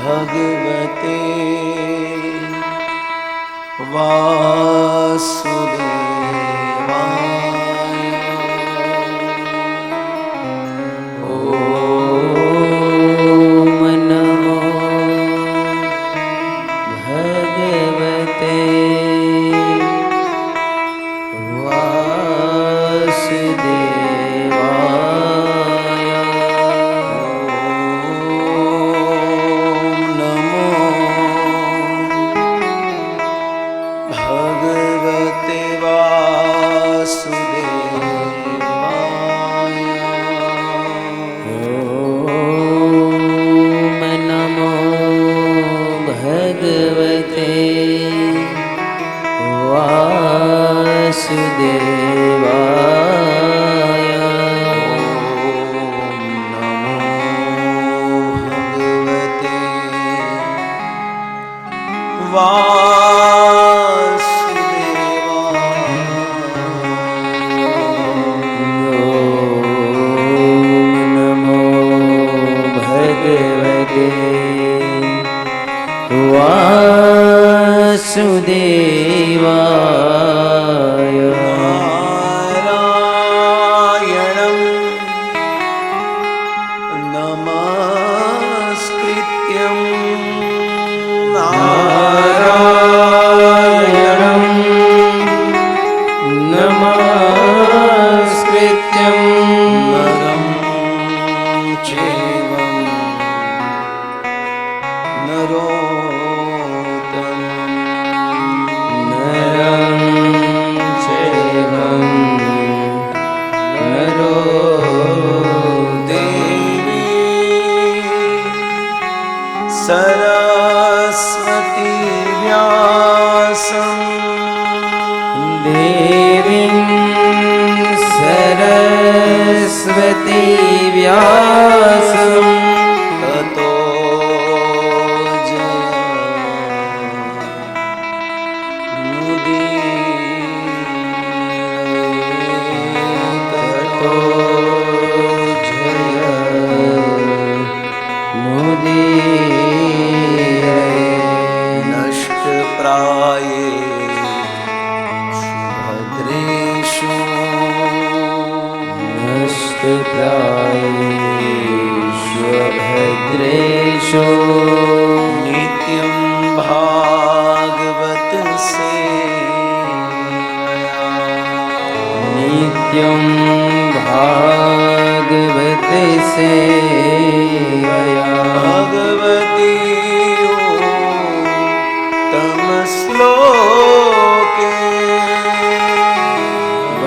भगवते वासुदेवाय। ओम नमो भगवते वासुदेवाय। भगवते वासुदेवाय। ओम नमो भगवते वासुदेवाय। ओम नमो भगवते वासुदेवाय। नारायणं नमस्कृत्यं नारायणं नमस्कृत्यं नरं चैव सरस्वती व्यासं देवीं सरस्वती व्यासं ततो भद्रेषु नित्यं भागवत सेवया। नित्यं भागवत सेवया। भगवती उत्तमश्लोके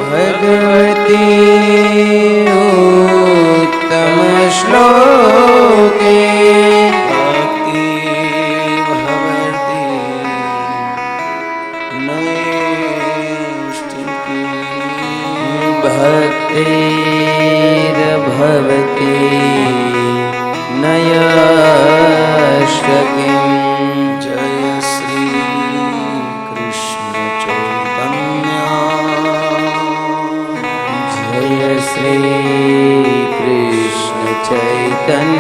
भगवती श्लोके भक्ति भवति नैष्ठिकी। भक्तिर्भवति नैष्ठिकीम्। जय श्री कृष्ण चैतन्य। जय श्री कृष्ण चैतन्य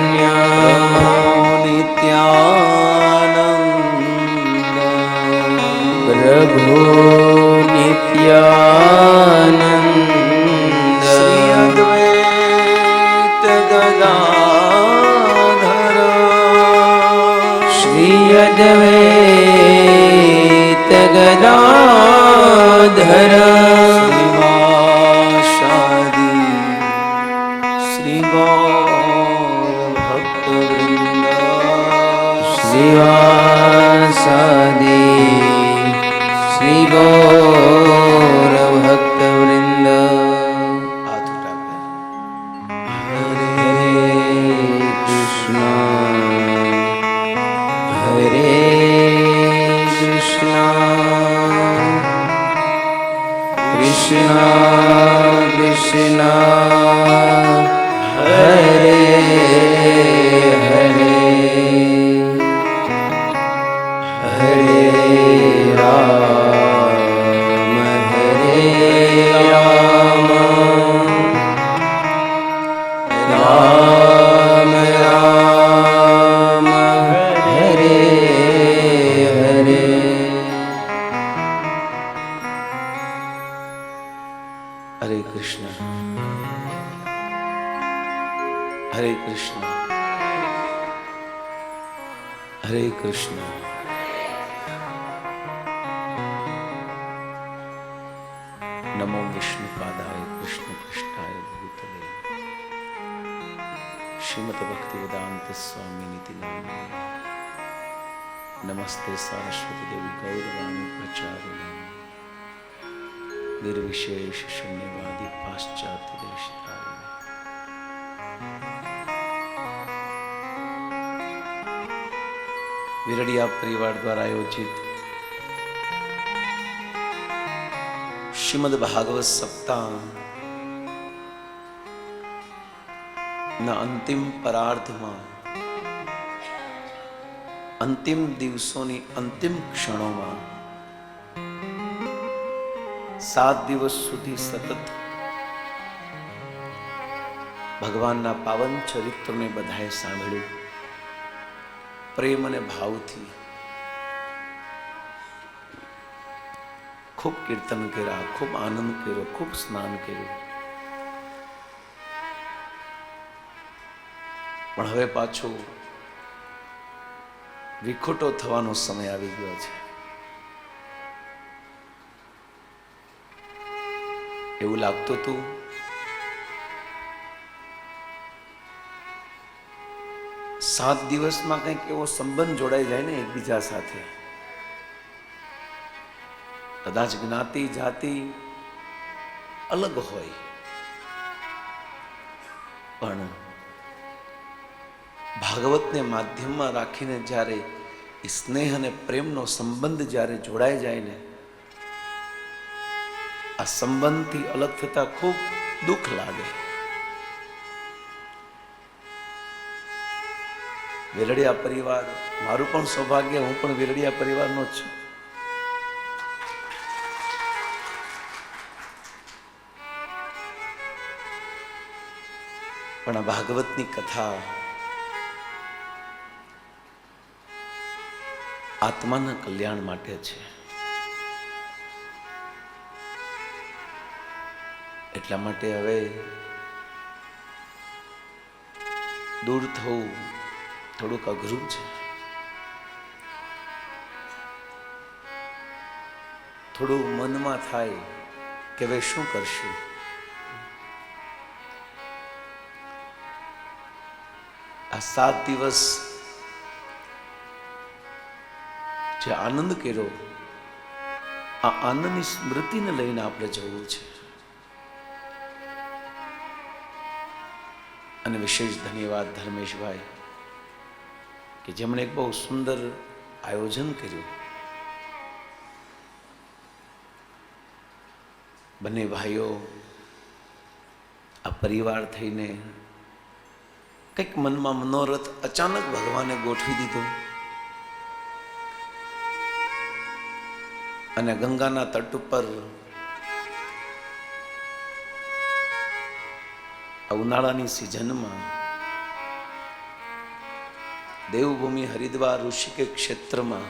ગદાધર શ્રી અદ્વૈત ગદાધર શ્રીવાસાદિ શ્રી ગૌર ભક્તવૃંદ શ્રીવાસાદિ શ્રી ગૌર ભક્તવૃંદ. હાથ ઉઠાવે. હરે કૃષ્ણ હરે કૃષ્ણ કૃષ્ણ કૃષ્ણ હરે હરે હરે રામ હરે રામ રામ રામ હરે હરે. હરે કૃષ્ણ હરે કૃષ્ણ હરે કૃષ્ણ. નમો વિષ્ણુપાદાય કૃષ્ણ કૃષ્ણાય ભૂતલે શ્રીમદ ભક્તિવેદાંત સ્વામી નીતિ નામિને નમસ્તે સરસ્વતી દેવી ગૌરવાણી પ્રચારિણી નિર્વિશેષ શૂન્યવાદી પાશ્ચાત્ય દેશધારિણી. વિરડિયા પરિવાર દ્વારા આયોજિત શ્રીમદ ભાગવત સપ્તાહ ના અંતિમ પરાર્ધમાં અંતિમ દિવસોની અંતિમ ક્ષણોમાં 7 દિવસ સુધી સતત ભગવાનના પાવન ચરિત્રને બધાએ સાંભળ્યું. પ્રેમ અને ભાવથી ખૂબ કીર્તન કર્યા, ખૂબ આનંદ કર્યો, ખૂબ સ્નાન કર્યું. પણ હવે પાછો વિખોટો થવાનો સમય આવી ગયો છે. એવું લાગતું હતું સાત દિવસમાં કંઈક એવો સંબંધ જોડાઈ જાય ને એકબીજા સાથે. કદાચ જ્ઞાતિ જાતિ અલગ હોય પણ ભાગવતને માધ્યમમાં રાખીને જ્યારે સ્નેહ અને પ્રેમનો સંબંધ જ્યારે જોડાઈ જાય ને, આ સંબંધથી અલગ થતા ખૂબ દુઃખ લાગે. વેલડિયા પરિવાર મારું પણ સૌભાગ્ય, હું પણ વેલડિયા પરિવારનો જ છું. પણ આ ભાગવતની કથા આત્માના કલ્યાણ માટે છે. એટલા માટે હવે દૂર થવું થોડુંક અઘરું છે. થોડું મનમાં થાય કે હવે શું કરશું. આ 7 દિવસ જે આનંદ કર્યો, આ આનંદની સ્મૃતિને લઈને આપણે જવું છે. અને વિશેષ ધન્યવાદ ધર્મેશભાઈ કે જેમણે એક બહુ સુંદર આયોજન કર્યું. બંને ભાઈઓ આ પરિવાર થઈને કંઈક મનમાં મનોરથ અચાનક ભગવાને ગોઠવી દીધો અને ગંગાના તટ ઉપર ઉનાળાની સિઝનમાં દેવભૂમિ હરિદ્વાર ઋષિકેશ ક્ષેત્રમાં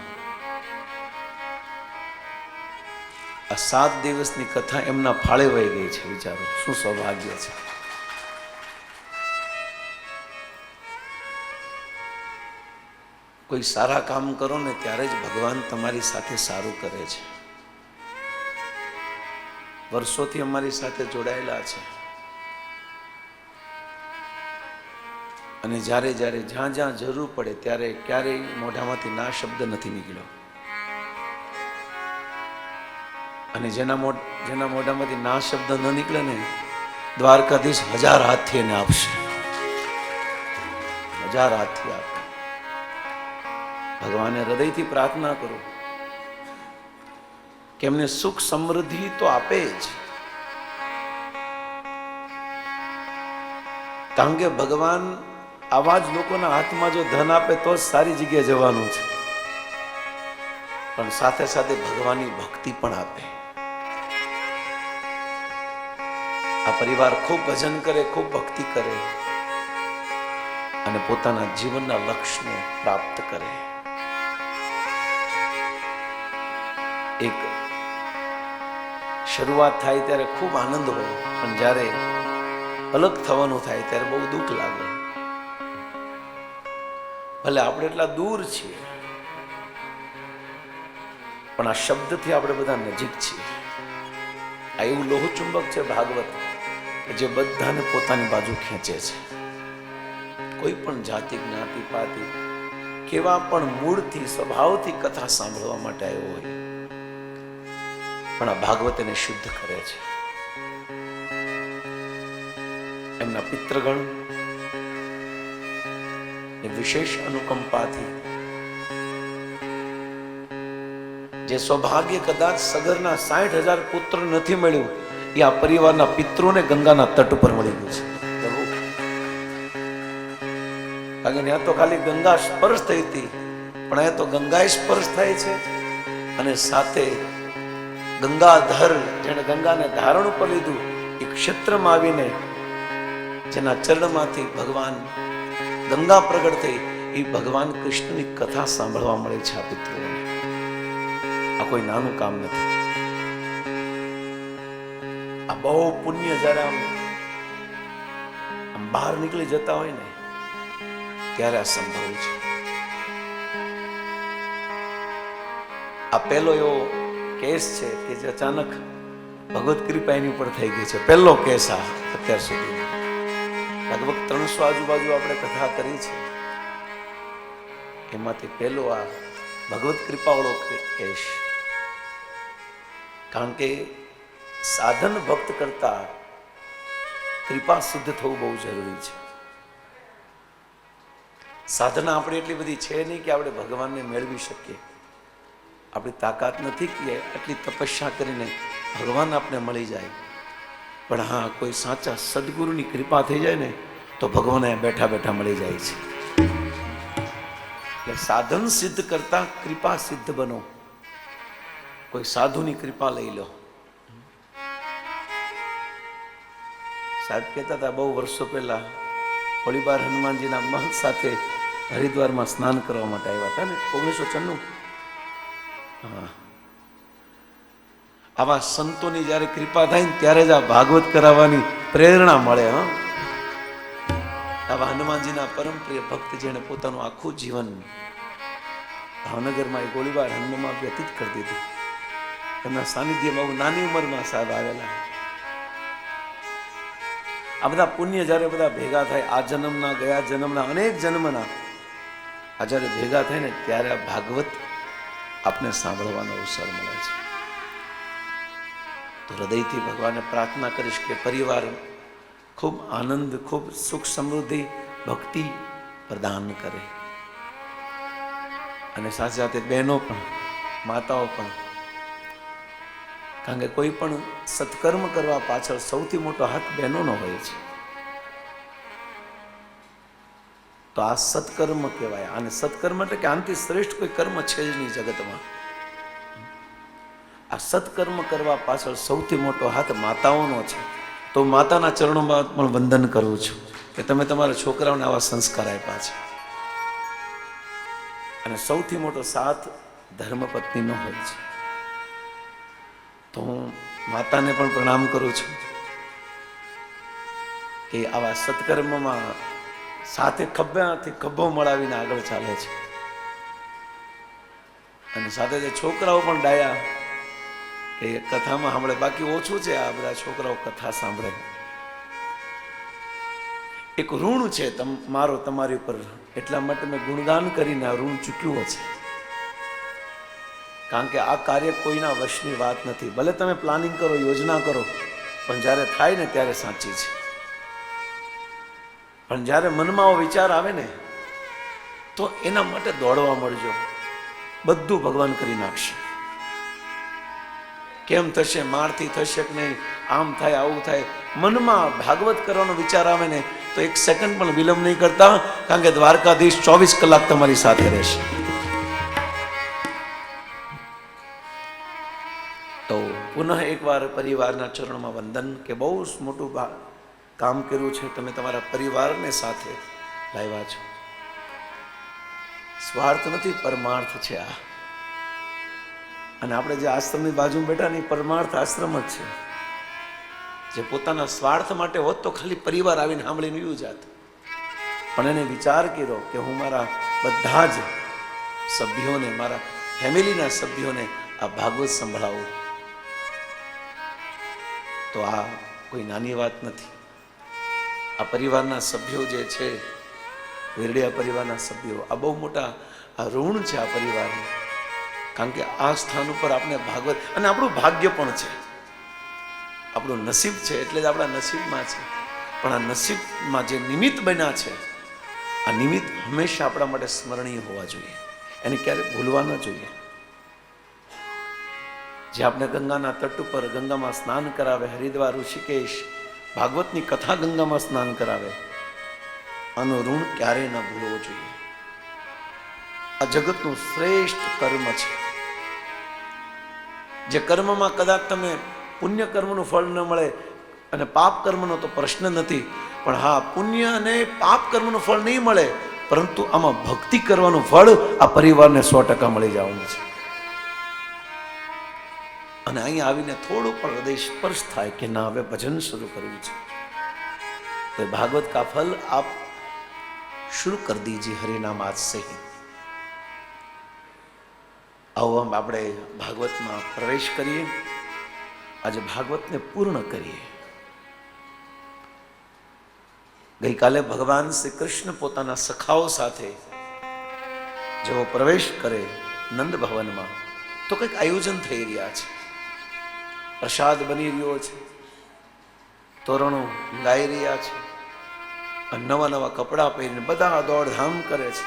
આ 7 દિવસની કથા એમના ફાળે વહી ગઈ છે. વિચારો શું સૌભાગ્ય છે. કોઈ સારા કામ કરો ને ત્યારે જ ભગવાન તમારી સાથે સારું કરે છે. વર્ષોથી અમારી સાથે જોડાયેલા છે અને જ્યારે જ્યારે જ્યાં જ્યાં જરૂર પડે ત્યારે ક્યારેય મોઢામાંથી ના શબ્દ નથી નીકળ્યો. અને જેના મોઢામાંથી ના શબ્દ ન નીકળે ને, દ્વારકાધીશ 1000 હાથથી એને આપશે, 1000 હાથથી આપે. ભગવાને હૃદયથી પ્રાર્થના કરો કે એમને સુખ સમૃદ્ધિ તો આપે જ, કારણ કે ભગવાન આવા જ લોકોના હાથમાં જો ધન આપે તો જ સારી જગ્યાએ જવાનું છે, પણ સાથે સાથે ભગવાનની ભક્તિ પણ આપે. આ પરિવાર ખૂબ ભજન કરે, ખૂબ ભક્તિ કરે અને પોતાના જીવનના લક્ષ્યને પ્રાપ્ત કરે. એક શરૂઆત થાય ત્યારે ખૂબ આનંદ હોય, પણ જ્યારે અલગ થવાનું થાય ત્યારે બહુ દુઃખ લાગે. ભલે આપણે એટલા દૂર છીએ, પણ આ શબ્દથી આપણે બધા નજીક છીએ. આ એવું લોહચુંબક છે ભાગવત, કે જે બધાને પોતાની બાજુ ખેંચે છે. કોઈ પણ જાતિ, જ્ઞાતિ, પાતિ, કેવા પણ મૂળથી, સ્વભાવથી કથા સાંભળવા માટે આવ્યો હોય, પણ આ ભાગવત એને શુદ્ધ કરે છે. એમના પિતૃગણ એ વિશેષ અનુકંપાથી, જે સૌભાગ્ય કદાચ સગરના 60,000 પુત્ર નથી મળ્યું, એ આ પરિવારના પિતૃને ગંગાના તટ ઉપર મળી ગયું છે. કારણ કે ત્યાં તો ખાલી ગંગા સ્પર્શ થઈ હતી, પણ અહીંયા તો ગંગા સ્પર્શ થાય છે અને સાથે ગંગાધર, જેને ગંગાને ધારણ ઉપર લીધું, એ ક્ષેત્રમાં આવીને જેના ચરણમાંથી ભગવાન ગંગા પ્રગટ થઈ, એ ભગવાન કૃષ્ણની કથા સાંભળવા મળે છે આ પિતૃઓને. આ કોઈ નાનું કામ નથી. આ બહુ પુણ્ય જયારે આમ બહાર નીકળી જતા હોય ને ત્યારે આ સંભવ છે. આ પહેલો એવો કેસ છે કે જે અચાનક ભગવત કૃપા એની ઉપર થઈ ગઈ છે. પહેલો કેસ આ અત્યાર સુધી લગભગ 300 આજુબાજુ આપણે કથા કરી છે, એમાંથી પહેલો આ ભગવત કૃપાવાળો કેસ. કારણ કે સાધન ભક્ત કરતા કૃપા સિદ્ધ થવું બહુ જરૂરી છે. સાધના આપણે એટલી બધી છે નહીં કે આપણે ભગવાનને મેળવી શકીએ. આપણી તાકાત નથી કે આટલી તપસ્યા કરીને ભગવાન આપણે મળી જાય. પણ હા, કોઈ સાચા સદગુરુની કૃપા થઈ જાય ને તો ભગવાન બેઠા બેઠા મળી જાય છે. એટલે સાધન સિદ્ધ કરતા કૃપા સિદ્ધ બનો. કોઈ સાધુની કૃપા લઈ લો. સાહેબ કહેતા હતા, બહુ વર્ષો પહેલા હોળીબાર હનુમાનજીના મહંત સાથે હરિદ્વારમાં સ્નાન કરવા માટે આવ્યા હતા ને, 1996. હા, આવા સંતોની જ્યારે કૃપા થાય ને ત્યારે જ આ ભાગવત કરાવવાની પ્રેરણા મળે. હા, આવા હનુમાનજીના પરમ પ્રિય ભક્ત, જેને પોતાનું આખું જીવન ભાવનગરમાં એ ગોળીબાર હનુમાનમાં વ્યતીત કરી દીધું. એમના સાનિધ્યમાં બહુ નાની ઉંમરમાં સાહેબ આવેલા. આ બધા પુણ્ય જ્યારે બધા ભેગા થાય, આ જન્મના, ગયા જન્મના, અનેક જન્મના, આ જ્યારે ભેગા થાય ને ત્યારે આ ભાગવત આપને સાંભળવાનો અવસર મળે છે. તો હૃદયથી ભગવાનને પ્રાર્થના કરીશ કે પરિવાર ખૂબ આનંદ, ખૂબ સુખ સમૃદ્ધિ, ભક્તિ પ્રદાન કરે. અને સાથે સાથે બહેનો પણ, માતાઓ પણ, કારણ કે કોઈ પણ સત્કર્મ કરવા પાછળ સૌથી મોટો હાથ બહેનોનો હોય છે. તો આ સત્કર્મ કહેવાય. અને સત્કર્મ એટલે કે આનાથી શ્રેષ્ઠ કોઈ કર્મ છે જ નહીં જગતમાં. આ સત્કર્મ કરવા પાછળ સૌથી મોટો હાથ માતાઓનો છે. તો માતાના ચરણોમાં પણ વંદન કરું છું કે તમે તમારા છોકરાઓને આવા સંસ્કાર આપ્યા છે. અને સૌથી મોટો સાથ ધર્મપત્નીનો હોય છે. તો હું માતાને પણ પ્રણામ કરું છું કે આવા સત્કર્મમાં સાથે ખભાથી ખભો મળાવીને આગળ ચાલે છે. અને સાથે જે છોકરાઓ પણ ડાયા એ કથામાં સાંભળે, બાકી ઓછું છે આ બધા છોકરાઓ કથા સાંભળે. એક ઋણ છે મારો તમારી ઉપર, એટલા માટે મેં ગુણગાન કરીને આ ઋણ ચૂક્યું છે. કારણ કે આ કાર્ય કોઈના વશની વાત નથી. ભલે તમે પ્લાનિંગ કરો, યોજના કરો, પણ જ્યારે થાય ને ત્યારે સાચી છે. પણ જ્યારે મનમાં આવો વિચાર આવે ને તો એના માટે દોડવા મળજો. બધું ભગવાન કરી નાખશે. કેમ થશે, મારથી થશે કે નહીં, આમ થાય આવું થાય, મનમાં ભાગવત કરવાનો વિચાર આવે ને તો એક સેકન્ડ પણ વિલંબ નહીં કરતા, કારણ કે દ્વારકાધીશ 24 કલાક તમારી સાથે રહેશે. તો પુનઃ એકવાર પરિવારના ચરણમાં વંદન, કે બહુ મોટું કામ કર્યું છે. તમે તમારા પરિવારને સાથે લાવ્યા છો. સ્વાર્થ નથી, પરમાર્થ છે આ. અને આપણે જે આશ્રમની બાજુમાં બેઠા ને, પરમાર્થ આશ્રમ જ છે. જે પોતાના સ્વાર્થ માટે હોત તો ખાલી પરિવાર આવીને સાંભળીને વયું જાત, પણ એને વિચાર કર્યો કે હું મારા બધા જ સભ્યોને, મારા ફેમિલીના સભ્યોને આ ભાગવત સંભળાવું. તો આ કોઈ નાની વાત નથી. આ પરિવારના સભ્યો જે છે, વેરડિયા પરિવારના સભ્યો, આ બહુ મોટા આ ઋણ છે આ પરિવારનું. કારણ કે આ સ્થાન ઉપર આપણે ભાગવત, અને આપણું ભાગ્ય પણ છે, આપણું નસીબ છે, એટલે જ આપણા નસીબમાં છે. પણ આ નસીબમાં જે નિમિત્ત બન્યા છે, આ નિમિત્ત હંમેશા આપણા માટે સ્મરણીય હોવા જોઈએ, એને ક્યારેય ભૂલવા ન જોઈએ. જે આપણે ગંગાના તટ ઉપર ગંગામાં સ્નાન કરાવે, હરિદ્વાર, ઋષિકેશ, ભાગવતની કથા ગંગામાં સ્નાન કરાવે, આનું ઋણ ક્યારેય ન ભૂલવો જોઈએ. આ જગતનું શ્રેષ્ઠ કર્મ છે. જે કર્મમાં કદાચ તમે પુણ્ય કર્મનું ફળ ન મળે અને પાપ કર્મનો તો પ્રશ્ન નથી, પણ હા, પુણ્ય અને પાપ કર્મનું ફળ નહીં મળે, પરંતુ આમાં ભક્તિ કરવાનું ફળ આ પરિવારને 100% મળી જવાનું છે. અને અહીંયા આવીને થોડું પણ હૃદય સ્પર્શ થાય કે ના, હવે ભજન શરૂ કરવું છે, તો ભાગવત કા ફલ આપ शुरू कर दीजिए. हरिनाम आज से ही. आओ हम આપણે ભાગવતમાં પ્રવેશ કરીએ. આજે ભાગવતને પૂર્ણ કરીએ. ગઈકાલે ભગવાન શ્રી કૃષ્ણ પોતાના સખાઓ સાથે જેવો પ્રવેશ કરે નંદ ભવનમાં, તો કંઈક આયોજન થઈ રહ્યા છે. પ્રસાદ બની રહ્યો છે, તોરણો ગાઈ રહ્યા છે, નવા નવા કપડા પહેરીને બધા દોડધામ કરે છે.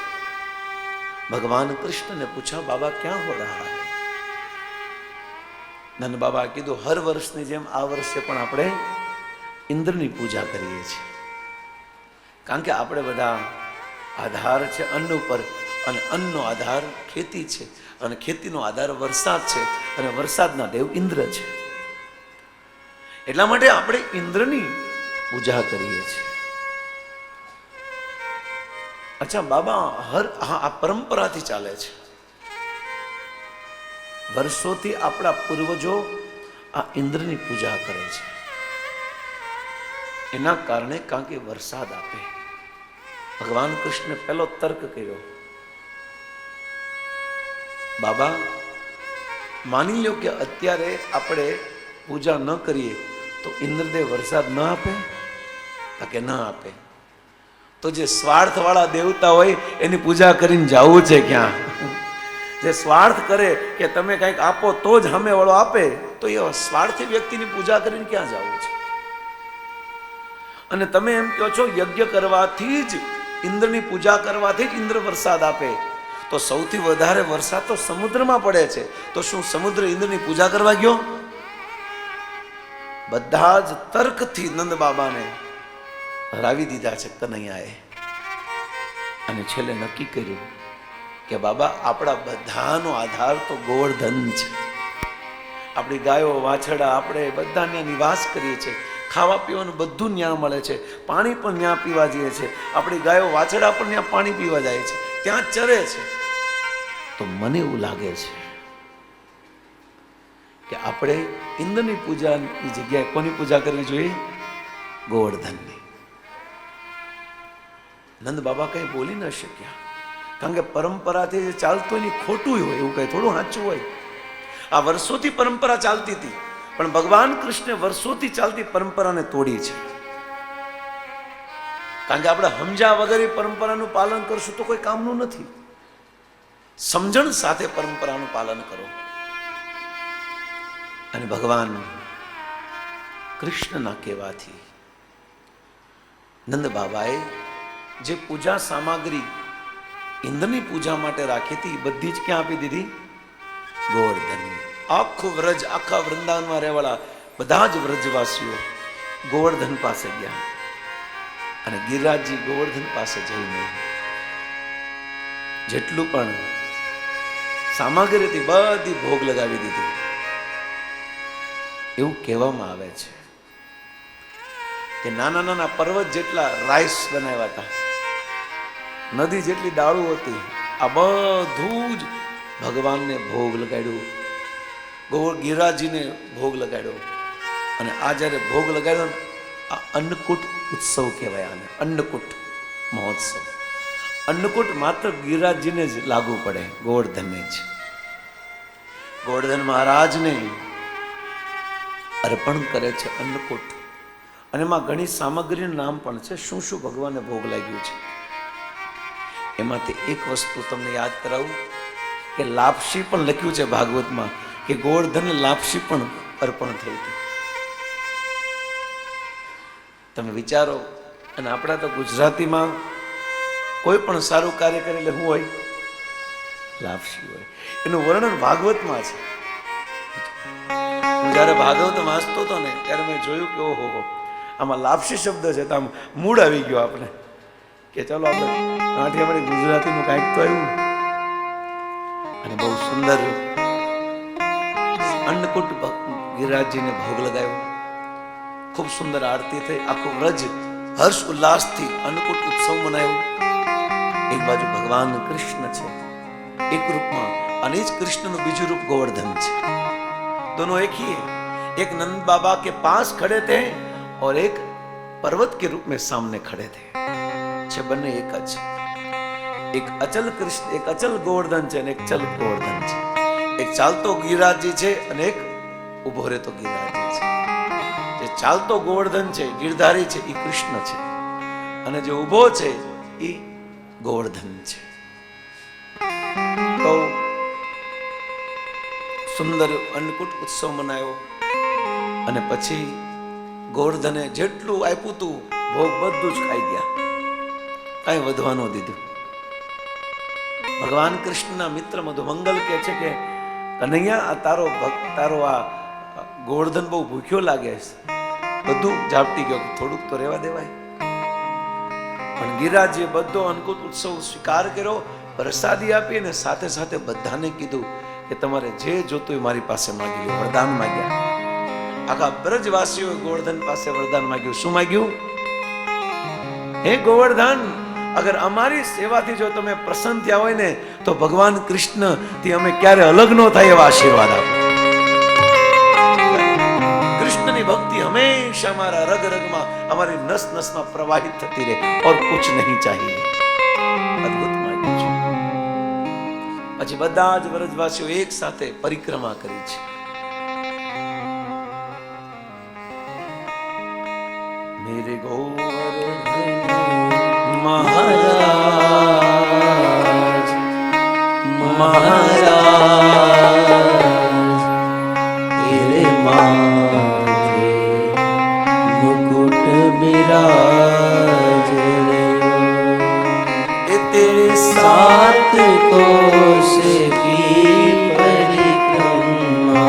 ભગવાન કૃષ્ણ ને પૂછા, બાબા ક્યાં હો રહા હૈ? નંદ બાબા કીધું, હર વર્ષની જેમ આ વર્ષે પણ આપણે ઇન્દ્રની પૂજા કરીએ છીએ. કારણ કે આપણે બધા આધાર છે અન્ન ઉપર, અને અન્નનો આધાર ખેતી છે, અને ખેતીનો આધાર વરસાદ છે, અને વરસાદના દેવ ઇન્દ્ર છે. એટલા માટે આપણે ઇન્દ્રની પૂજા કરીએ છીએ. અચ્છા બાબા, આ પરંપરાથી ચાલે છે. વર્ષોથી આપણા પૂર્વજો આ ઇન્દ્રની પૂજા કરે છે. એના કારણે, કારણ કે વરસાદ આપે. ભગવાન કૃષ્ણ પહેલો તર્ક કર્યો, બાબા માની લો કે અત્યારે આપણે પૂજા ન કરીએ તો ઇન્દ્રદેવ વરસાદ ન આપે? કે ન આપે. તો જે સ્વાર્થ વાળા દેવતા હોય એની પૂજા કરીને જવું છે ક્યાં? જે સ્વાર્થ કરે કે તમે કંઈક આપો તો જ સામે વાળો આપે, તો એ સ્વાર્થી વ્યક્તિની પૂજા કરીને ક્યાં જવું છે? અને તમે એમ કહો છો યજ્ઞ કરવાથી જ, ઇન્દ્રની પૂજા કરવાથી જ ઇન્દ્ર વરસાદ આપે, તો સૌથી વધારે વરસાદ તો સમુદ્રમાં પડે છે. તો શું સમુદ્ર ઇન્દ્રની પૂજા કરવા ગયો? બધા જ તર્કથી નંદ બાબાને હરાવી દીધા છે કનૈયાએ. અને છેલ્લે નક્કી કર્યું કે બાબા, આપણા બધાનો આધાર તો ગોવર્ધન છે. આપણી ગાયો વાછડા, આપણે બધા ત્યાં નિવાસ કરીએ છીએ. ખાવા પીવાનું બધું ન્યા મળે છે, પાણી પણ ન્યા પીવા જઈએ છે. આપણી ગાયો વાછડા પણ ત્યાં પાણી પીવા જાય છે, ત્યાં ચરે છે. તો મને એવું લાગે છે કે આપણે ઇન્દ્રની પૂજાની જગ્યાએ કોની પૂજા કરવી જોઈએ? ગોવર્ધનની. નંદ બાબા કઈ બોલી ન શક્યા, કારણ કે પરંપરાથી જે ચાલતું હોય એ ખોટું હોય, એવું કઈ થોડું સાચું હોય. આ વર્ષોથી પરંપરા ચાલતી હતી, પણ ભગવાન કૃષ્ણે વર્ષોથી ચાલતી પરંપરાને તોડી છે. કારણ કે આપણે સમજ્યા વગર એ પરંપરાનું પાલન કરશું તો કોઈ કામનું નથી. સમજણ સાથે પરંપરાનું પાલન કરો. અને ભગવાન કૃષ્ણના કહેવાથી નંદ બાબાએ જે પૂજા સામગ્રી ઇન્દ્રની પૂજા માટે રાખી હતી એ બધી જ ક્યાં આપી દીધી? ગોવર્ધન. આખું વ્રજ, આખા વૃંદાવનમાં રહેવાળા બધા જ વ્રજવાસીઓ ગોવર્ધન પાસે ગયા અને ગિરિરાજજી ગોવર્ધન પાસે જઈને જેટલું પણ સામગ્રી હતી બધી ભોગ લગાવી દીધી. એવું કહેવામાં આવે છે કે નાના નાના પર્વત જેટલા રાઈસ બનાવ્યા હતા, નદી જેટલી ડાળું હતી, આ બધું જ ભગવાનને ભોગ લગાડ્યું, ગિરિરાજજીને ભોગ લગાડ્યો. અને આ જ્યારે ભોગ લગાડ્યો ને, આ અન્નકૂટ ઉત્સવ કહેવાય આને, અન્નકૂટ મહોત્સવ. અન્નકૂટ માત્ર ગિરિરાજજીને જ લાગુ પડે, ગોવર્ધનને જ. ગોવર્ધન મહારાજને અર્પણ કરે છે અન્નકૂટ. અને એમાં ઘણી સામગ્રીનું નામ પણ છે, શું શું ભગવાનને ભોગ લાગ્યું છે. એમાંથી એક વસ્તુ તમને યાદ કરાવું કે લાપસી પણ લખ્યું છે ભાગવતમાં કે ગોવર્ધનને લાપસી પણ અર્પણ થઈ હતી. તમે વિચારો. અને આપણા તો ગુજરાતીમાં કોઈ પણ સારું કાર્ય કરે એટલે શું હોય? લાપસી હોય. એનું વર્ણન ભાગવતમાં છે. હું જયારે ભાગવત વાંચતો હતો ને ત્યારે મેં જોયું કે ઓહો, આમાં લાપસી શબ્દ છે તો આમ મૂડ આવી ગયો આપણે કે ચાલો આપણે આથી અમારી ગુજરાતીનું કાંઈક તો આવ્યું. અને બહુ સુંદર અન્નકૂટ ગિરિરાજજીને ભોગ લગાવ્યો. ખૂબ સુંદર આરતી થઈ. આખું વ્રજ હર્ષ ઉલ્લાસથી અન્નકૂટ ઉત્સવ મનાયો. એક બાજુ ભગવાન કૃષ્ણ છે એક રૂપમાં, અને જ કૃષ્ણનું બીજું રૂપ ગોવર્ધન છે. दोनों एक ही है. एक नंद बाबा के पास खड़े थे और एक पर्वत के रूप में सामने खड़े थे. छह बने एक જ. એક અચલ કૃષ્ણ, એક અચલ ગોવર્ધન છે અને એક ચલ ગોવર્ધન છે. એક ચાલતો ગિરિરાજજી છે અને એક ઉભો રહેતો ગિરિરાજજી છે. જે ચાલતો ગોવર્ધન છે, ગિરધારી છે, એ કૃષ્ણ છે, અને જે ઉભો છે એ ગોવર્ધન છે. તો સુંદર અન્નકૂટ ઉત્સવ મનાયો. અને પછી ગોવર્ધને જેટલું આપ્યું હતું ભોગ બધું જ ખાઈ ગયા, કાંઈ વધવા ન દીધું. ભગવાન કૃષ્ણના મિત્ર મધુમંગલ કહે છે કે કનૈયા, તારો આ ગોવર્ધન બહુ ભૂખ્યો લાગે છે, બધું ઝાપટી ગયો, થોડુંક તો રહેવા દેવાય. પણ ગિરિરાજજીએ બધો અન્નકૂટ ઉત્સવ સ્વીકાર કર્યો, પ્રસાદી આપી અને સાથે સાથે બધાને કીધું કે તમારે જે જોતું એ મારી પાસે માગી લો. વરદાન માગ્યા. આખા બ્રજવાસીઓ ગોવર્ધન પાસે વરદાન માગ્યું. શું માગ્યું? હે ગોવર્ધન, અગર અમારી સેવાથી જો તમે પ્રસન્ન થયા હોય ને તો ભગવાન કૃષ્ણ થી અમે ક્યારે અલગ ન થાય એવા આશીર્વાદ આપો. કૃષ્ણની ભક્તિ હંમેશા અમારા રગ રગમાં, અમારી નસ નસમાં પ્રવાહિત થતી રહે, ઓર કુછ નહીં ચાહીએ. અદ્ભુત માગ્યું છે. પછી બધા જ વ્રજવાસીઓ એક સાથે પરિક્રમા કરી છે. મેરે ગોવર્ધન મહારાજ મહારાજ તેરે માથે મુકુટ બિરાજ એ તેરે सात कोश की परिक्रमा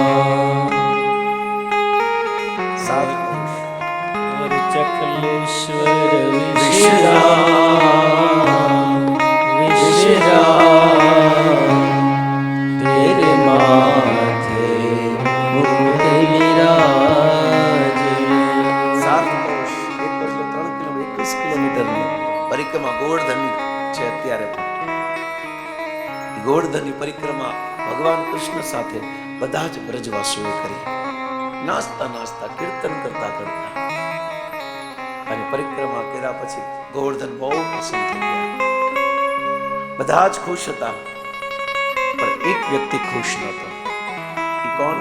और चकलेश्वर विश्राम तेरे माथे मुकुट विराज. 7 કોશ, 1 કોશ એટલે 3 કિલોમીટર, 21 કિલોમીટરની પરિક્રમા ગોવર્ધનની છે અત્યારે પણ. ગોવર્ધનની પરિક્રમા ભગવાન કૃષ્ણ સાથે બધા જ બ્રજવાસીઓ કરી. નાસ્તા નાસ્તા, કીર્તન કરતા કરતા અને પરિક્રમા કર્યા પછી ગોવર્ધન બહુ પ્રસન્ન થઈ ગયા. બધા જ ખુશ હતા, પણ એક વ્યક્તિ ખુશ નહોતો. એ કોણ?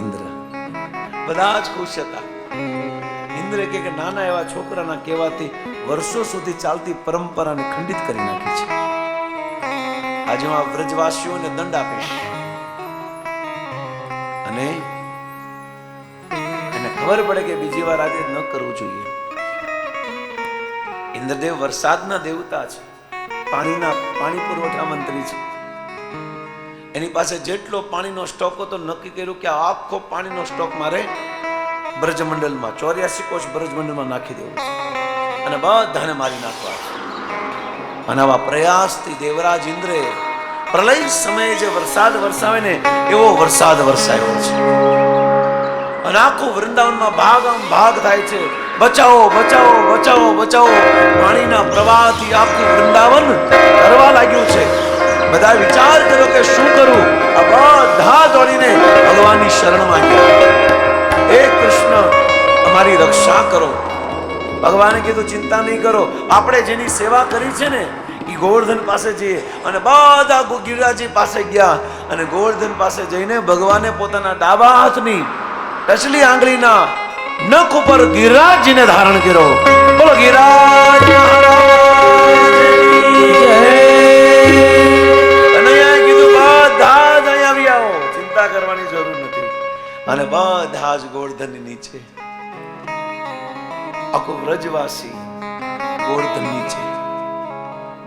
ઇન્દ્ર. બધા જ ખુશ હતા. ઇન્દ્ર કે નાના એવા છોકરાના કહેવાથી વર્ષો સુધી ચાલતી પરંપરાને ખંડિત કરી નાખી છે. આજે હું આ વ્રજવાસીઓને દંડ આપીશ અને એને ખબર પડે કે બીજી વાર આજે ન કરવું જોઈએ. ઇન્દ્રદેવ વરસાદના દેવતા છે, પાણી પુરવઠા મંત્રી છે. એની પાસે જેટલો પાણીનો સ્ટોક હતો, નક્કી કર્યું કે આખો પાણીનો સ્ટોક મારે બ્રજમંડળમાં 84 કોષ બ્રજમંડળમાં નાખી દેવું છે અને બધાને મારી નાખવા છે. અને આવા પ્રયાસથી દેવરાજ ઇન્દ્રે પ્રલય સમયે જે વરસાદ વરસાવે ને એવો વરસાદ વરસાવ્યો છે. અને આખું વૃંદાવનમાં ભાગ થાય છે. બચાવો બચાવો બચાવો બચાવો. પાણીના પ્રવાહથી આખું વૃંદાવન તરવા લાગ્યું છે. બધા વિચાર કર્યો કે શું કરું. આ બધા દોડીને ભગવાનની શરણમાં ગયા. હે કૃષ્ણ, અમારી રક્ષા કરો. ભગવાને કીધું ચિંતા નહીં કરો, આપણે જેની સેવા કરી છે ને એ ગોવર્ધન પાસે જઈએ. અને બધા ગિરિરાજી પાસે ગયા અને ગોવર્ધન પાસે જઈને ભગવાને પોતાના ડાબા હાથની ટચલી આંગળીના નખ ઉપર ગિરિરાજજીને ધારણ કર્યો. બોલો ગિરિરાજ મહારાજની જય. અને અહીંયા કીધું બધા જ અહીંયા આવી આવો, ચિંતા કરવાની જરૂર નથી. અને બધા જ ગોવર્ધનની નીચે, આખું વ્રજવાસી ગોવર્ધન નીચે,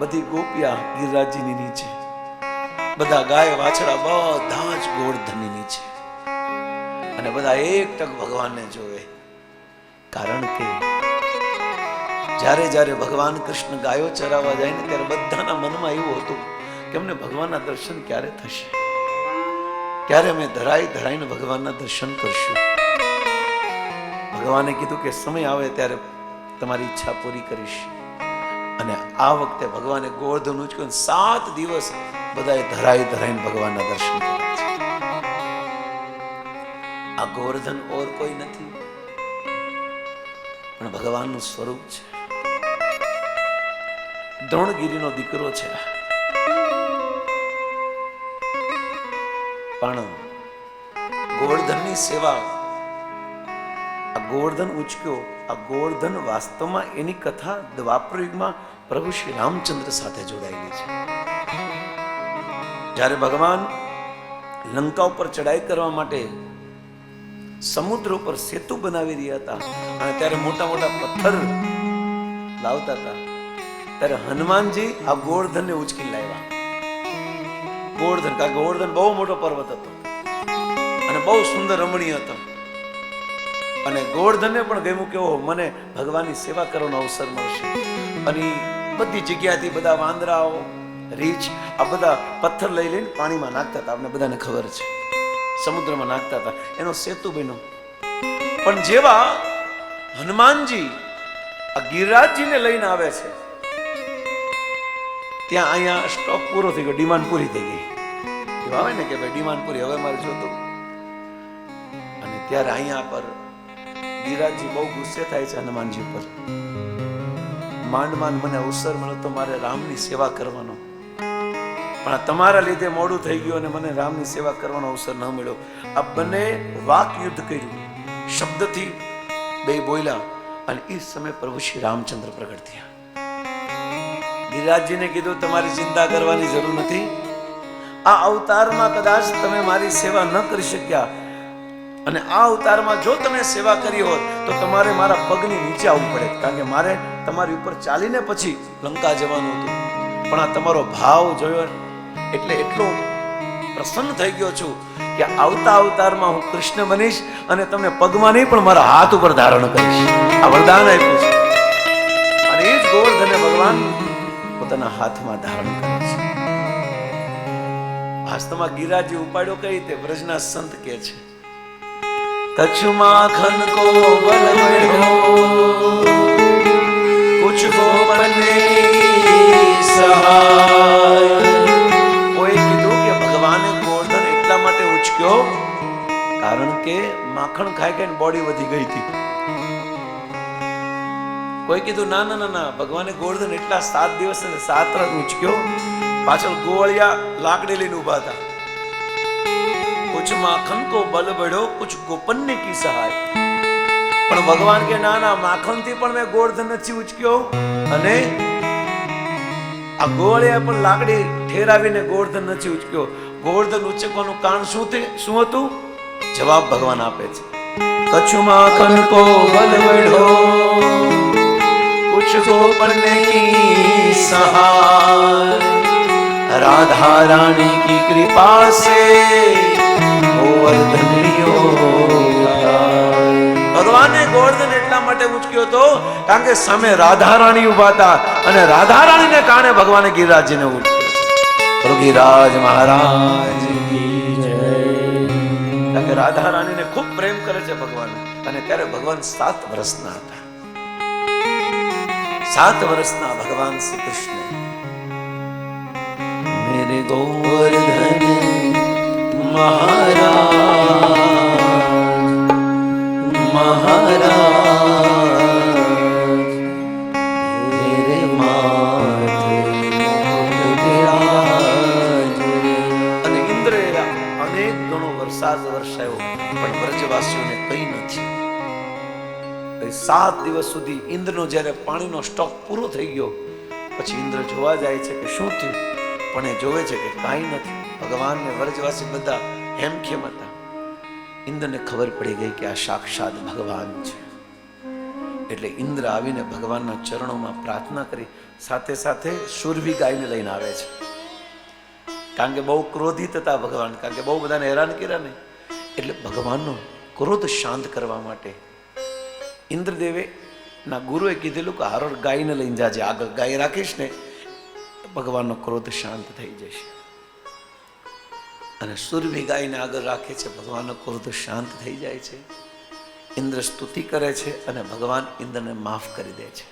બધી ગોપિયા ગિરિરાજજીની નીચે, બધા ગાય વાછડા બધા જ ગોવર્ધનની નીચે. અને બધા એક ટક ભગવાનને જોવે. કારણ કે જ્યારે જ્યારે ભગવાન કૃષ્ણ ગાયો ચરાવવા જાય ને ત્યારે બધાના મનમાં એવું હતું કે અમને ભગવાનના દર્શન ક્યારે થશે, ક્યારે અમે ધરાઈને ભગવાનના દર્શન કરશું. ભગવાને કીધું કે સમય આવે ત્યારે તમારી ઈચ્છા પૂરી કરીશ. અને આ વખતે ભગવાને ગોવર્ધન ઉચક્યું. 7 દિવસ બધાએ ધરાઈને ભગવાનના દર્શન કર્યા છે. આ ગોવર્ધન ઓર કોઈ નથી, પણ ભગવાનનું સ્વરૂપ છે. દ્રોણગીરીનો દીકરો છે. પણ ગોવર્ધનની સેવા, આ ગોવર્ધન ઉચક્યો. આ ગોવર્ધન વાસ્તવમાં એની કથા દ્વાપર યુગમાં પ્રભુ શ્રી રામચંદ્ર સાથે જોડાયેલી છે. જ્યારે ભગવાન લંકા ઉપર ચડાઈ કરવા માટે સમુદ્ર ઉપર સેતુ બનાવી રહ્યા હતા અને ત્યારે મોટા મોટા પથ્થર લાવતા હતા, ત્યારે હનુમાનજી આ ગોવર્ધનને ઉચકી લાવ્યા. ગોવર્ધન, કારણ કે ગોવર્ધન બહુ મોટો પર્વત હતો અને બહુ સુંદર રમણીય હતો. અને ગોવર્ધનને પણ ગમ્યું કે મને ભગવાનની સેવા કરવાનો અવસર મળશે. અને બધી જગ્યાથી બધા વાંદરાઓ, રીંછ આ બધા પથ્થર લઈ લઈને પાણીમાં નાખતા હતા. આપણે બધાને ખબર છે, સમુદ્રમાં નાખતા હતા. એનો સેતુ બન્યો. પણ જેવા હનુમાનજી આ ગિરિરાજજીને લઈને આવે છે, ત્યાં અહીંયા સ્ટોક પૂરો થઈ ગયો, ડિમાન્ડ પૂરી થઈ ગઈ. એવું આવે ને કે ભાઈ ડિમાન્ડ પૂરી, હવે મારે જોતું. અને ત્યારે અહીંયા પર ગિરિરાજજી બહુ ગુસ્સે થાય છે હનુમાનજી ઉપર. માંડ મને અવસર મળ્યો તો મારે રામની સેવા કરવાનો, પણ તમારા લીધે મોડું થઈ ગયું અને મને રામની સેવા કરવાનો અવસર ન મળ્યો. આ બંને વાક યુદ્ધ કર્યું, શબ્દથી બે બોલ્યા. અને એ સમય પ્રભુ શ્રી રામચંદ્ર પ્રગટ થયા. ગિરિરાજજીને કીધું તમારી ચિંતા કરવાની જરૂર નથી. આ અવતારમાં કદાચ તમે મારી સેવા ન કરી શક્યા, અને આ અવતારમાં જો તમે સેવા કરી હોત તો તમારે મારા પગની નીચે આવવું પડે, કારણ કે મારે તમારી ઉપર ચાલીને પછી લંકા જવાનું હતું. પણ આ તમારો ભાવ જોયો એટલે એટલો પ્રસન્ન થઈ ગયો છું કે આવતા અવતારમાં હું કૃષ્ણ બનીશ અને તમને પગમાં નહીં પણ મારા હાથ ઉપર ધારણ કરીશ. આ વરદાન આપ્યું છે. અને એ જ ગોવર્ધને ભગવાન પોતાના હાથમાં ધારણ કરે છે. વાસ્તવમાં ગિરિરાજજી ઉપાડ્યો કઈ રીતે? વ્રજના સંત કહે છે, कछु माखन को बल बढ़ो, कुछ को बने सहाय. કોઈ કીધું કે ભગવાને ગોવર્ધન એટલા માટે ઉચક્યો કારણ કે માખણ ખાઈ ખાઈને બોડી વધી ગઈ હતી. કોઈ કીધું ના ના ના ના, ભગવાને ગોવર્ધન એટલા 7 દિવસ અને 7 રાત ઉંચક્યો. પાછળ ગોવાળિયા લાકડી લઈને ઉભા હતા. કુછ માખન કો બલ બઢો, કુછ ગોપન્ય કી સહાય. પણ ભગવાન કે ના ના, માખણ થી પણ મેં ગોવર્ધન નથી ઉચક્યો, અને આ ગોવાળિયા પણ લાકડી ઠેરાવીને ગોવર્ધન નથી ઉચક્યો. ગોવર્ધન ઉચકવાનું કારણ શું હતું? જવાબ ભગવાન આપે છે. કછુ માખન કો બલ બઢો, कुछ गोपन्य की सहाय, राधा रानी की कृपा से गोवर्धन लियो. ભગવાને ગોવર્ધન એટલા માટે ઉચક્યો હતો કારણ કે સામે રાધા રાણી ઉભા હતા, અને રાધા રાણીને કારણે ભગવાને ગિરિરાજજીને ઉચક્યો છે. ગિરિરાજ મહારાજ કી જય. કારણ કે રાધા રાણીને ખૂબ પ્રેમ કરે છે ભગવાન, અને ત્યારે ભગવાન 7 વર્ષના હતા. 7 વર્ષના ભગવાન શ્રી કૃષ્ણ મેરે ગોવર્ધન મહારાજ મહારાજ મેરે માથે બિરાજ. અને ઇન્દ્રએ અનેક ગણો વરસાદ વરસાયો, પણ વ્રજવાસીઓને કંઈ નથી. 7 દિવસ સુધી ઇન્દ્રનો જ્યારે પાણીનો સ્ટોક પૂરો થઈ ગયો, પછી ઇન્દ્ર જોવા જાય છે કે શું થયું, પણ એ જોવે છે કે કાંઈ નથી. ભગવાનને વ્રજવાસી બધા હેમખેમ હતા. ઇન્દ્રને ખબર પડી ગઈ કે આ સાક્ષાત ભગવાન છે. એટલે ઇન્દ્ર આવીને ભગવાનના ચરણોમાં પ્રાર્થના કરી, સાથે સાથે સુરભી ગાયને લઈને આવે છે. કારણ કે બહુ ક્રોધિત હતા ભગવાન, કારણ કે બહુ બધાને હેરાન કર્યા ને, એટલે ભગવાનનો ક્રોધ શાંત કરવા માટે ઇન્દ્રદેવે ના ગુરુએ કીધેલું કે હારોળ ગાયને લઈને જાજે, આગળ ગાય રાખીશ ને ભગવાનનો ક્રોધ શાંત થઈ જશે. અને સુરભી ગાયને આગળ રાખે છે, ભગવાનનો ક્રોધ શાંત થઈ જાય છે. ઇન્દ્ર સ્તુતિ કરે છે, અને ભગવાન ઇન્દ્રને માફ કરી દે છે,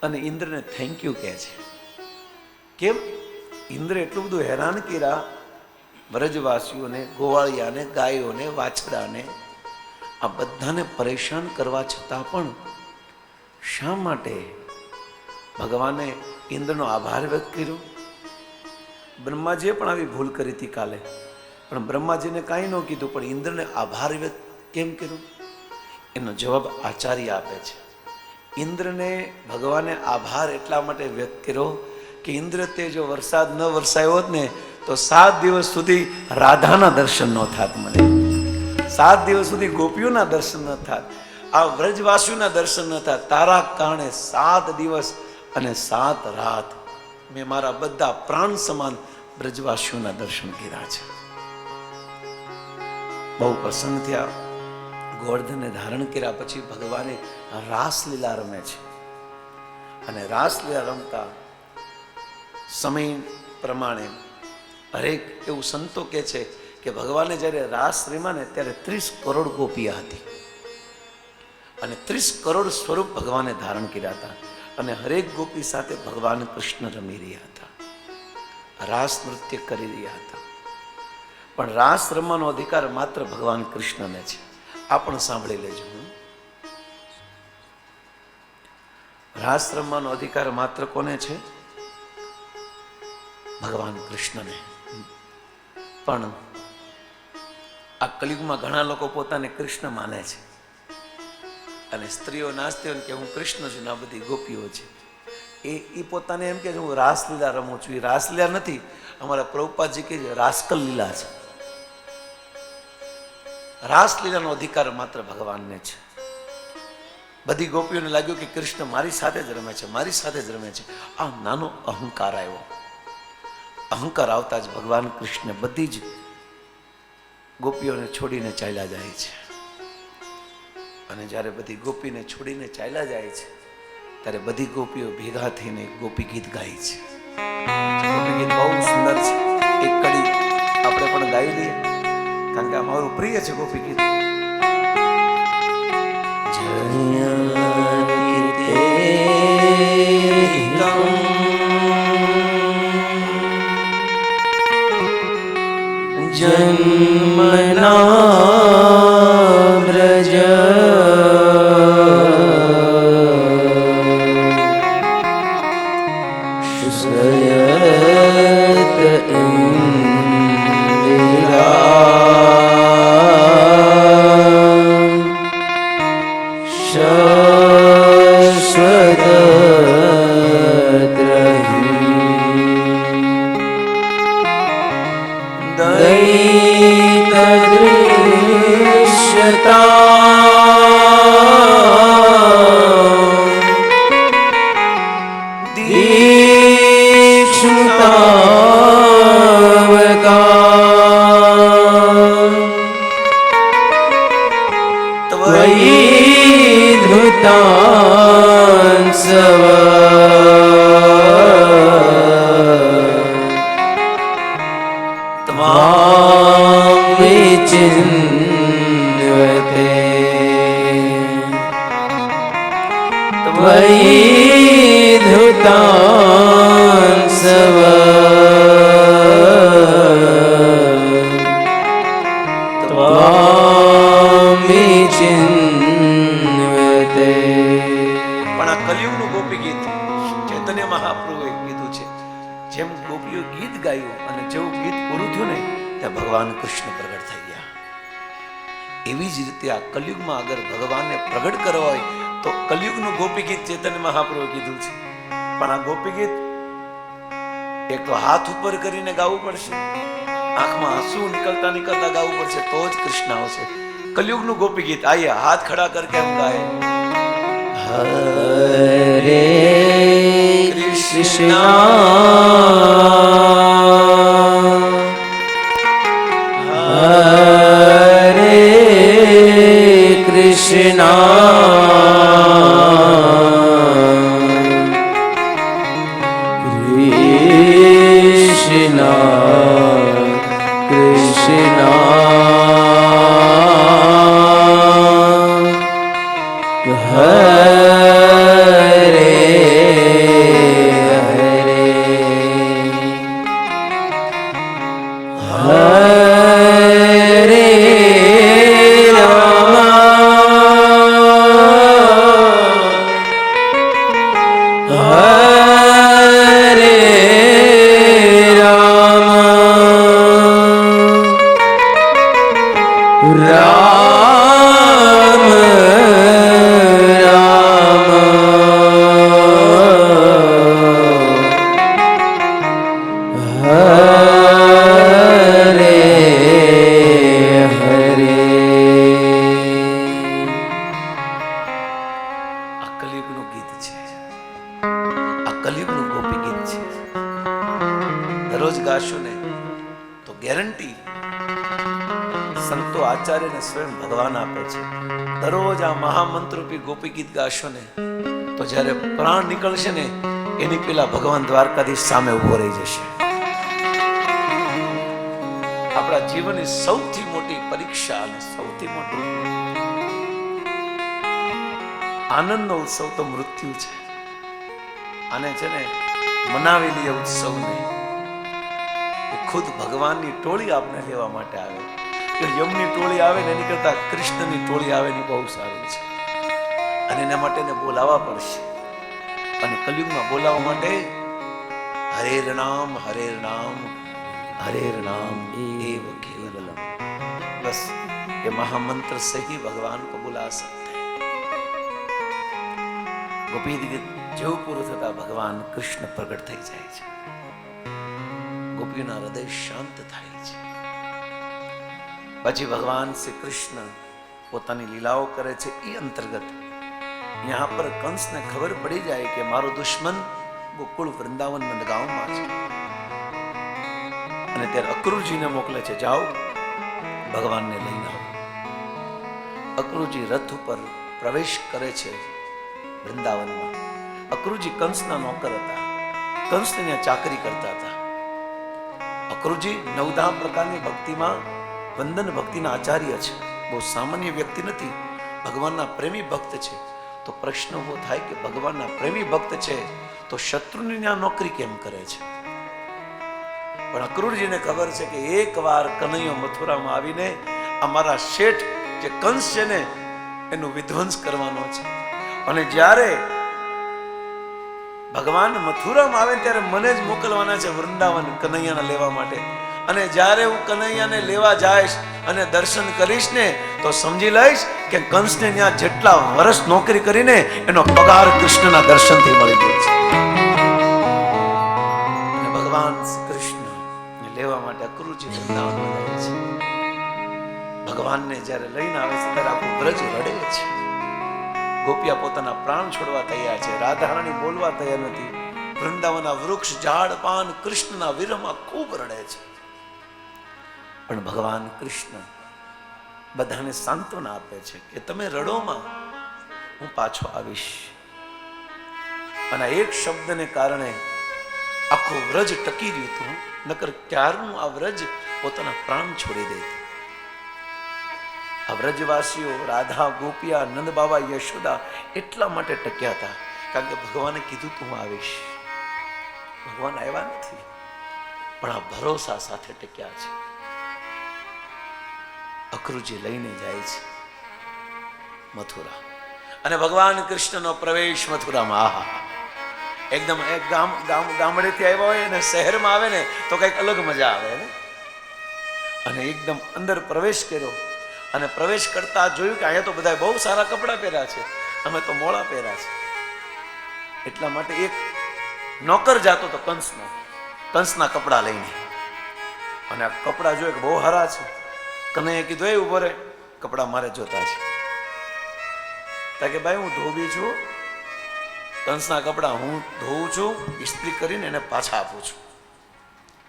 અને ઇન્દ્રને થેન્ક યુ કહે છે. કેમ? ઇન્દ્ર એટલું બધું હેરાન કર્યા વ્રજવાસીઓને, ગોવાળિયાને, ગાયોને, વાછડાને, આ બધાને પરેશાન કરવા છતાં પણ શા માટે ભગવાને ઇન્દ્રનો આભાર વ્યક્ત કર્યો? બ્રહ્માજીએ પણ આવી ભૂલ કરી હતી કાલે, પણ બ્રહ્માજીને કાંઈ ન કીધું, પણ ઇન્દ્રને આભાર વ્યક્ત કેમ કર્યો? એનો જવાબ આચાર્ય આપે છે. ઇન્દ્રને ભગવાને આભાર એટલા માટે વ્યક્ત કર્યો કે ઇન્દ્ર તે જો વરસાદ ન વરસાયો હોત ને તો 7 દિવસ સુધી રાધાના દર્શન ન થાત, મને 7 દિવસ સુધી ગોપીઓના દર્શન ન થાત, આ વ્રજવાસીઓના દર્શન ન થાત. તારા કારણે 7 દિવસ અને 7 રાત મેં મારા બધા પ્રાણ સમાન વ્રજવાસીઓના દર્શન કર્યા છે. બહુ પ્રસન્ન થયા. ગોવર્ધનને ધારણ કર્યા પછી ભગવાને રાસલીલા રમે છે, અને રાસલીલા રમતા સમય પ્રમાણે હરેક એવું સંતો કહે છે કે ભગવાને જ્યારે રાસ રમ્યા ને ત્યારે 30 કરોડ ગોપિયા હતી, અને 30 કરોડ સ્વરૂપ ભગવાને ધારણ કર્યા હતા, અને હરેક ગોપી સાથે ભગવાન કૃષ્ણ રમી રહ્યા હતા, રાસ નૃત્ય કરી રહ્યા હતા. પણ રાસ રમવાનો અધિકાર માત્ર ભગવાન કૃષ્ણને છે. આ પણ સાંભળી લેજો. રાસ રમવાનો અધિકાર માત્ર કોને છે? ભગવાન કૃષ્ણને. પણ આ કલિયુગમાં ઘણા લોકો પોતાને કૃષ્ણ માને છે, અને સ્ત્રીઓ નાચતી હોય કે હું કૃષ્ણ છું, આ બધી ગોપીઓ છે. એ પોતાને એમ કે હું રાસલીલા રમું છું. એ રાસલીલા નથી, અમારા પ્રભુપાદજી કે રાસકલ લીલા છે. રાસલીલાનો અધિકાર માત્ર ભગવાનને છે. બધી ગોપીઓને લાગ્યું કે કૃષ્ણ મારી સાથે જ રમે છે, મારી સાથે જ રમે છે. આ નાનો અહંકાર આવ્યો. અહંકાર આવતા જ ભગવાન કૃષ્ણ બધી જ ગોપીઓને છોડીને ચાલ્યા જાય છે. અને જ્યારે બધી ગોપીને છોડીને ચાલ્યા જાય છે ત્યારે બધી ગોપીઓ ભેગા થઈને ગોપી ગીત ગાય છે. ગોપી ગીત બહુ સુંદર છે. એક કડી આપણે પણ ગાઈ લઈએ, કારણ કે આ મારું પ્રિય છે ગોપી ગીત. જન્મના બ્રજ त्वयि धृतांसव त्वां विचिन्वते त्वयि धृतांसव त्वां विचिन्वते. પણ આ કલિયુગનું ગોપી ગીત ચૈતન્ય મહાપ્રભુએ કીધું છે, જેમ ગોપીઓ ગીત ગાયું અને જેવું ગીત પૂરું થયું ને ત્યાં ભગવાન કૃષ્ણ પ્રગટ થઈ ગયા. એવી જ રીતે આ કલિયુગમાં અગર ભગવાનને પ્રગટ કરવા હોય તો કલિયુગનું ગોપી ગીત ચૈતન્ય મહાપ્રભુએ કીધું છે. પણ આ ગોપી ગીત એક તો હાથ ઉપર કરીને ગાવું પડશે, આંખમાં આંસુ નીકળતા નીકળતા ગાવું પડશે, તો જ કૃષ્ણ આવશે. કલિયુગનું ગોપી ગીત આઈએ હાથ ખડા કરકે એમ ગાય. હરે કૃષ્ણ હરે કૃષ્ણ કૃષ્ણ કૃષ્ણ હરે હરે હરે રામ હરે રામ રામ રામ હરે હરે. આ કલિયુગનું ગીત છે, આ કલિયુગનું ગોપી ગીત છે. દરરોજ ગાશો ને તો ગેરંટી સંતો આચાર્યને સ્વયં ભગવાન આપે છે. દરરોજ આ મહામંત્રરૂપી ગોપી ગીત ગાશો ને તો જ્યારે પ્રાણ નીકળશે ને એની પેલા ભગવાન દ્વારકાધીશ સામે ઉભો રહી જશે. આપણા જીવનની સૌથી મોટી પરીક્ષા અને સૌથી મોટો આનંદનો ઉત્સવ તો મૃત્યુ છે. આને છે ને મનાવી લઈએ ઉત્સવ નહીં, એ ખુદ ભગવાનની ટોળી આપને લેવા માટે આવે. યમની ટોળી આવે ને એની કરતા કૃષ્ણની ટોળી આવે ને બહુ સારું છે. અને એના માટે એને બોલાવવા પડશે. અને કલિયુગમાં બોલાવવા માટે હરે નામ હરે નામ હરે નામ એવ કેવલમ, બસ ये महामंत्र से ही भगवान को बुला सकते हैं. ગોપી ગીત જેવું પૂરું થતા ભગવાન કૃષ્ણ પ્રગટ થઈ જાય છે. ગોપીઓના હૃદય શાંત થાય છે. પછી ભગવાન શ્રી કૃષ્ણ પોતાની લીલાઓ કરે છે. એ અંતર્ગત यहाँ पर કંસને ખબર પડી જાય કે મારો દુશ્મન ગોકુળ વૃંદાવન નંદગાંવમાં છે, અને ત્યારે અક્રૂરજીને મોકલે છે, જાઓ ભગવાનને લઈને આવો. અક્રૂરજી રથ ઉપર પ્રવેશ કરે છે વૃંદાવનમાં. અક્રૂરજી કંસના નોકર હતા, કંસને ત્યાં ચાકરી કરતા હતા. અક્રૂરજી 9 પ્રકારની ભક્તિમાં વંદન ભક્તિના આચાર્ય છે. બહુ સામાન્ય વ્યક્તિ નથી, ભગવાનના પ્રેમી ભક્ત છે. તો પ્રશ્ન ઉભો થાય કે ભગવાનના પ્રેમી ભક્ત છે તો શત્રુની ત્યાં નોકરી કેમ કરે છે? પણ અક્રૂરજીને ખબર છે કે એકવાર કનૈયો મથુરામાં આવીને અમારા શેઠ જે કંસ છે ને એનું વિધ્વંસ કરવાનો છે, અને જ્યારે ભગવાન મથુરામાં આવે ત્યારે મને જ મોકલવાના છે વૃંદાવન કનૈયાને લેવા માટે. અને જ્યારે હું કનૈયાને લેવા જઈશ અને દર્શન કરીશ ને તો સમજી લઈશ કે કંસને ત્યાં જેટલા વર્ષ નોકરી કરીને એનો પગાર કૃષ્ણના દર્શનથી મળી ગયો છે. અને ભગવાન કૃષ્ણ લેવા માટે અક્રૂરજી વૃંદાવનમાં જાય છે. ભગવાનને જ્યારે લઈને આવે છે ત્યારે આખું વ્રજ રડે છે. ગોપિયા પોતાના પ્રાણ છોડવા તૈયાર છે, રાધારાણી બોલવા તૈયાર નથી. વૃંદાવનના વૃક્ષ ઝાડ પાન કૃષ્ણના વિરહમાં ખૂબ રડે છે, પણ ભગવાન કૃષ્ણ બધાને સાંત્વના આપે છે કે તમે રડોમાં, હું પાછો આવીશ. અને એક શબ્દને કારણે આખું વ્રજ ટકી રહ્યું હતું, નકર ક્યારનું આ વ્રજ પોતાના પ્રાણ છોડી દે. આ વ્રજવાસીઓ રાધા ગોપિયા નંદ બાબા યશોદા એટલા માટે ટક્યા હતા કારણ કે ભગવાને કીધું તું આવીશ. ભગવાન આવ્યા નથી, પણ આ ભરોસા સાથે ટક્યા છે. અક્રુજી લઈને જાય છે મથુરા, અને ભગવાન કૃષ્ણનો પ્રવેશ મથુરામાં, આહા, એકદમ એક ગામડેથી આવ્યા હોય અને શહેરમાં આવે ને તો કઈક અલગ મજા આવે ને. અને એકદમ અંદર પ્રવેશ કર્યો, અને પ્રવેશ કરતા જોયું કે અહીંયા તો બધા બહુ સારા કપડાં પહેર્યા છે, અમે તો મોળા પહેર્યા છે. એટલા માટે એક નોકર જાતો તો કંસના કપડા લઈને, અને આ કપડા જોયે કે બહુ સારા છે. કનૈયે કીધું, એ ઉભો રે, કપડા મારે જોતા છે. તા કે ભાઈ હું ધોબી છું, કંસના કપડા હું ધોઉં છું, ઇસ્ત્રી કરીને એને પાછા આપું છું.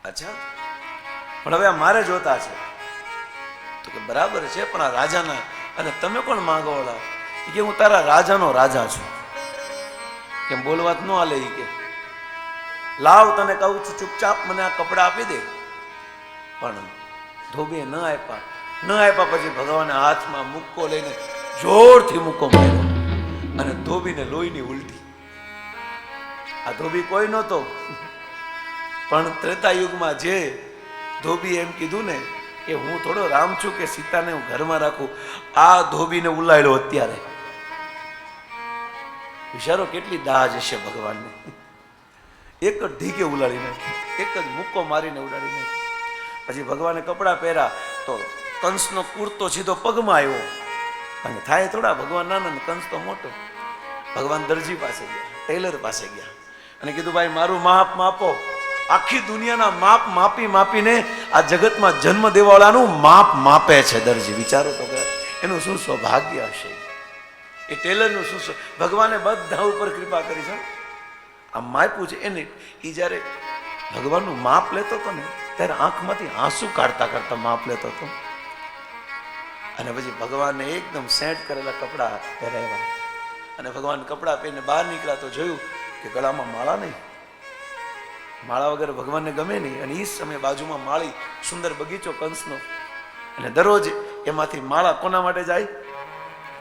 અચ્છા, પણ હવે આ મારે જોતા છે. તો કે બરાબર છે, પણ આ રાજાના, અને તમે કોણ માંગો વાળા? કે હું તારા રાજાનો રાજા છું. કેમ બોલવાત ન હાલે? કે લાવ, તને કહું છું ચૂપચાપ મને આ કપડા આપી દે. પણ ધોબીએ ન આપ્યા પછી ભગવાને હાથમાં મુક્કો લઈને જોરથી મુક્કો માર્યો, અને ધોબીને લોહીની ઉલટી. આ ધોબી કોઈ નહોતો, પણ ત્રેતા યુગમાં જે ધોબી એમ કીધું ને કે હું થોડો રામ છું કે સીતાને હું ઘરમાં રાખું, આ ધોબીને ઉલાડ્યો અત્યારે. વિચારો કેટલી દાજ હશે ભગવાનને. એક જ ઢીકે ઉલાડી નાખી, એક જ મુક્કો મારીને ઉડાડી નાખી. પછી ભગવાને કપડા પહેર્યા તો કંસનો કુર્તો સીધો પગમાં આવ્યો, અને થાય થોડા, ભગવાન નાના, કંસ તો મોટો. ભગવાન દરજી પાસે ગયા, ટેલર પાસે ગયા, અને કીધું ભાઈ મારું માપ માપો. આખી દુનિયાના માપ માપીને આ જગતમાં જન્મ દેવાવાળાનું માપ માપે છે દરજી. વિચારો તો એનું શું સૌભાગ્ય હશે, એ ટેલરનું શું. ભગવાને બધા ઉપર કૃપા કરી છે. આ માપ્યું છે એને. એ જ્યારે ભગવાનનું માપ લેતો હતો ને ત્યારે આંખમાંથી આંસુ કાઢતા માપ લેતો હતો. અને પછી ભગવાનને એકદમ સેટ કરેલા કપડા પહેરાવ્યા, અને ભગવાન કપડા પહેરીને બહાર નીકળ્યા તો જોયું કે ગળામાં માળા નહીં. માળા વગર ભગવાનને ગમે નહીં. અને એ સમયે બાજુમાં માળી, સુંદર બગીચો કંસનો, અને દરરોજ એમાંથી માળા કોના માટે જાય?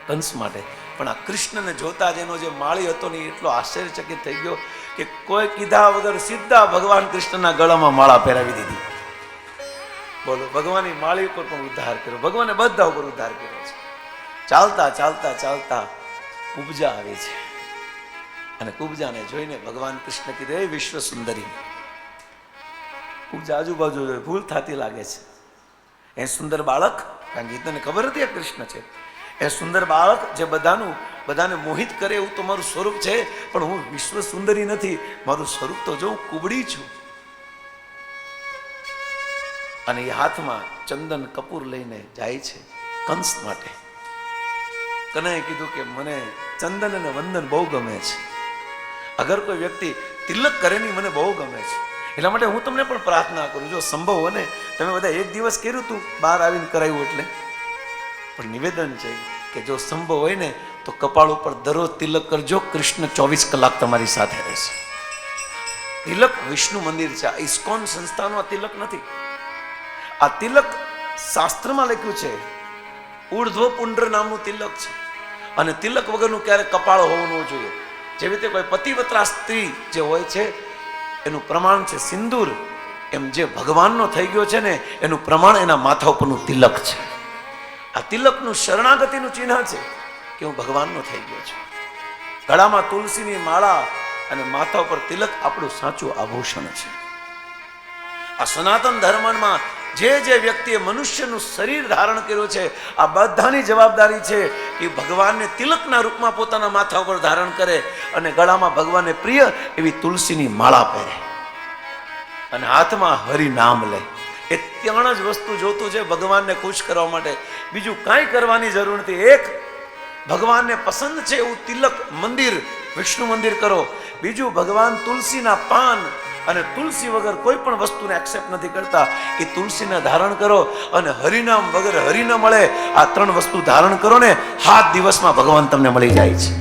કંસ માટે. પણ આ કૃષ્ણને જોતા જ એનો જે માળી હતો ને એટલો આશ્ચર્યચકિત થઈ ગયો કે કોઈ કીધા વગર સીધા ભગવાન કૃષ્ણના ગળામાં માળા પહેરાવી દીધી. બોલો, ભગવાનની માળી ઉપર પણ ઉદ્ધાર કર્યો. ભગવાને બધા ઉપર ઉદ્ધાર કર્યો છે. ચાલતા કુબજા આવે છે, અને કુબજાને જોઈને ભગવાન કૃષ્ણ કીધું, એ વિશ્વ સુંદરી. કુબજા આજુબાજુ ભૂલ થતી લાગે છે. એ સુંદર બાળક, કારણ કે તને ખબર હતી આ કૃષ્ણ છે. એ સુંદર બાળક જે બધાને મોહિત કરે એવું તો મારું સ્વરૂપ છે, પણ હું વિશ્વ સુંદરી નથી. મારું સ્વરૂપ તો જો હું કુબડી છું. અને એ હાથમાં ચંદન કપૂર લઈને જાય છે કંસ માટે. કનૈયે કીધું કે મને ચંદન અને વંદન બહુ ગમે છે. અગર કોઈ વ્યક્તિ તિલક કરે નહીં, મને બહુ ગમે છે. એટલા માટે હું તમને પણ પ્રાર્થના કરું, જો સંભવ હોય ને, તમે બધા એક દિવસ કર્યું તું, બહાર આવીને કરાવ્યું એટલે, પણ નિવેદન છે કે જો સંભવ હોય ને તો કપાળ ઉપર દરરોજ તિલક કરજો. કૃષ્ણ 24 કલાક તમારી સાથે રહેશે. તિલક વિષ્ણુ મંદિર છે. આ ઇસ્કોન સંસ્થાનો આ તિલક નથી. આ તિલક શાસ્ત્રમાં લખ્યું છે. ઉર્ધ્વ પુંડ્ર નામનું તિલક છે. અને તિલક વગરનું ક્યારે કપાળ હોવું ન જોઈએ. જેવી રીતે કોઈ પતિવ્રતા સ્ત્રી જે હોય છે એનું પ્રમાણ છે સિંદૂર, એમ જે ભગવાનનો થઈ ગયો છે ને એનું પ્રમાણ એના માથા ઉપરનું તિલક છે. આ તિલકનું શરણાગતિનું ચિહ્ન છે કે હું ભગવાનનો થઈ ગયો છું. ગળામાં તુલસીની માળા અને માથા ઉપર તિલક આપણું સાચું આભૂષણ છે. આ સનાતન ધર્મમાં જે વ્યક્તિએ મનુષ્યનું શરીર ધારણ કર્યું છે, આ બધાની જવાબદારી છે કે ભગવાનને તિલકના રૂપમાં પોતાના માથા ઉપર ધારણ કરે, અને ગળામાં ભગવાનને પ્રિય એવી તુલસીની માળા પહેરે, અને હાથમાં હરિનામ લે. એ 3 જ વસ્તુ જોતું છે ભગવાનને ખુશ કરવા માટે. બીજું કાંઈ કરવાની જરૂર નથી. એક, ભગવાનને પસંદ છે એવું તિલક મંદિર વિષ્ણુ મંદિર કરો. બીજું, ભગવાન તુલસીના પાન અને તુલસી વગર કોઈ પણ વસ્તુને એક્સેપ્ટ નથી કરતા. એ તુલસીને ધારણ કરો અને હરિનામ વગર હરિ ન મળે. આ 3 વસ્તુ ધારણ કરો ને, 7 દિવસમાં ભગવાન તમને મળી જાય છે.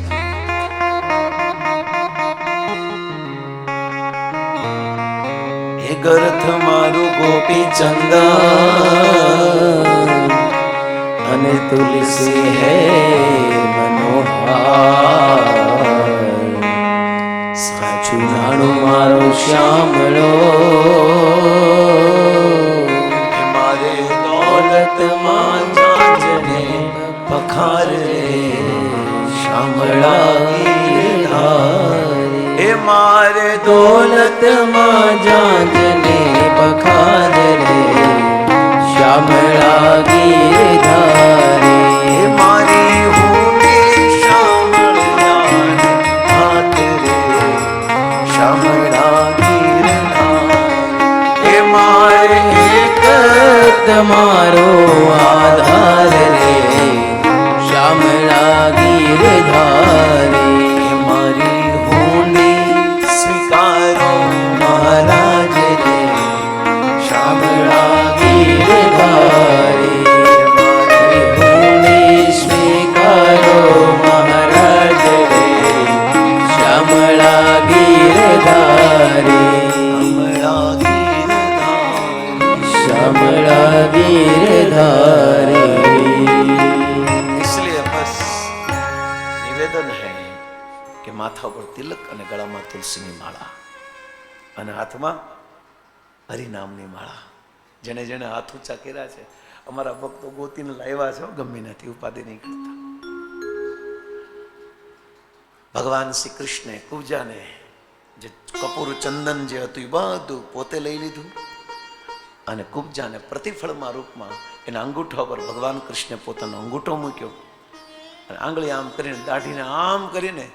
ગરથ મારું ગોપી ચંદન અને તુલસી હે મનોહાર, સાચું જાણું મારો શ્યામળો, મારે દોલતમાં જાજને પખાર રે શ્યામળા ગીરધારી. એ મારે દોલતમાં જાજને પખાર રે શ્યામળા ગીરધારી. મારી હોમી શામળા હાથ રે શામળા ગીરધારી. એ મારે એક તમારો આધાર રે શ્યામળા ગીરધારી. મારી હોની સ્વીકારો મહારાજ રે શ્યામળા ગીરધારી. મારી સ્વીકારો મહારાજ રે શ્યામળા ગીરધારી. श्यामला गिरधारी. इसलिए बस निवेदन है कि माथा पर तिलक અને ગળામાં તુલસીની માળા અને હાથમાં હરિનામની માળા. જેને જેને હાથ ઊંચા કર્યા છે અમારા ભક્તો ગોતીને લાવ્યા છે, ગમે નથી, ઉપાધિ નહીં કરતા. ભગવાન શ્રી કૃષ્ણે કુબજાને જે કપૂર ચંદન જે હતું એ બધું પોતે લઈ લીધું અને કુબજાને પ્રતિફળમાં રૂપમાં એના અંગૂઠા પર ભગવાન કૃષ્ણે પોતાનો અંગૂઠો મૂક્યો અને આંગળી આમ કરીને દાઢીને આમ કરીને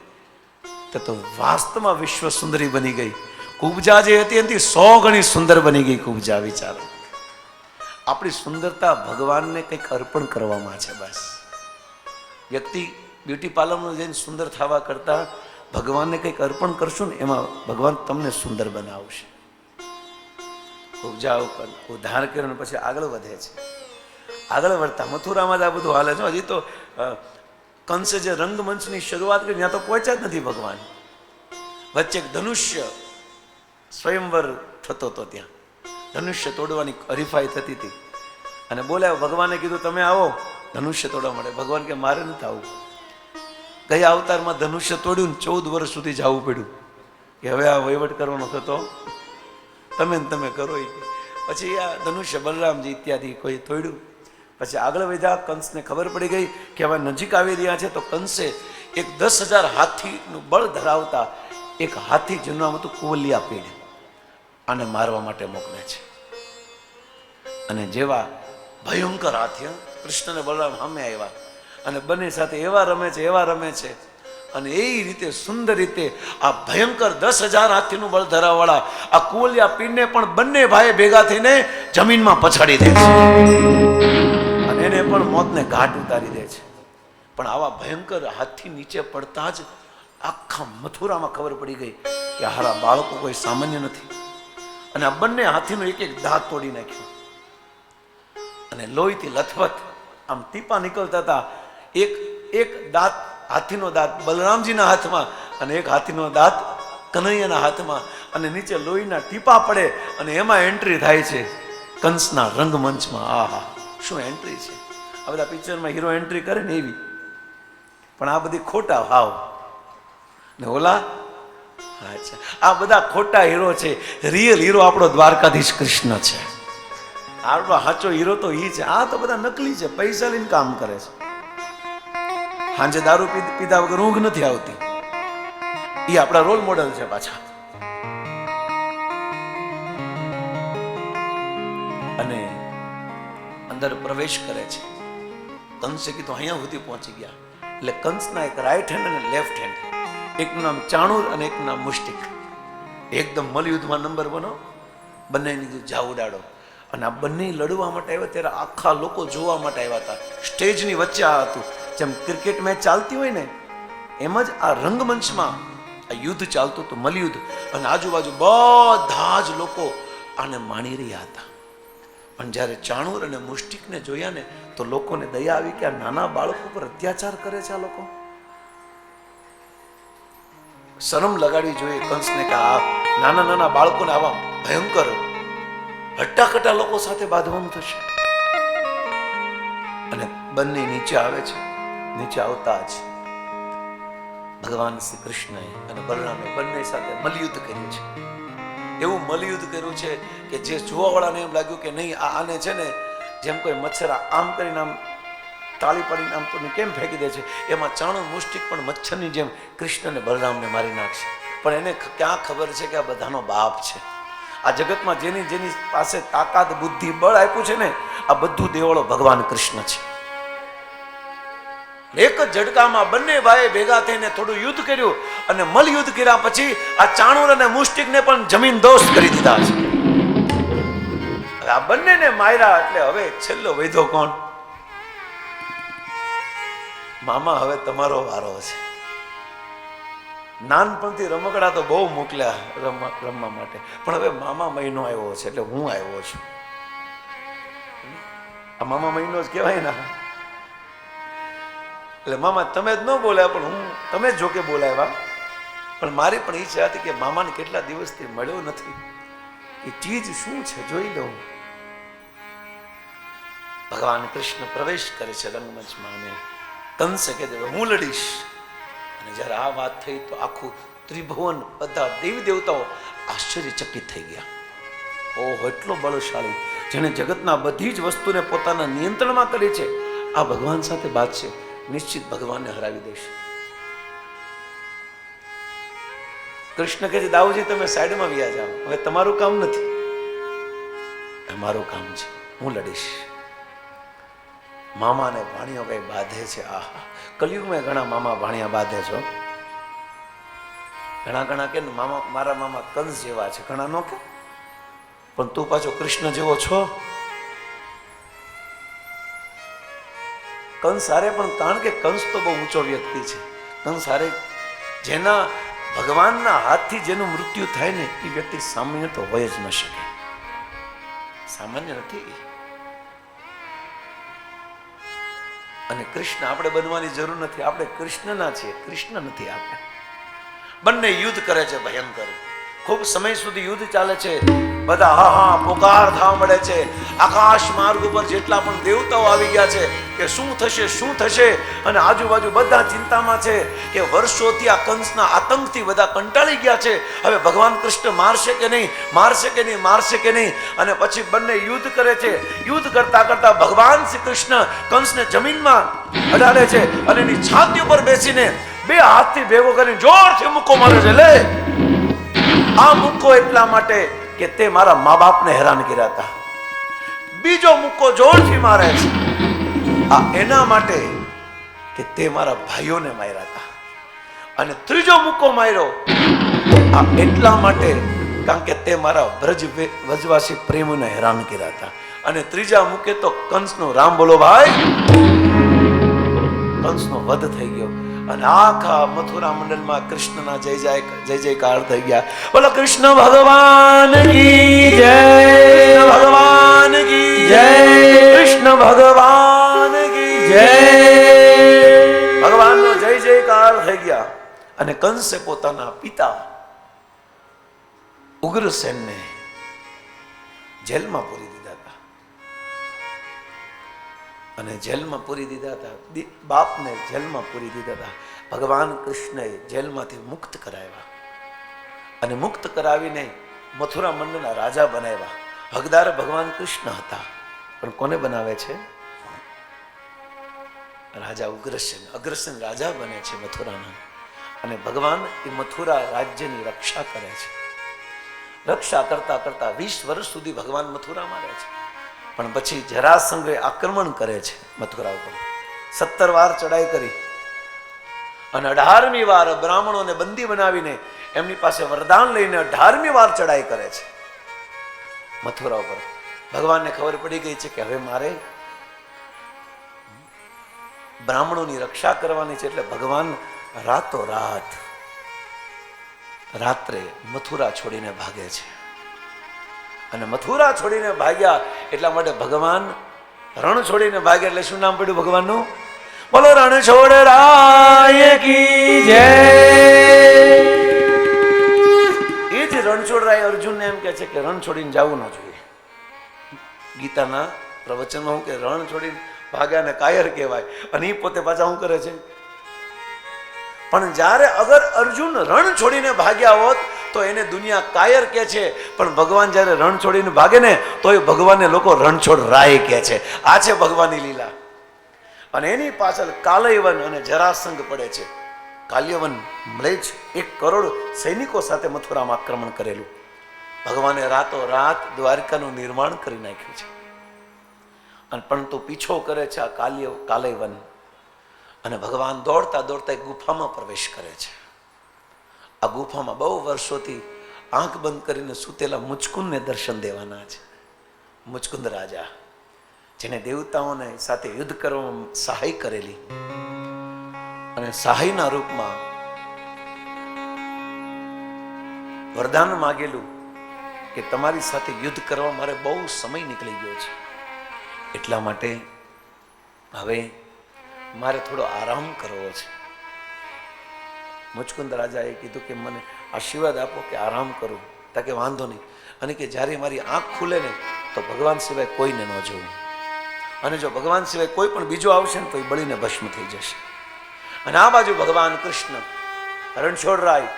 તો વાસ્તવમાં વિશ્વ સુંદરી બની ગઈ. કુબજા જે હતી એનાથી 100 ગણી સુંદર બની ગઈ કુબજા. વિચારો, આપણી સુંદરતા ભગવાનને કંઈક અર્પણ કરવામાં છે. બસ વ્યક્તિ બ્યુટી પાર્લરમાં જઈને સુંદર થવા કરતા ભગવાનને કંઈક અર્પણ કરશું ને એમાં ભગવાન તમને સુંદર બનાવશે. ઉપજા ઉપર ઉદ્ધાર કર્યો પછી આગળ વધે છે. આગળ વધતા મથુરામાં જ આ બધું હાલે છે. હજી તો કંસે જે રંગમંચની શરૂઆત કરી ત્યાં તો પહોંચ્યા જ નથી ભગવાન. વચ્ચે એક ધનુષ્ય સ્વયંવર થતો હતો. ત્યાં ધનુષ્ય તોડવાની હરીફાઈ થતી હતી અને બોલ્યા, ભગવાને કીધું તમે આવો ધનુષ્ય તોડવા માટે. ભગવાન કે મારે નથી આવું. ગયા અવતારમાં ધનુષ્ય તોડ્યું ને 14 વર્ષ સુધી જવું પડ્યું કે હવે આ વહીવટ કરવાનો થતો તમે ને તમે કરો. પછી આ ધનુષ્ય બલરામજી ઇત્યાદિ કોઈ તોડ્યું. પછી આગળ વધ્યા. કંસને ખબર પડી ગઈ કે હવે નજીક આવી રહ્યા છે. તો કંસે એક 10,000 હાથીનું બળ ધરાવતા એક હાથી જેનું નામ હતું કુવલિયા પીડ, આને મારવા માટે મોકલે છે. અને જેવા ભયંકર હાથી, કૃષ્ણ ને બલરામ સામે આવ્યા અને બંને સાથે એવા રમે છે અને એ રીતે સુંદર રીતે આ ભયંકર 10,000 હાથીનું બળ ધરાવવાળા આ કુવલિયા પીડને પણ બંને ભાઈ ભેગા થઈને જમીનમાં પછાડી દે છે અને એને પણ મોતને ઘાટ ઉતારી દે છે. પણ આવા ભયંકર હાથી નીચે પડતા જ આખા મથુરામાં ખબર પડી ગઈ કે હારા બાળકો કોઈ સામાન્ય નથી. અને આ બંને હાથીનો એક એક દાંત તોડી નાખ્યો અને લોહીથી લથપથ આમ ટીપા નીકળતા હતા. એક દાંત, હાથીનો દાંત બલરામજીના હાથમાં અને એક હાથીનો દાંત કનૈયાના હાથમાં અને નીચે લોહીના ટીપા પડે અને એમાં એન્ટ્રી થાય છે કંસના રંગમંચમાં. આહા, શું એન્ટ્રી છે! આ બધા પિક્ચરમાં હીરો એન્ટ્રી કરે ને એવી, પણ આ બધી ખોટા ભાવ ને ઓલા. અચ્છા, આ બધા ખોટા હીરો છે. રિયલ હીરો આપણો દ્વારકાધીશ કૃષ્ણ છે. આપણો સાચો હીરો તો ઈ છે. આ તો બધા નકલી છે, પૈસા લઈને કામ કરે છે. સાંજે દારૂ પીધા વગર ઊંઘ નથી આવતી. એ આપણા રોલ મોડેલ છે. પાછા અને અંદર પ્રવેશ કરે છે. કંસે કીધું અહીંયા સુધી પહોંચી ગયા. એટલે કંસના એક રાઈટ હેન્ડ અને લેફ્ટ હેન્ડ, એકનું નામ ચાણૂર અને એકનું નામ મુષ્ટિક, એકદમ મલયુદ્ધમાં નંબર 1. બંનેની જાવ ઉડાડો. અને આ બંને લડવા માટે આવ્યા ત્યારે આખા લોકો જોવા માટે આવ્યા હતા. સ્ટેજની વચ્ચે આ હતું. જેમ ક્રિકેટ મેચ ચાલતી હોય ને એમ જ આ રંગમંચમાં આ યુદ્ધ ચાલતું હતું, મલયુદ્ધ, અને આજુબાજુ બધા જ લોકો આને માણી રહ્યા હતા. પણ જ્યારે ચાણૂર અને મુષ્ટિકને જોયા ને તો લોકોને દયા આવી કે આ નાના બાળકો પર અત્યાચાર કરે છે. આ લોકો શરમ લગાડવી જોઈએ કંસને કે આ નાના નાના બાળકોને આવા ભયંકર હટ્ટાકટ્ટા લોકો સાથે બાંધવાનું થશે. અને બંને નીચે આવે છે. નીચે આવતા જ ભગવાન શ્રી કૃષ્ણએ અને બલરામે બંને સાથે મલયુદ્ધ કર્યું છે. એવું મલયુદ્ધ કર્યું છે કે જે જોવાવાળાને એમ લાગ્યું કે નહીં આને છે ને જેમ કોઈ મચ્છર આમ કરીને આમ તાળી પાડીને આમ તો કેમ ફેંકી દે છે, એમાં ચાણૂર મુષ્ટિક પણ મચ્છરની જેમ કૃષ્ણ અને બલરામને મારી નાખશે. પણ એને ક્યાં ખબર છે કે આ બધાનો બાપ છે. આ જગતમાં જેની જેની પાસે તાકાત બુદ્ધિ બળ આપ્યું છે ને, આ બધું દેવળો ભગવાન કૃષ્ણ છે. એક જ ઝટકામાં બંને ભાઈ ભેગા થઈને થોડું યુદ્ધ કર્યું અને મલ યુદ્ધ કર્યા પછી આ ચાણૂર અને મુષ્ટિકને પણ જમીન દોસ્ત કરી દીધા છે. આ બંનેને માર્યા એટલે હવે છેલ્લો વૈધો કોણ? મામા હવે તમારો વારો છે. નાનપણથી રમકડા તો બહુ મોકલ્યા રમવા માટે, પણ હવે મામા મહિનો આવ્યો છે એટલે હું આવ્યો છું. આ મામા મહિનો જ કહેવાય ને. એટલે મામા તમે જ ન બોલ્યા, પણ હું તમે જ જોકે બોલાવ્યા. પણ મારી પણ ઈચ્છા હતી કે મામાને કેટલા દિવસથી મળ્યો નથી, એ ચીજ શું છે જોઈ લઉં. ભગવાન કૃષ્ણ પ્રવેશ કરે છે રંગમંચમાં અને કંસ કે હું લડીશ. અને જ્યારે આ વાત થઈ તો આખું ત્રિભુવન બધા દેવી દેવતાઓ આશ્ચર્યચકિત થઈ ગયા. ઓહો, એટલો બળશાળી, જેને જગતના બધી જ વસ્તુને પોતાના નિયંત્રણમાં કરી છે, આ ભગવાન સાથે બાંધશે, નિશ્ચિત ભગવાનને હરાવી દેશે. કૃષ્ણ કહે છે દાઉજી તમે સાઈડમાં વ્યા જાઓ, હવે તમારું કામ નથી, અમારું કામ છે, હું લડીશ. મામા ને ભાણિયો કઈ બાંધે છે. આહા, કલયુગમાં ઘણા મામા ભાણિયા બાંધે છો. ઘણા કે મામા મારા મામા કંસ જેવા છે, ઘણા નો કે, પણ તું પાછો કૃષ્ણ જેવો છો. કંસ હારે પણ, કારણ કે કંસ તો બહુ ઊંચો વ્યક્તિ છે. કંસ હારે જેના ભગવાનના હાથથી જેનું મૃત્યુ થાય ને એ વ્યક્તિ સામાન્ય તો હોય જ ન શકે, સામાન્ય નથી. અને કૃષ્ણ આપણે બનવાની જરૂર નથી, આપણે કૃષ્ણના છીએ, કૃષ્ણ નથી આપણે. બંને યુદ્ધ કરે છે ભયંકર. ખૂબ સમય સુધી યુદ્ધ ચાલે છે. બધા હા હા પોકાર થવા મળે છે. આકાશ માર્ગ ઉપર જેટલા પણ દેવતાઓ આવી ગયા છે કે શું થશે શું થશે, અને આજુબાજુ બધા ચિંતામાં છે કે વર્ષોથી આ કંસના આતંકથી બધા કંટાળી ગયા છે. હવે ભગવાન કૃષ્ણ મારશે કે નહીં, મારશે કે નહીં, મારશે કે નહીં. અને પછી બંને યુદ્ધ કરે છે. યુદ્ધ કરતા કરતા ભગવાન શ્રી કૃષ્ણ કંસને જમીનમાં અડાડે છે અને એની છાતી ઉપર બેસીને બે હાથથી ભેગો કરીને જોરથી મુક્કો મારે છે. લે, આ મુક્કો એટલા માટે કે તે મારા મા બાપને હેરાન કર્યા હતા. બીજો મુક્કો જોરથી મારે છે આ એના માટે કે તે મારા ભાઈઓને માર્યા હતા. અને ત્રીજો મુક્કો માર્યો આ એટલા માટે કારણ કે તે મારા વ્રજવાસી પ્રેમીને હેરાન કર્યા હતા. અને ત્રીજા મુક્કે તો કંસનો રામ બોલો ભાઈ, કંસનો વધ થઈ ગયો. અને આખા મથુરા મંડળમાં કૃષ્ણના જય જયકાર થઈ ગયા. બોલો કૃષ્ણ ભગવાન કી જય, ભગવાન કી જય, કૃષ્ણ ભગવાન કી જય. ભગવાનનો જય જયકાર થઈ ગયા. અને કંસે પોતાના પિતા ઉગ્રસેનને જેલમાં પૂરી દીધા હતા. અને જેલમાં પૂરી દીધા હતા, બાપને જેલમાં પૂરી દીધા હતા. ભગવાન કૃષ્ણએ જેલમાંથી મુક્ત કરાવ્યા અને મુક્ત કરાવીને મથુરા મંડળના રાજા બનાવ્યા. હકદાર ભગવાન કૃષ્ણ હતા, પણ કોને બનાવે છે? રાજા ઉગ્રસેન. અગ્રસેન રાજા બને છે મથુરાના. અને ભગવાન એ મથુરા રાજ્યની રક્ષા કરે છે. રક્ષા કરતા કરતા 20 વર્ષ સુધી ભગવાન મથુરામાં રહે છે. પણ પછી જરાસંઘે આક્રમણ કરે છે મથુરા ઉપર. 17 વાર ચડાઈ કરી અને 18મી વાર બ્રાહ્મણોને બંદી બનાવીને એમની પાસે વરદાન લઈને 18મી વાર ચડાઈ કરે છે મથુરા ઉપર. ભગવાનને ખબર પડી ગઈ છે કે હવે મારે બ્રાહ્મણોની રક્ષા કરવાની છે. એટલે ભગવાન રાતોરાત રાત્રે મથુરા છોડીને ભાગે છે. અને મથુરા છોડીને ભાગ્યા એટલા માટે ભગવાન રણ છોડીને ભાગ્યા એટલે શું નામ પડ્યું ભગવાનનું? બોલો રણ છોડ રાય કી જય. એ જ રણછોડ રાય અર્જુનને એમ કે છે કે રણ છોડીને જવું ન જોઈએ. ગીતાના પ્રવચનમાં હું કે રણ છોડીને ભાગ્યા ને કાયર કહેવાય, અને એ પોતે પાછા શું કરે છે? પણ જ્યારે અગર અર્જુન રણ છોડીને ભાગ્યા હોત તો એને દુનિયા કાયર કહે છે, પણ ભગવાન જ્યારે રણ છોડીને ભાગે ને તો એ ભગવાનને લોકો રણછોડ રાય કહે છે. આ છે ભગવાનની લીલા. અને એની પાછળ કાલયવન અને જરાસંઘ પડે છે. કાલ્યવન મ્લેચ્છ 1 કરોડ સૈનિકો સાથે મથુરામાં આક્રમણ કરેલું. ભગવાને રાતોરાત દ્વારકાનું નિર્માણ કરી નાખ્યું છે. અને પરંતુ પીછો કરે છે આ કાલયવન. અને ભગવાન દોડતા દોડતા એક ગુફામાં પ્રવેશ કરે છે. આ ગુફામાં બહુ વર્ષોથી આંખ બંધ કરીને સૂતેલા મુચકુંદને દર્શન દેવાના છે. મુચકુંદ રાજા, જેને દેવતાઓને સાથે યુદ્ધ કરવામાં સહાય કરેલી, અને સહાયના રૂપમાં વરદાન માગેલું કે તમારી સાથે યુદ્ધ કરવા મારે બહુ સમય નીકળી ગયો છે, એટલા માટે હવે મારે થોડો આરામ કરવો છે. મુચકુંદ રાજાએ કીધું કે મને આશીર્વાદ આપો કે આરામ કરું. તા કે વાંધો નહીં, અને કે જ્યારે મારી આંખ ખુલે ને તો ભગવાન સિવાય કોઈને ન જોવું, અને જો ભગવાન સિવાય કોઈ પણ બીજો આવશે ને તો એ બળીને ભસ્મ થઈ જશે. અને આ બાજુ ભગવાન કૃષ્ણ રણછોડ રાય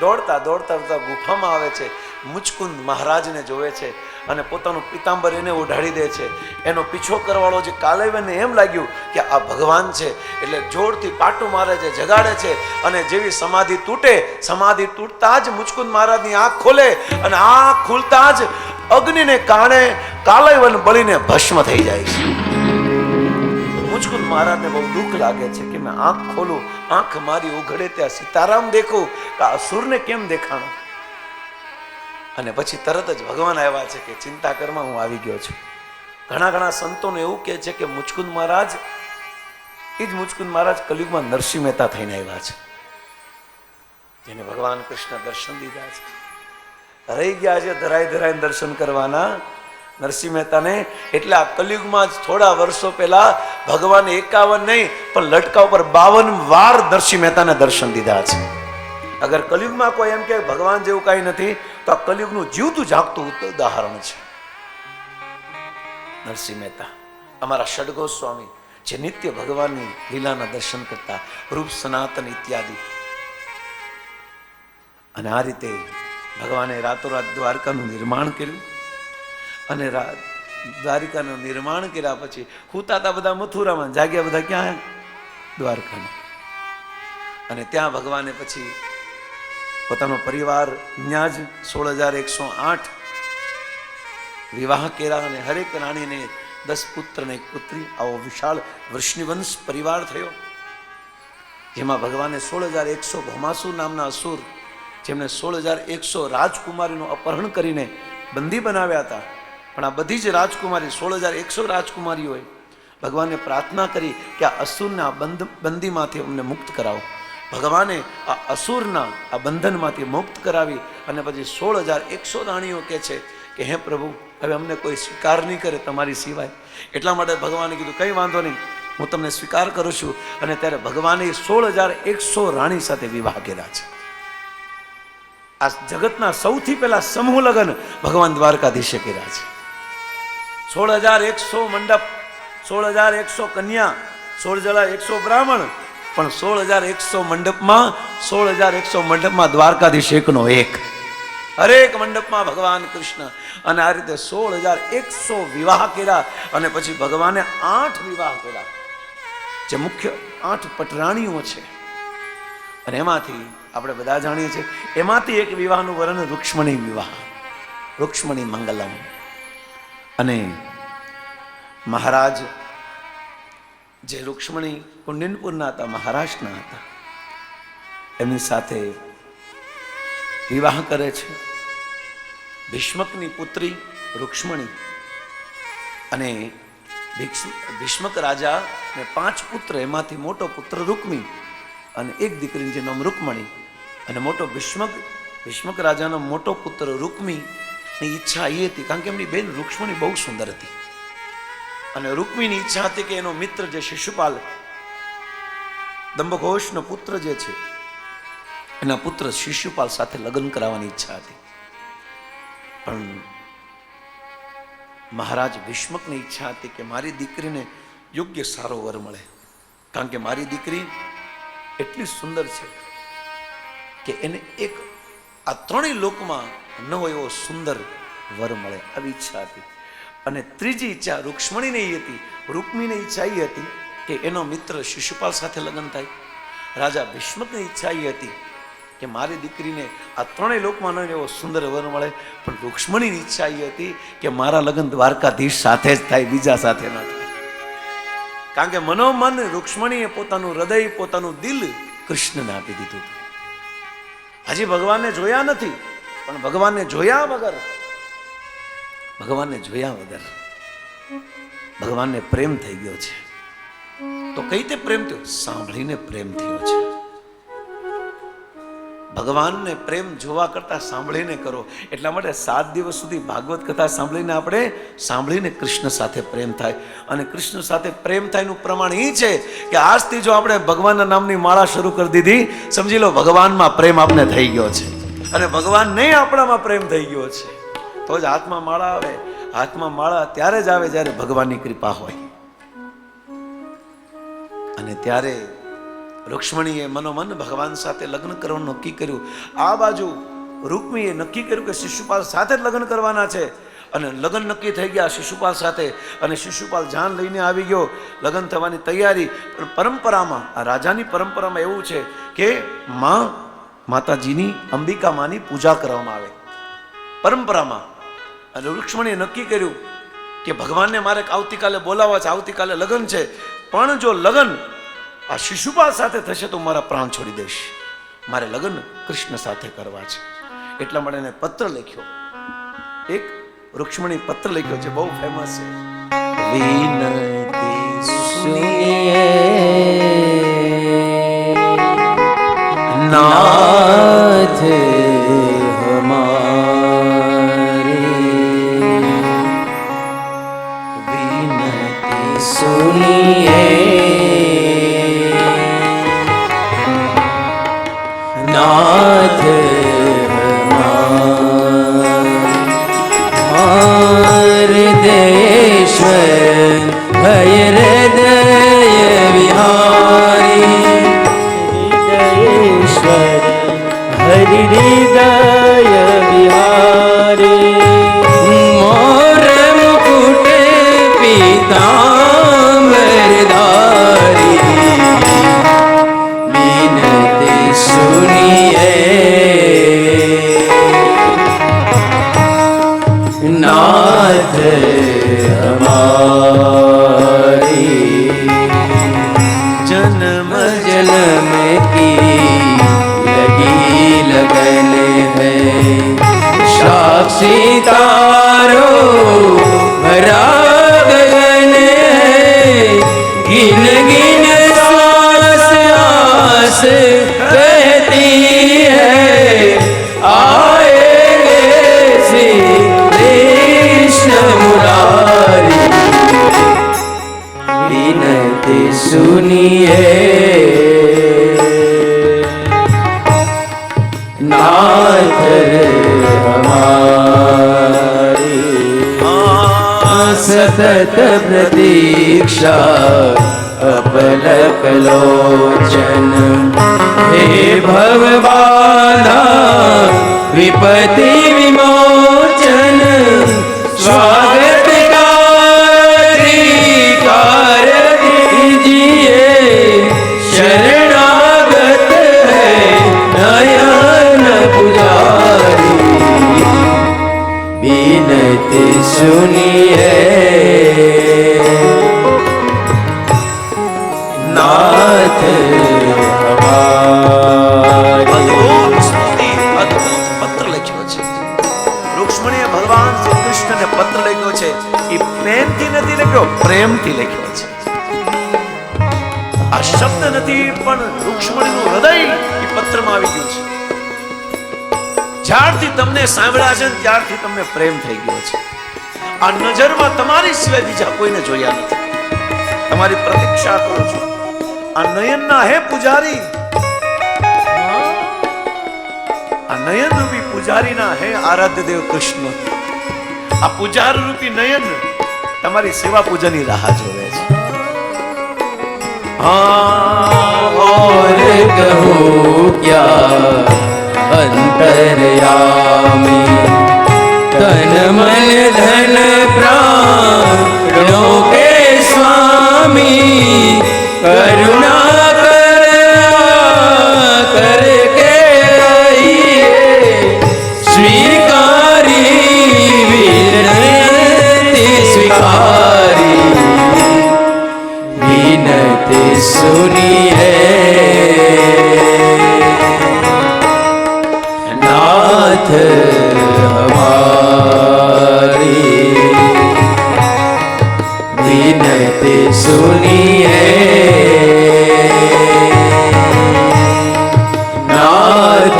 દોડતા દોડતા ગુફામાં આવે છે. મુચકુંદ મહારાજને જોવે છે અને પોતાનું પિતાંબર એને ઓઢાડી દે છે. એનો પીછો કરવાળો જે કાલયવનને એમ લાગ્યું કે આ ભગવાન છે, એટલે જોરથી પાટું મારે છે, જગાડે છે. અને જેવી સમાધિ તૂટે, સમાધિ તૂટતા જ મુચકુંદ મહારાજની આંખ ખોલે, અને આંખ ખુલતા જ અગ્નિને કારણે કાલયવન બળીને ભસ્મ થઈ જાય છે. મુચકુંદ મહારાજને બહુ દુઃખ લાગે છે કે મેં આંખ ખોલું, આંખ મારી ઉઘડે ત્યાં સીતારામ દેખું, કે અસુરને કેમ દેખાણું. અને પછી તરત જ ભગવાન આવ્યા છે કે ચિંતા કરમાં હું આવી ગયો છું. ઘણા સંતોને એવું કહે છે કે મુચકુંદ મહારાજ, એ જ મુચકુંદ મહારાજ કલયુગમાં નરસિંહ મહેતા થઈને આવ્યા છે, જેને ભગવાન કૃષ્ણ દર્શન દીધા છે. રહી ગયા છે ધરાઈને દર્શન કરવાના નરસિંહ મહેતાને. એટલે આ કલયુગમાં જ થોડા વર્ષો પહેલા ભગવાન 51 નહીં પણ લટકા ઉપર 52 વાર નરસિંહ મહેતાને દર્શન દીધા છે. અગર કલયુગમાં કોઈ એમ કે ભગવાન જેવું કઈ નથી તો આ કલયુગનું જીવતું જાગતું ઉદાહરણ છે નરસિંહ મહેતા. અમારા ષડગોસ્વામી સ્વામી જે નિત્ય ભગવાનની લીલાના દર્શન કરતા, રૂપ સનાતન ઇત્યાદિ. અને આ રીતે ભગવાને રાતોરાત દ્વારકાનું નિર્માણ કર્યું. અને દ્વારિકાનું નિર્માણ કર્યા પછી હુતા હતા બધા મથુરામાં, જાગ્યા બધા ક્યાં? દ્વારકામાં. અને ત્યાં ભગવાને પછી પોતાનો પરિવાર ત્યાં જ 16,108 વિવાહ કર્યા. અને હરેક રાણીને 10 પુત્ર ને 1 પુત્રી, આવો વિશાળ વૃષ્ણિવંશ પરિવાર થયો. જેમાં ભગવાને 16,100 ભૌમાસુર નામના અસુર, જેમને 16,100 રાજકુમારીનું અપહરણ કરીને બંદી બનાવ્યા હતા. પણ આ બધી જ રાજકુમારી 16,100 રાજકુમારીઓએ ભગવાનને પ્રાર્થના કરી કે આ અસુરના બંદીમાંથી અમને મુક્ત કરાવો. ભગવાને આ અસુરના આ બંધનમાંથી મુક્ત કરાવી. અને પછી 16,100 રાણીઓ કહે છે કે હે પ્રભુ, હવે અમને કોઈ સ્વીકાર નહીં કરે તમારી સિવાય. એટલા માટે ભગવાને કીધું કંઈ વાંધો નહીં, હું તમને સ્વીકાર કરું છું. અને ત્યારે ભગવાને 16,100 રાણી સાથે વિવાહ કર્યા છે. આ જગતના સૌથી પહેલા સમૂહ લગ્ન ભગવાન દ્વારકાધીશે કર્યા છે. 16,100 મંડપ, 16,100 કન્યા, 16,100 બ્રાહ્મણ, પણ 16,100 મંડપમાં 16,100 મંડપમાં દ્વારકાધીશ એકનો એક. હરેક મંડપમાં ભગવાન કૃષ્ણ. અને આ રીતે 16,100 વિવાહ કર્યા. અને પછી ભગવાને 8 વિવાહ કર્યા, જે મુખ્ય 8 પટરાણીઓ છે. અને એમાંથી આપણે બધા જાણીએ છીએ, એમાંથી એક વિવાહનું વર્ણન રૂક્ષ્મણી વિવાહ, રૂક્ષ્મણી મંગલમ. અને મહારાજ જે રૂક્ષ્મણી કુંડિનપુરના હતા, મહારાષ્ટ્રના હતા, એમની સાથે વિવાહ કરે છે. ભીષ્મકની પુત્રી રૂક્ષ્મણી. અને ભીષ્મક રાજા ને 5 પુત્ર, એમાંથી મોટો પુત્ર રૂકમી. અને એક દીકરીનું જે નામ રૂકમણી, અને મોટો ભીષ્મક રાજાનો મોટો પુત્ર રૂકમીની ઈચ્છા એ હતી, કારણ કે એમની બેન રૂક્ષ્મણી બહુ સુંદર હતી, અને રૂકમીની ઈચ્છા હતી કે એનો મિત્ર જે શિશુપાલ દંભઘોષનો પુત્ર જે છે એના પુત્ર શિશુપાલ સાથે લગ્ન કરાવવાની ઈચ્છા હતી. પણ મહારાજ ભીષ્મકની ઈચ્છા હતી કે મારી દીકરીને યોગ્ય સારો વર મળે, કારણ કે મારી દીકરી એટલી સુંદર છે કે એને એક આ ત્રણેય લોકમાં ન હોય એવો સુંદર વર મળે, આવી ઈચ્છા હતી. અને ત્રીજી ઈચ્છા રૂક્ષ્મણીની એ હતી, રૂકમીની ઈચ્છા એ હતી કે એનો મિત્ર શિશુપાલ સાથે લગ્ન થાય. રાજા ભીષ્મકની ઈચ્છા એ હતી કે મારી દીકરીને આ ત્રણેય લોકમાં ન એવો સુંદર વર મળે, પણ રૂક્ષ્મણીની ઈચ્છા એ હતી કે મારા લગ્ન દ્વારકાધીશ સાથે જ થાય, બીજા સાથે ન થાય. કારણ કે મનોમન રૂક્ષ્મણીએ પોતાનું હૃદય, પોતાનું દિલ કૃષ્ણને આપી દીધું હતું. હજી ભગવાનને જોયા નથી, પણ ભગવાનને જોયા વગર ભગવાનને પ્રેમ થઈ ગયો છે. તો કઈ રીતે પ્રેમ થયો? સાંભળીને પ્રેમ થયો છે. ભગવાનને પ્રેમ જોવા કરતા સાંભળીને કરો. એટલા માટે 7 દિવસ સુધી ભાગવત કથા સાંભળીને કૃષ્ણ સાથે પ્રેમ થાય. અને કૃષ્ણ સાથે પ્રેમ થાય નું પ્રમાણ એ છે કે આજથી જો આપણે ભગવાનના નામની માળા શરૂ કરી દીધી, સમજી લો ભગવાનમાં પ્રેમ આપણે થઈ ગયો છે, અને ભગવાન નહીં આપણામાં પ્રેમ થઈ ગયો છે. તો જ હાથમાં માળા આવે. હાથમાં માળા ત્યારે જ આવે જ્યારે ભગવાનની કૃપા હોય. અને ત્યારે રૂક્ષ્મણીએ મનોમન ભગવાન સાથે લગ્ન કરવાનું નક્કી કર્યું. આ બાજુ રૂકમીએ નક્કી કર્યું કે શિશુપાલ સાથે જ લગ્ન કરવાના છે, અને લગ્ન નક્કી થઈ ગયા શિશુપાલ સાથે. અને શિશુપાલ જાન લઈને આવી ગયો, લગ્ન થવાની તૈયારી. પણ પરંપરામાં, આ રાજાની પરંપરામાં એવું છે કે માતાજીની, અંબિકા માની પૂજા કરવામાં આવે પરંપરામાં. અને રૂક્ષ્મણીએ નક્કી કર્યું કે ભગવાનને મારે આવતીકાલે બોલાવવા છે, આવતીકાલે લગ્ન છે, પણ જો લગ્ન આ શિશુપાલ સાથે થશે તો મારા પ્રાણ છોડી દઈશ, મારે લગ્ન કૃષ્ણ સાથે કરવા છે. એટલા માટે એને પત્ર લખ્યો, એક રૂક્ષ્મણી પત્ર લખ્યો છે, બહુ ફેમસ છે. વિનતી સુનિએ નાથ હમારે, વિનતી સુનિએ नाथ हृदयेश्वर भय हृदय विहारी, हृदयेश्वर हरि हृदय विहारी, मोर मुकुट पीतांबरधारी, विनती सुनिए नाथ हमारी, जन्म जन्म की लगी लगन है, साक्षी तारो भरा गगन है, गिन गिन सांस आस कहती है, आएंगे श्री कृष्ण मुरारी, विनती सुनिए नाथ हमारी, सतत प्रतीक्षा अपलक लोचन, हे भगवाना विपत्ति विमोचन, स्वागत का अधिकार दीजिए, शरणागत है नयन पुजारी, विनती सुनिए नाथ हमारी. અદ્ભુત પત્ર લખ્યો છે રૂક્ષ્મણીએ ભગવાન શ્રી કૃષ્ણને પત્ર લખ્યો છે. એ પ્રેમથી નથી લખ્યો, પ્રેમથી લખ્યો છે. આ શબ્દ નથી, પણ રૂક્ષ્મણીનું હૃદય એ પત્રમાં આવી ગયું છે. જ્યારથી તમને સાંભળ્યા છે ત્યારથી તમને પ્રેમ થઈ ગયો છે. આ નજરમાં તમારી સિવાય બીજા કોઈને જોયા નથી. તમારી પ્રતીક્ષા કરું છું. આ નયનના હે પુજારી, આ નયન રૂપી પુજારીના હે આરાધ્ય દેવ કૃષ્ણ. આ પુજાર રૂપી નયન તમારી સેવા પૂજાની રાહ જોવે છે. और कहूँ क्या अंतर्यामी, तन मन धन प्राणों के स्वामी, करुणा करके स्वीकारी विनती स्वीकारी, विनती सुनिए नाथ हमारी, विनती सुनिए नाथ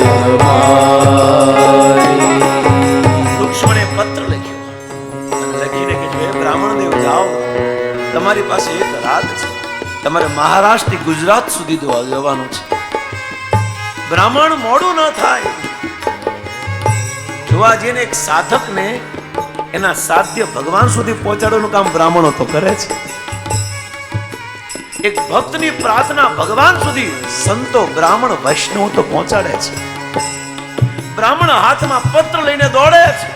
हमारी. રૂક્ષ્મણે પત્ર લખ્યો અને લખીને કે જો બ્રાહ્મણ દેવ જાઓ, તમારી પાસે એક રાત છે, તમારે મહારાષ્ટ્રથી ગુજરાત સુધી જવાનું છે. બ્રાહ્મણ મોડું ન થાય. જોવા જઈને એક સાધકને એના સાધ્ય ભગવાન સુધી પહોંચાડવાનું કામ બ્રાહ્મણો તો કરે છે. એક ભક્તની પ્રાર્થના ભગવાન સુધી સંતો બ્રાહ્મણ વૈષ્ણવ તો પહોંચાડે છે. બ્રાહ્મણ હાથમાં પત્ર લઈને દોડે છે.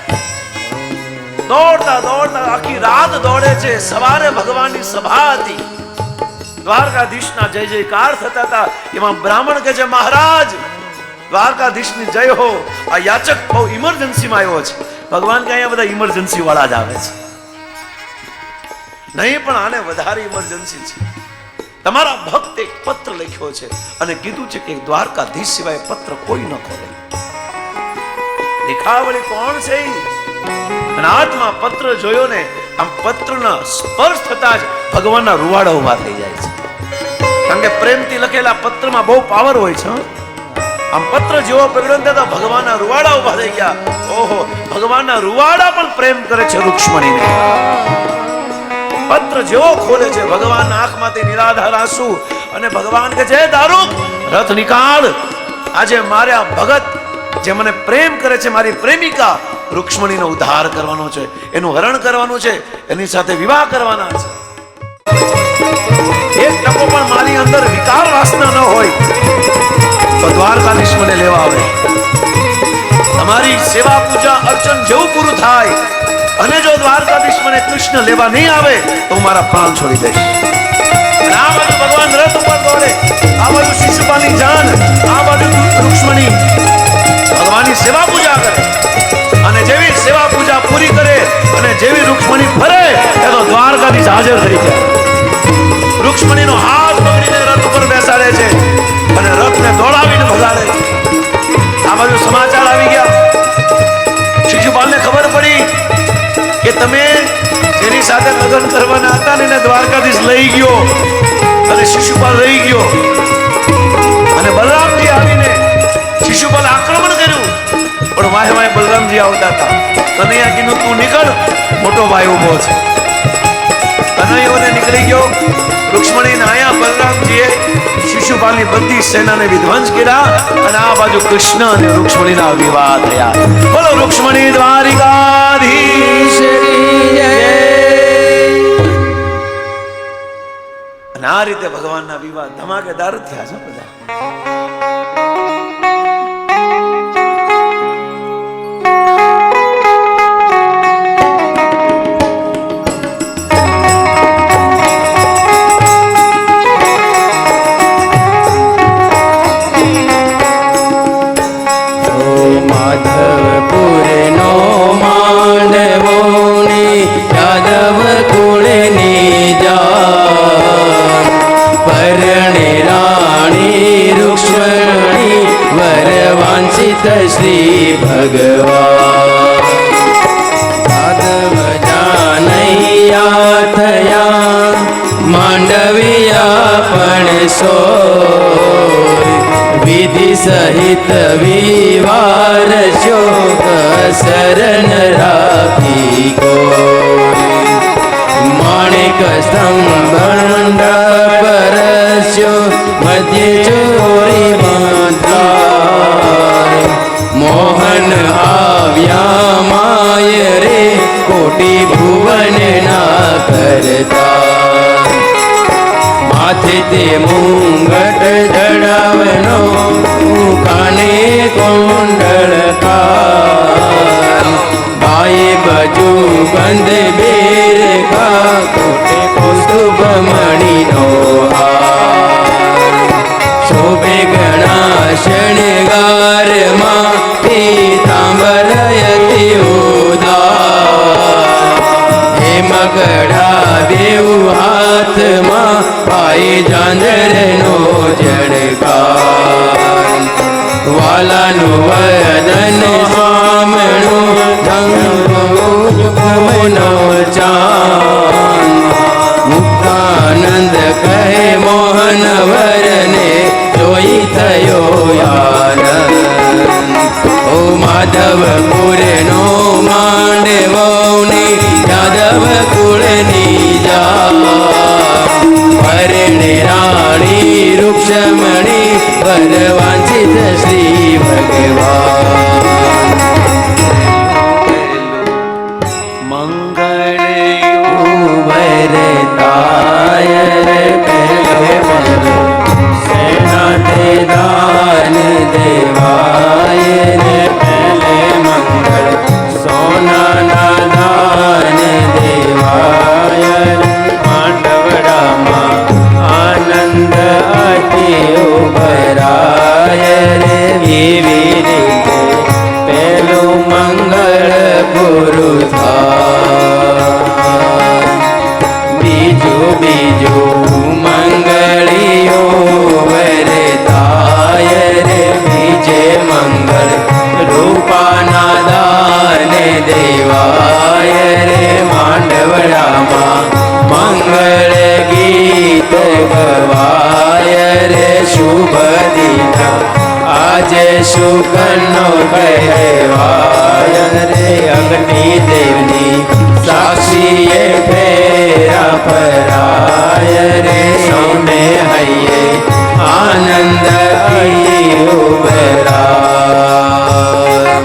દોડતા દોડતા આખી રાત દોડે છે. સવારે ભગવાનની સભા હતી, દ્વારકાધીશના જય જયકાર થતા હતા. એમાં બ્રાહ્મણ કે છે, મહારાજ દ્વારકાધીશની જય હો. આ યાચક બહુ ઇમરજન્સીમાં આવ્યો છે. ભગવાન કે અહીંયા બધા ઇમરજન્સી વાળા જ આવે છે, નહીં પણ આને વધારે ઇમરજન્સી છે. તમારા ભક્ત એક પત્ર લખ્યો છે અને કીધું છે કે દ્વારકાધીશ સિવાય પત્ર કોઈ ન ખોલે. દેખાવળી કોણ છે? અને હાથમાં પત્ર જોયો ને, આમ પત્રના સ્પર્શ થતા જ ભગવાનના રૂવાડા ઉભા થઈ જાય છે. કારણ કે પ્રેમથી લખેલા પત્રમાં બહુ પાવર હોય છે. આમ પત્ર જેવો પકડ્યો ને તો ભગવાનના રૂવાડા ઉભા થઈ ગયા. ઓહો, ભગવાનના રૂવાડા પણ પ્રેમ કરે છે રૂક્ષ્મણીને. પત્ર જેવો ખોલે છે, ભગવાનના આંખમાંથી નિરાધાર આંસુ, અને ભગવાન કે છે, દારૂક રથ નિકાળ. આજે મારા ભગત જે મને પ્રેમ કરે છે, મારી પ્રેમિકા રૂક્ષ્મણીનો ઉદ્ધાર કરવાનો છે, એનું હરણ કરવાનું છે, એની સાથે વિવાહ કરવાના છે. એક ટકો પણ મારી અંદર વિકાર વાસના ન હોય તો દ્વારકાધીશ મને લેવા આવે. તમારી સેવા પૂજા અર્ચન જેવું પૂરું થાય અને જો દ્વારકાધીશ મને કૃષ્ણ લેવા નહીં આવે તો હું મારા પ્રાણ છોડી દઈશ. આ બાજુ ભગવાન રથ ઉપર દોડે, આ બાજુ શિશુપાલની જાન, આ બાજુ રૂક્ષ્મણી ભગવાનની સેવા પૂજા કરે. અને જેવી સેવા પૂજા પૂરી કરે અને જેવી રૂક્ષ્મણી ફરે એ તો દ્વારકાધીશ હાજર થઈ જાય. રૂક્ષ્મણીનો હાથ પકડીને રથ ઉપર બેસાડે છે અને રથને દોડાવીને ભગાડે છે. આ બાજુ સમાચાર આવી ગયા. શિશુપાલને ખબર પડી કે તમે જેની સાથે લગ્ન કરવાના હતા ને એને દ્વારકાધીશ લઈ ગયો અને શિશુપાલ રહી ગયો. અને બલરામજી આવીને શિશુપાલ આક્રમણ કર્યું, પણ વાહે વાહે બલરામજી આવતા હતા. કનૈયા કીધું તું નીકળ, મોટો ભાઈ ઉભો છે. કનૈયોને નીકળી ગયો. રૂક્ષ્મણી આયા બલરામજીએ શિશુપાલની બધી સેનાને વિધ્વંસ કર્યા અને આ બાજુ કૃષ્ણ અને રૂક્ષ્મણીના વિવાહ થયા. બોલો રૂક્ષ્મણી દ્વારિકાધીશ. અને આ રીતે ભગવાનના વિવાહ ધમાકેદાર થયા છે બધા. श्री भगवान यादव जानैया थया मांडविया સહિત વિવાર શોક શરણ રાખી કોઈ માણિક સ્તંભ પરસ્યો મધ્ય ચોરી મંત્ર મોહન આવ્યા માય રે કોટી ભુવન ના કરતા માથે તે મુંગટ જડાવનો કાને કુંડળ બાએ બજુ બંધ બેર કા કોટે કૌસ્તુભ મણીનો શોભે ગણા શણગારમાં પીતાંબરયતિ ઉદા હે મગડા બેઉ હાથમાં પાઈ ઝાંઝરનો જડકાર વાલાનું વદન સામણું ધંગનો ચાંદ મુક્તાનંદ કહે મોહન વરને જોઈ થયો આનંદ ઓ માધવપુરનો માંડવોની યાદવ કુળની જા પરણે રાણી રૂક્ષમણી વરવાંચિત શ્રી ભગવાન મંગળયું વરતાય સેના તે દાન દેવાય રે પહેલે મંગળ સોનાના દાન દેવાય માંડવડામાં આનંદ અતિ ઉભરાય રે એવી રીતે પેલું મંગળ પૂરું થાય બીજું મંગળીઓ વરતાય રે બીજે મંગળ રૂપાના દાન દેવાય રે માંડવડામાં મંગળ ગીત ગવાય રે શુભ દિન આજે શુકનો કહેવાય રે અગ્નિ દેવની સાક્ષીએ ફેરા ફરાય રે સૌને હૈયે આનંદ ઉભરાય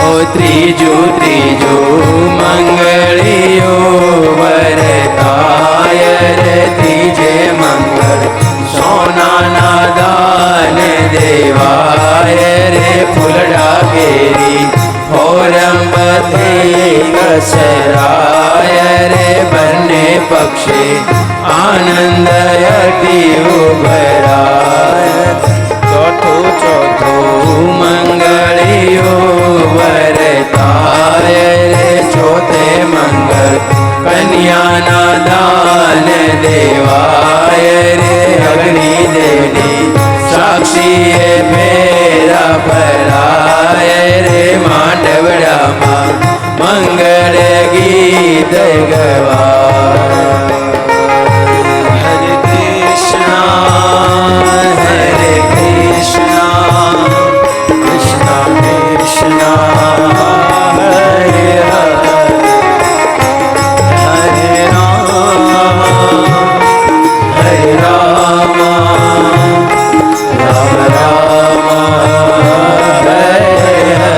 ઓ ત્રીજું મંગળીઓ વરતાય રે ત્રીજે મંગળ સોનાના દાન દેવાય રે ફૂલડા ઘેરી ફોરંબથી કસરાય રે બંને પક્ષે આનંદ અતિ ઉભરાય ચોથું મંગળીઓ વરતાય રે ચોથે મંગળ કન્યાના દાન દેવાય રે અગ્નિ દેવની સાક્ષીએ ફેરા ફરાય રે માંડવડામાં મંગળ ગીત ગવાય હરે કૃષ્ણ હરે કૃષ્ણ કૃષ્ણ કૃષ્ણ હરે હરે હરે રામ હરે રામ રામ રામ હરે હરે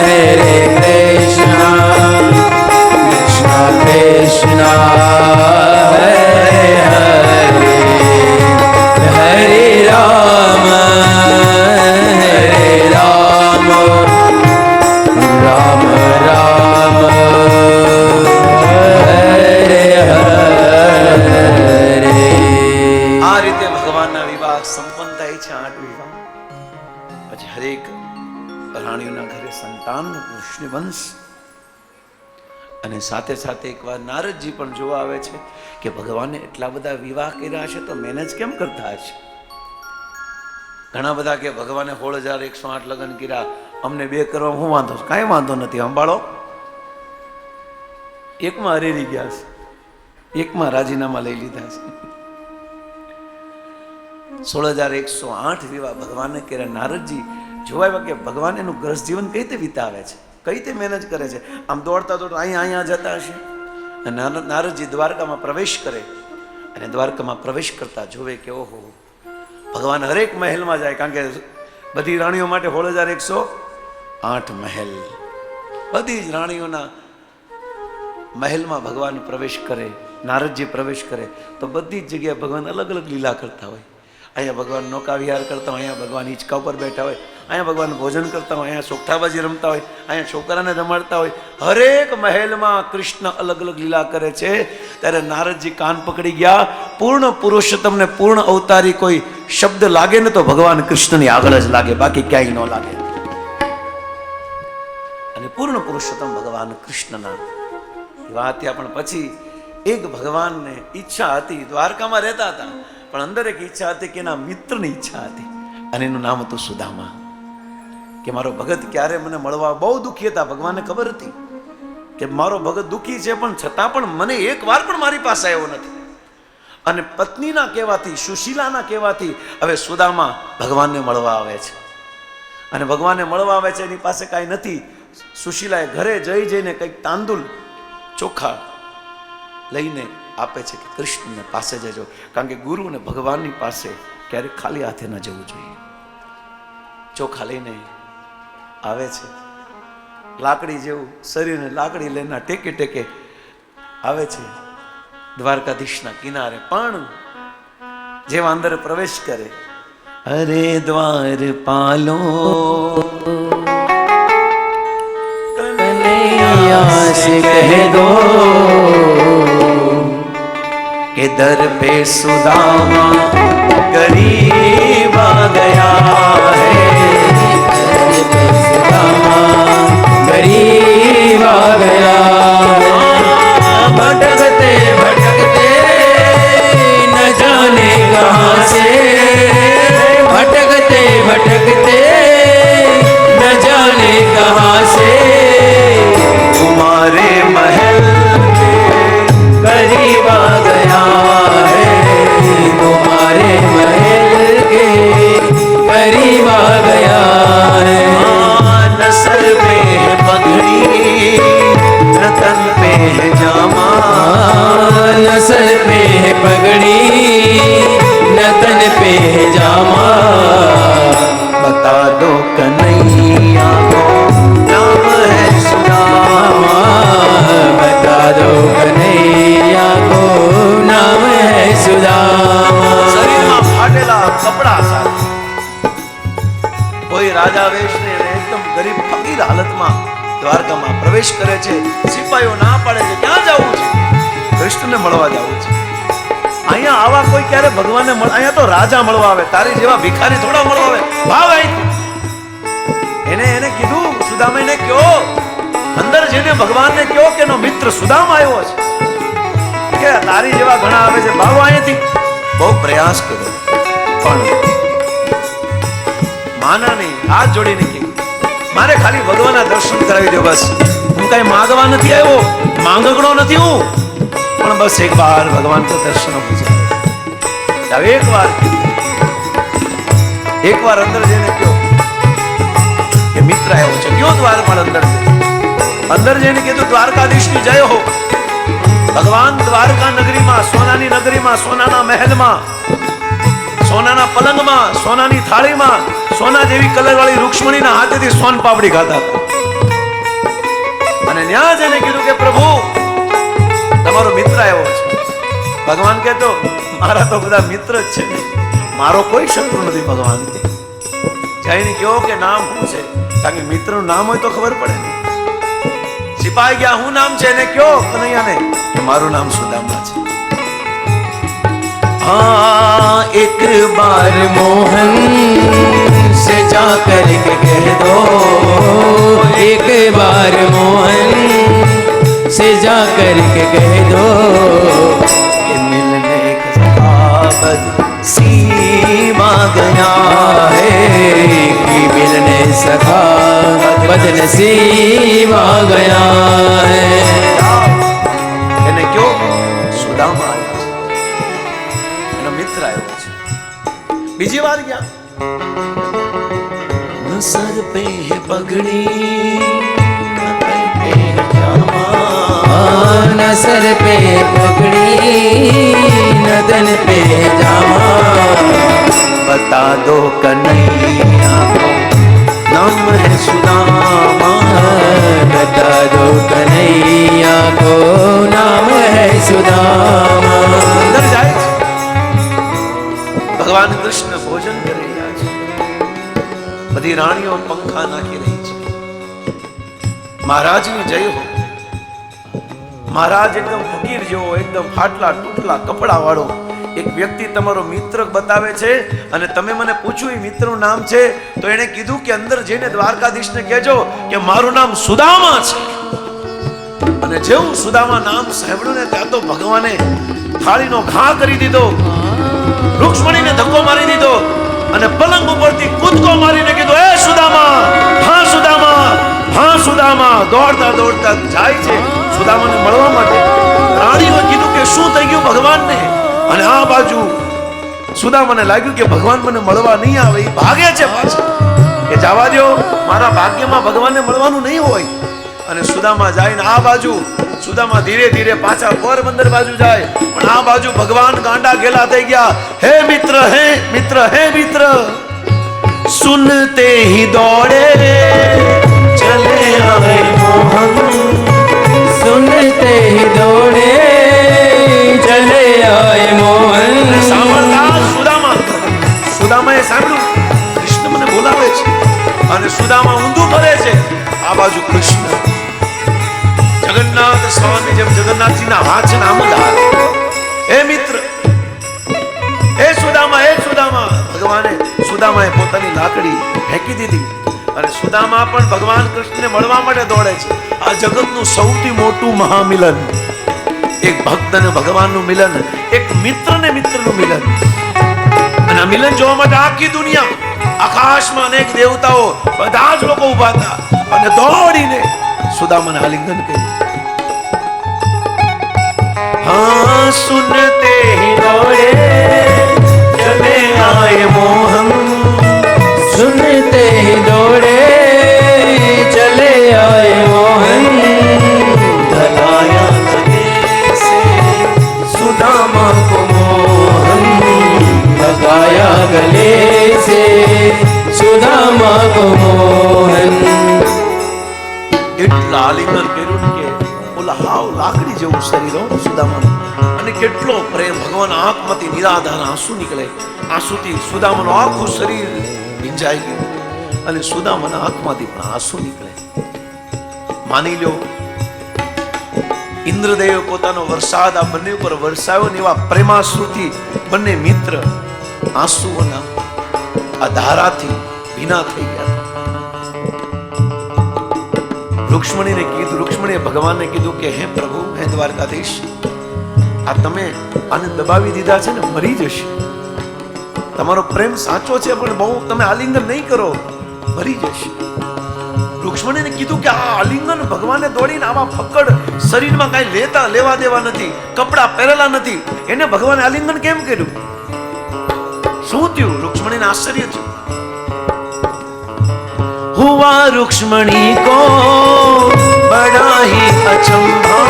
હરે કૃષ્ણ કૃષ્ણ કૃષ્ણ હરે હરે હરે રામ રામ રામ હરે હરે આ રીતે ભગવાનના વિવાહ સંપન્ન થાય છે 8 વિવાહ પછી હરેક રાણીઓના ઘરે સંતાનનું કૃષ્ણ વંશ અને સાથે સાથે એકવાર નારદજી પણ જોવા આવે છે કે ભગવાને એટલા બધા વિવાહ કર્યા છે તો મેનેજ કેમ કરતા હશે ઘણા બધા કે ભગવાને 16,108 લગ્ન કર્યા અમને 2 કરવા હું વાંધો છે કાંઈ વાંધો નથી સંભાળો એકમાં હરેરી ગયા છે એકમાં રાજીનામા લઈ લીધા છે 16,108 વિવાહ ભગવાનને કર્યા. નારદજી જોવા આવ્યા કે ભગવાન એનું ગ્રસ્ત જીવન કઈ રીતે વિતાવે છે, કઈ રીતે મહેનત કરે છે. આમ દોડતા દોડતા અહીંયા જતા હશે. અને નારદજી દ્વારકામાં પ્રવેશ કરે અને દ્વારકામાં પ્રવેશ કરતા જોવે કે ઓહો, ભગવાન હરેક મહેલમાં જાય. કારણ કે બધી રાણીઓ માટે 16,108 મહેલ, બધી જ રાણીઓના મહેલમાં ભગવાન પ્રવેશ કરે, નારદજી પ્રવેશ કરે તો બધી જ જગ્યાએ ભગવાન અલગ અલગ લીલા કરતા હોય. અહીંયા ભગવાન નૌકા વિહાર કરતા હોય, અહીંયા ભગવાન હિંચકા ઉપર બેઠા હોય, અહીંયા ભગવાન ભોજન કરતા હોય, અહીંયા સોગઠાબાજી રમતા હોય, અહીંયા છોકરાને રમાડતા હોય. હરેક મહેલમાં કૃષ્ણ અલગ અલગ લીલા કરે છે. ત્યારે નારદજી કાન પકડી ગયા. પૂર્ણ પુરુષોત્તમ ને પૂર્ણ અવતારી કોઈ શબ્દ લાગે ને તો ભગવાન કૃષ્ણની આગળ જ લાગે, બાકી ક્યાંય ન લાગે. અને પૂર્ણ પુરુષોત્તમ ભગવાન કૃષ્ણના વાત થયા. પણ પછી એક ભગવાનને ઈચ્છા હતી, દ્વારકામાં રહેતા હતા, પણ અંદર એક ઈચ્છા હતી કે એના મિત્રની ઈચ્છા હતી, અને એનું નામ હતું સુદામા. કે મારો ભગત ક્યારે મને મળવા, બહુ દુઃખી હતા. ભગવાનને ખબર હતી કે મારો ભગત દુઃખી છે, પણ છતાં પણ મને એક વાર પણ મારી પાસે આવ્યો નથી. અને પત્નીના કહેવાથી, સુશીલાના કહેવાથી હવે સુદામા ભગવાનને મળવા આવે છે. અને ભગવાનને મળવા આવે છે, એની પાસે કાંઈ નથી. સુશીલાએ ઘરે જઈને કંઈક તાંદુલ ચોખા લઈને આપે છે કે કૃષ્ણને પાસે જજો. કારણ કે ગુરુ અને ભગવાનની પાસે ક્યારેક ખાલી હાથે ન જવું જોઈએ. ચોખા લઈને આવે છે, લાકડી જેવું શરીરને લાકડી લઈને ટેકે ટેકે આવે છે દ્વારકાધીશના કિનારે. પણ જેવા અંદર પ્રવેશ કરે, અરે દ્વાર પાલો कन्हैया से कह दो के दर पे सुदामा गरीब आ गया है, सुदामा गरीब आ गया, भटकते भटकते न जाने कहाँ से, भटकते भटकते न जाने कहाँ से, तुम्हारे महल करीब आ गया है, तुम्हारे महल के करीब आ गया है। नसर पे है पगड़ी रतन पे है जामा, नसर पे है पगड़ी नतन पे है जामा, बता दो कन्हैया को नाम है सुदामा, बता दो कन्हैया को नाम है सुदामा। શરીરમાં ફાટેલા કપડા સાથે કોઈ રાજા વેશને એકદમ ગરીબ ફકીર હાલતમાં દ્વારકામાં પ્રવેશ કરે છે. સિપાહીઓ ના પાડે છે, ક્યાં જવું છે? કૃષ્ણને મળવા જવું છે. અહીંયા આવા કોઈ ક્યારે ભગવાનને મળે? અહીંયા તો રાજા મળવા આવે, તારી જેવા ભિખારી થોડા મળવા આવે. ભાવ અહીંથી એને કીધું, સુદામાને કયો, અંદર જઈને ભગવાનને કયો કે એનો મિત્ર સુદામા આવ્યો છે, કે તારી જેવા ઘણા આવે છે, ભાવ અહીંથી. બહુ પ્રયાસ કર્યો પણ માના નહીં. હાથ જોડીને કીધું, મારે ખાલી ભગવાનના દર્શન કરાવી દો બસ. હું કઈ માંગવા નથી આવ્યો, માંગણો નથી હું, પણ બસ એક વાર ભગવાન તો દર્શન હો જાય. એક વાર અંદર જઈને કયો કે મિત્ર આવ્યો છે, કયો દ્વારપાળ અંદર જઈને કીધું દ્વારકાધીશની જય હો. ભગવાન દ્વારકા નગરીમાં, સોનાની નગરીમાં, સોનાના મહેલમાં, સોનાના પલંગમાં, સોનાની થાળીમાં, સોના જેવી કલરવાળી રૂક્ષ્મણીના હાથેથી સોન પાપડી ખાતા હતા. અને ત્યાં જઈને કીધું કે પ્રભુ તમારો મિત્ર આવ્યો છે. ભગવાન કહેતો મારા તો બધા મિત્ર જ છે, મારો કોઈ શત્રુ નથી. ભગવાન જઈને કહો કે નામ શું છે, કારણ કે મિત્રનું નામ હોય તો ખબર પડે ને. સિપાહી ગયા, હું નામ છે એને કયો કનૈયાને કે મારું નામ સુદામા છે. हाँ एक बार मोहन से जा कर के कह दो, एक बार मोहन से जा कर के कह दो कि मिलने का बद सीमा गया है, कि मिलने सका बदनसीब आ गया है। એને કયો સુદામા આવ્યો છે, એનો મિત્ર આવ્યો છે. બીજી વાર ગયા ન સર પે હે પગડી न सर पे पगड़ी न तन पे जामा बता दो कन्हैया को नाम है सुदामा बता दो कन्हैया को नाम है सुदामा अंदर જાય છે ભગવાન કૃષ્ણ ભોજન કરી રહ્યા છે બધી રાણીઓ પંખા નાખી રહી છે મહારાજની જય હો મહારાજ એકદમ ફકીર જેવો એકદમ ફાટલા તૂટલા કપડા વાળો એક વ્યક્તિ તમારો મિત્ર બતાવે છે અને તમે મને પૂછ્યું એ મિત્રનું નામ છે તો એણે કીધું કે અંદર જઈને દ્વારકાધીશને કહેજો કે મારું નામ સુદામા છે અને જેવું સુદામા નામ સાંભળ્યું ને ત્યાં તો ભગવાને થાળીનો ઘા કરી દીધો રૂક્ષ્મણીને ધક્કો મારી દીધો અને પલંગ ઉપરથી કૂદકો મારીને કીધું એ સુદામા હા સુદામા હા સુદામા દોડતા દોડતા જાય છે સુદામાને મળવા માટે રાણીઓએ કીધું કે શું થઈ ગયું ભગવાનને અને આ બાજુ સુદામાને લાગ્યું કે ભગવાન મને મળવા નહીં આવે એ ભાગે છે પાછા કે જવા દો મારા ભાગ્યમાં ભગવાનને મળવાનું નહીં હોય અને સુદામા જાય ને આ બાજુ સુદામા ધીરે ધીરે પાછા પોરબંદર બાજુ જાય પણ આ બાજુ ભગવાન ગાંડા ગેલા થઈ ગયા હે મિત્ર હે મિત્ર હે મિત્ર સુનતે હી દોડે ચલે આए મોહન सुनते ही दौड़े चले आए मोहन સાંભળતા સુદામાએ સાંભળ્યું કૃષ્ણ મને બોલાવે છે અને સુદામા ઊંધું ફરે છે આ બાજુ કૃષ્ણ જગન્નાથ સ્વામી જેમ જગન્નાથજીના હાથ છે આમ જ હાથ હે મિત્ર હે સુદામા ભગવાને સુદામાએ પોતાની લાકડી ફેંકી દીધી અને સુદામા પણ ભગવાન કૃષ્ણને મળવા માટે દોડે છે આ જગતનું સૌથી મોટું મહામિલન એક ભક્ત અને ભગવાનનું મિલન એક મિત્ર ને મિત્રનું મિલન અને આ મિલન જોવા માટે આખી દુનિયા આકાશમાં અનેક દેવતાઓ બધા જ લોકો ઊભા હતા અને દોડીને સુદામાને આલિંગન કર્યું हाँ सुनते ही दौड़े चले आए मोहन सुनते ही दौड़े चले आए मोहन धलाया गले से सुदामा को मोहन लगाया गले से सुदामा को मोहन એટલા આલિંગન કર્યું કે ઓલા હાવ લાકડી જેવું શરીર હો સુદામાનું અને કેટલો પ્રેમ ભગવાન આંખમાંથી નિરાધાર આંસુ નીકળે આંસુથી સુદામાનું આખું શરીર ભીંજાઈ ગયું અને સુદામાના આંખમાંથી પણ આંસુ નીકળે માની લો ઇન્દ્રદેવે પોતાનો વરસાદ આ બંને ઉપર વરસાવ્યો ને એવા પ્રેમાશ્રુથી બંને મિત્ર આંસુઓના આ ધારાથી ભીના થઈ ગયા રૂક્ષ્મણીએ ભગવાનને કીધું કે હે પ્રભુ હે દ્વારકાધીશ આ તમે આને દબાવી દીધા છે ને મરી જશે તમારો પ્રેમ સાચો છે પણ બહુ તમે આલિંગન નહીં કરો મરી જશે રૂક્ષ્મણીને કીધું કે આ આલિંગન ભગવાને દોડીને આવા ફક્કડ શરીરમાં કાંઈ લેવા દેવા નથી કપડા પહેરેલા નથી એને ભગવાને આલિંગન કેમ કર્યું શું થયું રૂક્ષ્મણીને આશ્ચર્ય થયું हुआ रुक्ष्मणी को बड़ा ही अचंभा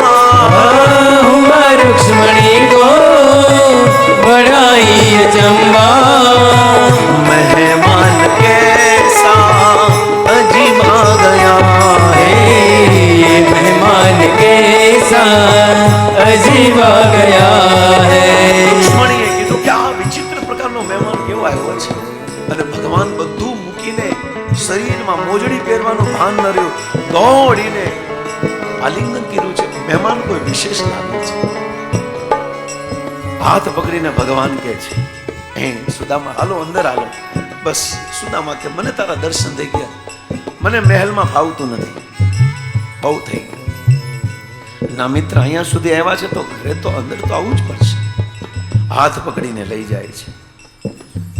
हुआ रुक्ष्मणी को बड़ा ही अचंभा मेहमान कैसा अजीबा गया है मेहमान कैसा अजीबा गया है रुक्ष्मણીએ કીધું કે આ વિચિત્ર પ્રકારનો મહેમાન કેવો આવ્યો છે અને ભગવાન બધું મૂકીને શરીરમાં મોજડી પહેરવાનું ભાન ન રહ્યું દોડીને આલિંગન કર્યું છે મહેમાન કોઈ વિશેષ લાગે છે હાથ પકડીને ભગવાન કહે છે હે સુદામા હાલો અંદર હાલો બસ સુદામા કે મને તારા દર્શન થઈ ગયા મને મહેલમાં ફાવતું નથી બહુ થઈ ગયું ના મિત્ર અહીંયા સુધી આવ્યા છે તો ઘરે તો અંદર તો આવવું જ પડશે હાથ પકડીને લઈ જાય છે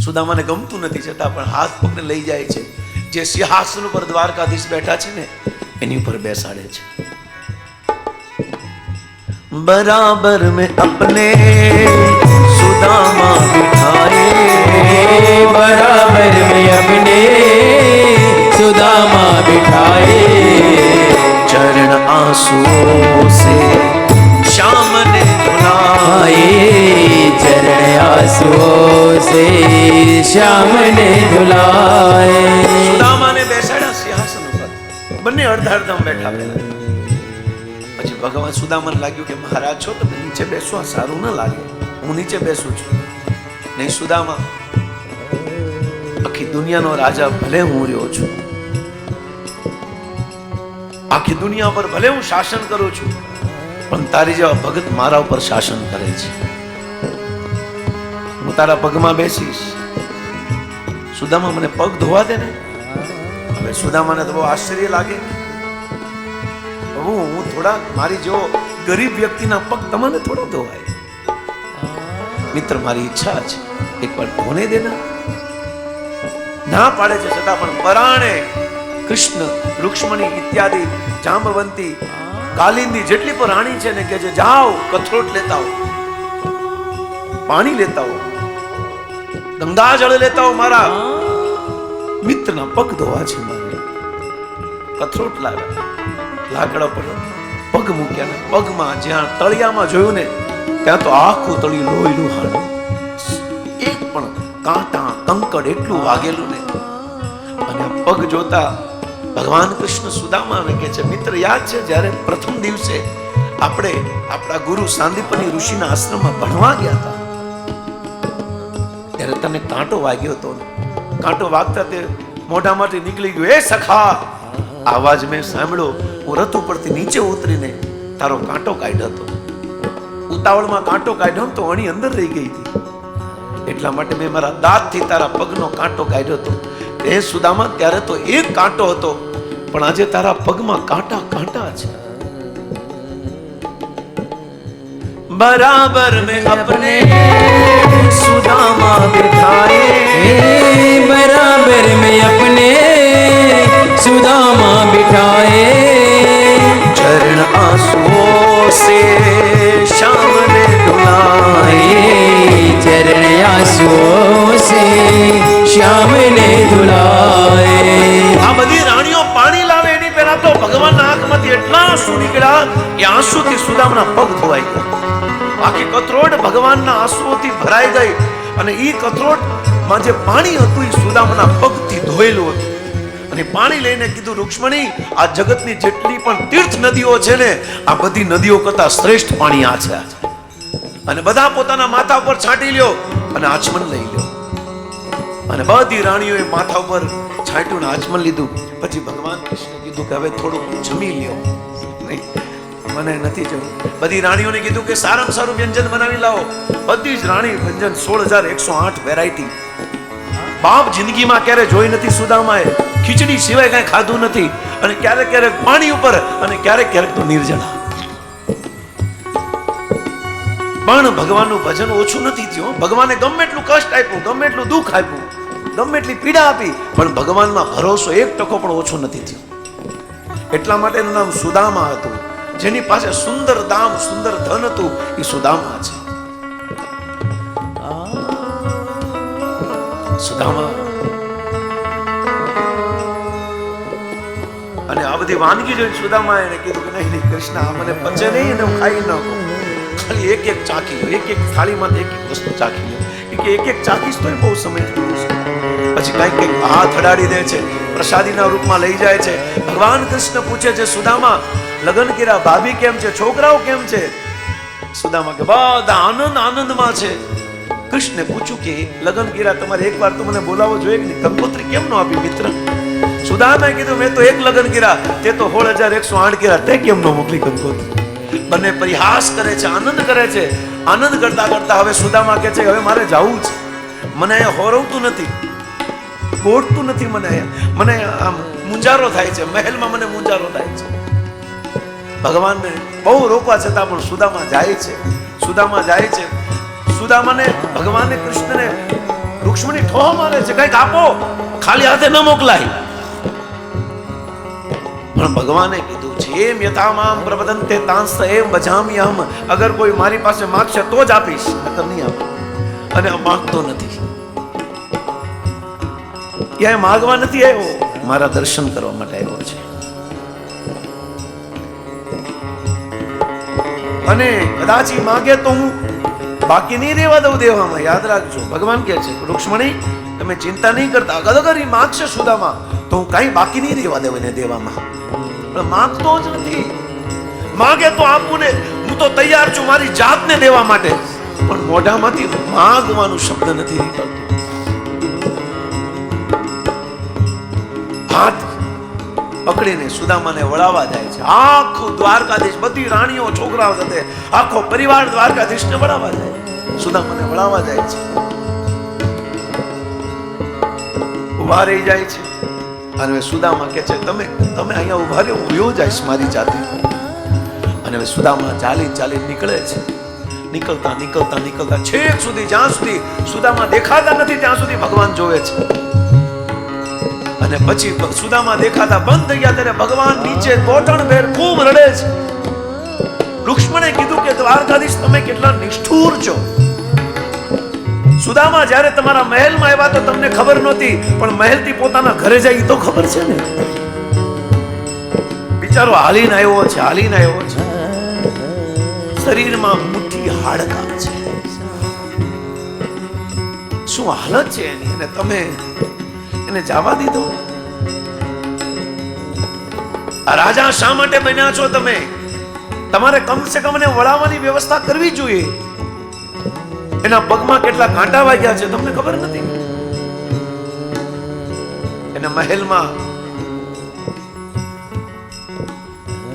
સુદામાને ગમતું નથી છતાં પણ હાથ પકડીને લઈ જાય છે જે સિંહાસન ઉપર દ્વારકાધીશ બેઠા છે ને એની ઉપર બેસાડે છે बराबर में अपने सुदामा बिठाए बराबर में अपने सुदामा बिठाए चरण आंसुओं से श्याम ने धुलाए आए चरण आंसुओं से श्याम ने धुलाए સુદામાને બેસાડ્યા સિંહાસન ઉપર, બંને અડધા અડધા બેઠા પહેલા. પછી ભગવાન સુદામાને લાગ્યું કે મહારાજ છો તમે નીચે બેસો, આ સારું ન લાગે, હું નીચે બેસું છું. નહીં સુદામા, આખી દુનિયાનો રાજા ભલે હું રહ્યો છું, આખી દુનિયા પર ભલે હું શાસન કરું છું, પણ તારી જેવા ભગત મારા ઉપર શાસન કરે છે. હું તારા પગમાં બેસીશ. સુદામા મને પગ ધોવા દે ને. હવે સુદામાને તો બહુ આશ્ચર્ય લાગે, હું થોડા મારી જેવો ગરીબ વ્યક્તિના પગ તમને થોડા ધોવાય. મિત્ર, મારી ઈચ્છા છે એકવાર ધોને દેના. ના પાડે છે છતાં પણ પરાણે કૃષ્ણ, રૂક્ષ્મણી ઇત્યાદિ જાંબવંતી, કાલિંદી જેટલી પણ રાણી છે ને કે જે જાઓ કથરોટ લેતા હો, પાણી લેતા હો, ગંગાજળ લેતા હો, મારા મિત્રના પગ ધોવા છે. મારે કથરોટ લાવ્યા, લાકડા પર પગ મૂક્યા ને પગમાં જ્યાં તળિયામાં જોયું ને ત્યાં તો આખું તળિયું લોહીલું હાડું, એક પણ કાંટા કંકડ એટલું વાગેલું ને. અને પગ જોતા ભગવાન કૃષ્ણ સુદામાને કહે છે, મિત્ર યાદ છે જ્યારે પ્રથમ દિવસે આપણે આપણા ગુરુ સાંદીપની ઋષિના આશ્રમમાં ભણવા ગયા હતા ત્યારે તને કાંટો વાગ્યો હતો ને? કાંટો વાગતા તે મોઢામાંથી નીકળી ગયો, એ સખા, આવાજ મેં સાંભળ્યો. હું રથ ઉપરથી નીચે ઉતરીને તારો કાંટો કાઢ્યો હતો. ઉતાવળમાં કાંટો કાઢ્યો તો અણી અંદર રહી ગઈ હતી, એટલા માટે મેં મારા દાંતથી તારા પગનો કાંટો કાઢ્યો હતો. એ સુદામા, ત્યારે તો એક કાંટો હતો, પણ આજે તારા પગમાં કાંટા કાંટા છે. બરાબર મેં અપને સુદામા બિઠાએ बराबर में अपने सुदामा बिठाए चरण आंसुओं से श्याम ने धुलाए चरण आंसुओं से श्याम ने धुलाए. આ બધી રાણીઓ પાણી લાવે એની પહેલા તો ભગવાનના આંખમાંથી એટલા આંસુ નીકળ્યા કે આંસુથી સુદામાના પગ ધોવાઈ ગયા. આખી કથરોટ ભગવાનના આંસુઓથી ભરાઈ ગઈ અને ઈ કથરોટમાં જે પાણી હતું એ સુદામાના પગથી ધોયેલું હતું. અને પાણી લઈને કીધું, રૂક્ષ્મણી, આ જગતની જેટલી પણ તીર્થ નદીઓ છે ને, આ બધી નદીઓ કરતા શ્રેષ્ઠ પાણી આ છે. અને બધા પોતાના માથા ઉપર છાંટી લ્યો અને આચમન લઈ લ્યો. અને બધી રાણીઓએ માથા ઉપર છાંટ્યું ને આચમન લીધું. પછી ભગવાન કૃષ્ણ કીધું કે હવે થોડું જમી લ્યો. નહીં, મને નથી જવું. બધી રાણીઓને કીધું કે સારામાં સારું વ્યંજન બનાવી લાવો. બધી જ રાણી વ્યંજન 16,108 વેરાયટી. બાપ જિંદગીમાં ક્યારે જોઈ નથી સુદામાએ. ખીચડી સિવાય કઈ ખાધું નથી. અને ક્યારેક ક્યારેક પાણી ઉપર અને ક્યારેક ક્યારેક તો નિર્જળા. પણ ભગવાનનું ભજન ઓછું નથી થયું. ભગવાને ગમે એટલું કષ્ટ આપ્યું, ગમે એટલું દુઃખ આપ્યું, ગમે એટલી પીડા આપી, પણ ભગવાનમાં ભરોસો 1% પણ ઓછો નથી થયો. એટલા માટે એનું નામ સુદામા હતું. જેની પાસે સુંદર દામ, સુંદર ધન હતું, એ સુદામા છે. સુદામા. અને આ બધી વાનગી જોઈને સુદામા એને કીધું કે નહીં કૃષ્ણ, આ મને પચે નહીં અને હું ખાઈ નાખું. ખાલી એક એક ચાખી લો, એક એક થાળીમાં એક એક વસ્તુ ચાખી લો. એક એક ચાખીશ તો બહુ સમય થયો. પછી કઈક કઈક હાથ અડાડી દે છે, પ્રસાદીના રૂપમાં લઈ જાય છે. ભગવાન કૃષ્ણ પૂછે છે, સુદામા લગન કર્યા, ભાભી કેમ છે, છોકરાઓ કેમ છે? સુદામા કે બધા આનંદ આનંદમાં છે. કૃષ્ણે પૂછ્યું કે લગન કર્યા તમારે એકવાર તો મને બોલાવો જોઈએ કે નહીં, કંકોત્રી કેમ નો આપી મિત્ર? સુદામાએ કીધું, મેં તો એક લગન કર્યા, તે તો 16,108 કર્યા, તે કેમ નો મોકલી કંકોત્રી? બંને પરિહાસ કરે છે, આનંદ કરે છે. આનંદ કરતા કરતા હવે સુદામા કહે છે, હવે મારે જવું છે. મને અહીંયા હોરવતું નથી, બોડતું નથી. મને આમ મુંજારો થાય છે, મહેલમાં મને મુંજારો થાય છે. ભગવાનને બહુ રોકવા છતાં પણ સુદામા જાય છે. સુદામા જાય છે. સુદામાને ભગવાને કૃષ્ણને રૂક્ષ્મણી ઠોહ મારે છે, કઈક આપો, ખાલી હાથે ન મોકલાય. પણ ભગવાને કીધું છે, એમ યથામામ પ્રબધંતે તાંસ એમ ભજામ્યહમ. અગર કોઈ મારી પાસે માંગશે તો જ આપીશ, નકર નહીં આપું. અને આ માંગતો નથી. ક્યાંય માગવા નથી આવ્યો, મારા દર્શન કરવા માટે આવ્યો છે. અને કદાચ ઈ માગે તો હું બાકી નહીં રહેવા દઉં દેવામાં. યાદ રાખજો, ભગવાન કહે છે રૂક્ષ્મણી તમે ચિંતા નહીં કરતા, અગર ઈ માગશે સુદામા તો હું કઈ બાકી નહીં રહેવા દઉં એને દેવામાં. પણ માગતો જ નથી. માગે તો આપું ને, હું તો તૈયાર છું મારી જાતને દેવા માટે, પણ મોઢામાંથી માગવાનું શબ્દ નથી નીકળતો. હાથ પકડીને સુદામાને વળાવવા જાય છે. આખું દ્વારકાધીશ, બધી રાણીઓ છોકરાઓ સાથે આખો પરિવાર દ્વારકાધીશને વળાવવા જાય છે. સુદામાને વળાવવા જાય છે. ઉભા રહી જાય છે અને સુદામા કહે છે તમે અહીંયા ઉભા રહો, હું વયો જઈશ મારી જાતે. અને હવે સુદામા ચાલી નીકળે છે. નીકળતા નીકળતા નીકળતા છેક સુધી, જ્યાં સુધી સુદામા દેખાતા નથી ત્યાં સુધી ભગવાન જોવે છે. અને પછી સુદામા દેખાતા બંધ થઈ ગયા ત્યારે ભગવાન નીચે ગોઠણ ભેર ખૂબ રડે છે. રૂક્ષ્મણે કીધું કે દ્વારકાધીશ તમે કેટલા નિષ્ઠુર છો. સુદામા જ્યારે તમારા મહેલમાં આવ્યા તો તમને ખબર નહોતી, પણ મહેલથી પોતાના ઘરે જાય તો ખબર છે ને. બિચારો હાલીને આવ્યો છે. શરીરમાં મુઠ્ઠી હાડકા છે. શું હાલત છે એની, અને તમે એને જવા દીધો. આ રાજા શા માટે બન્યા છો તમે? તમારે કમસે કમ એને વળાવવાની વ્યવસ્થા કરવી જોઈએ. એના પગમાં કેટલા કાંટા વાગ્યા છે તમને ખબર નથી. એના મહેલમાં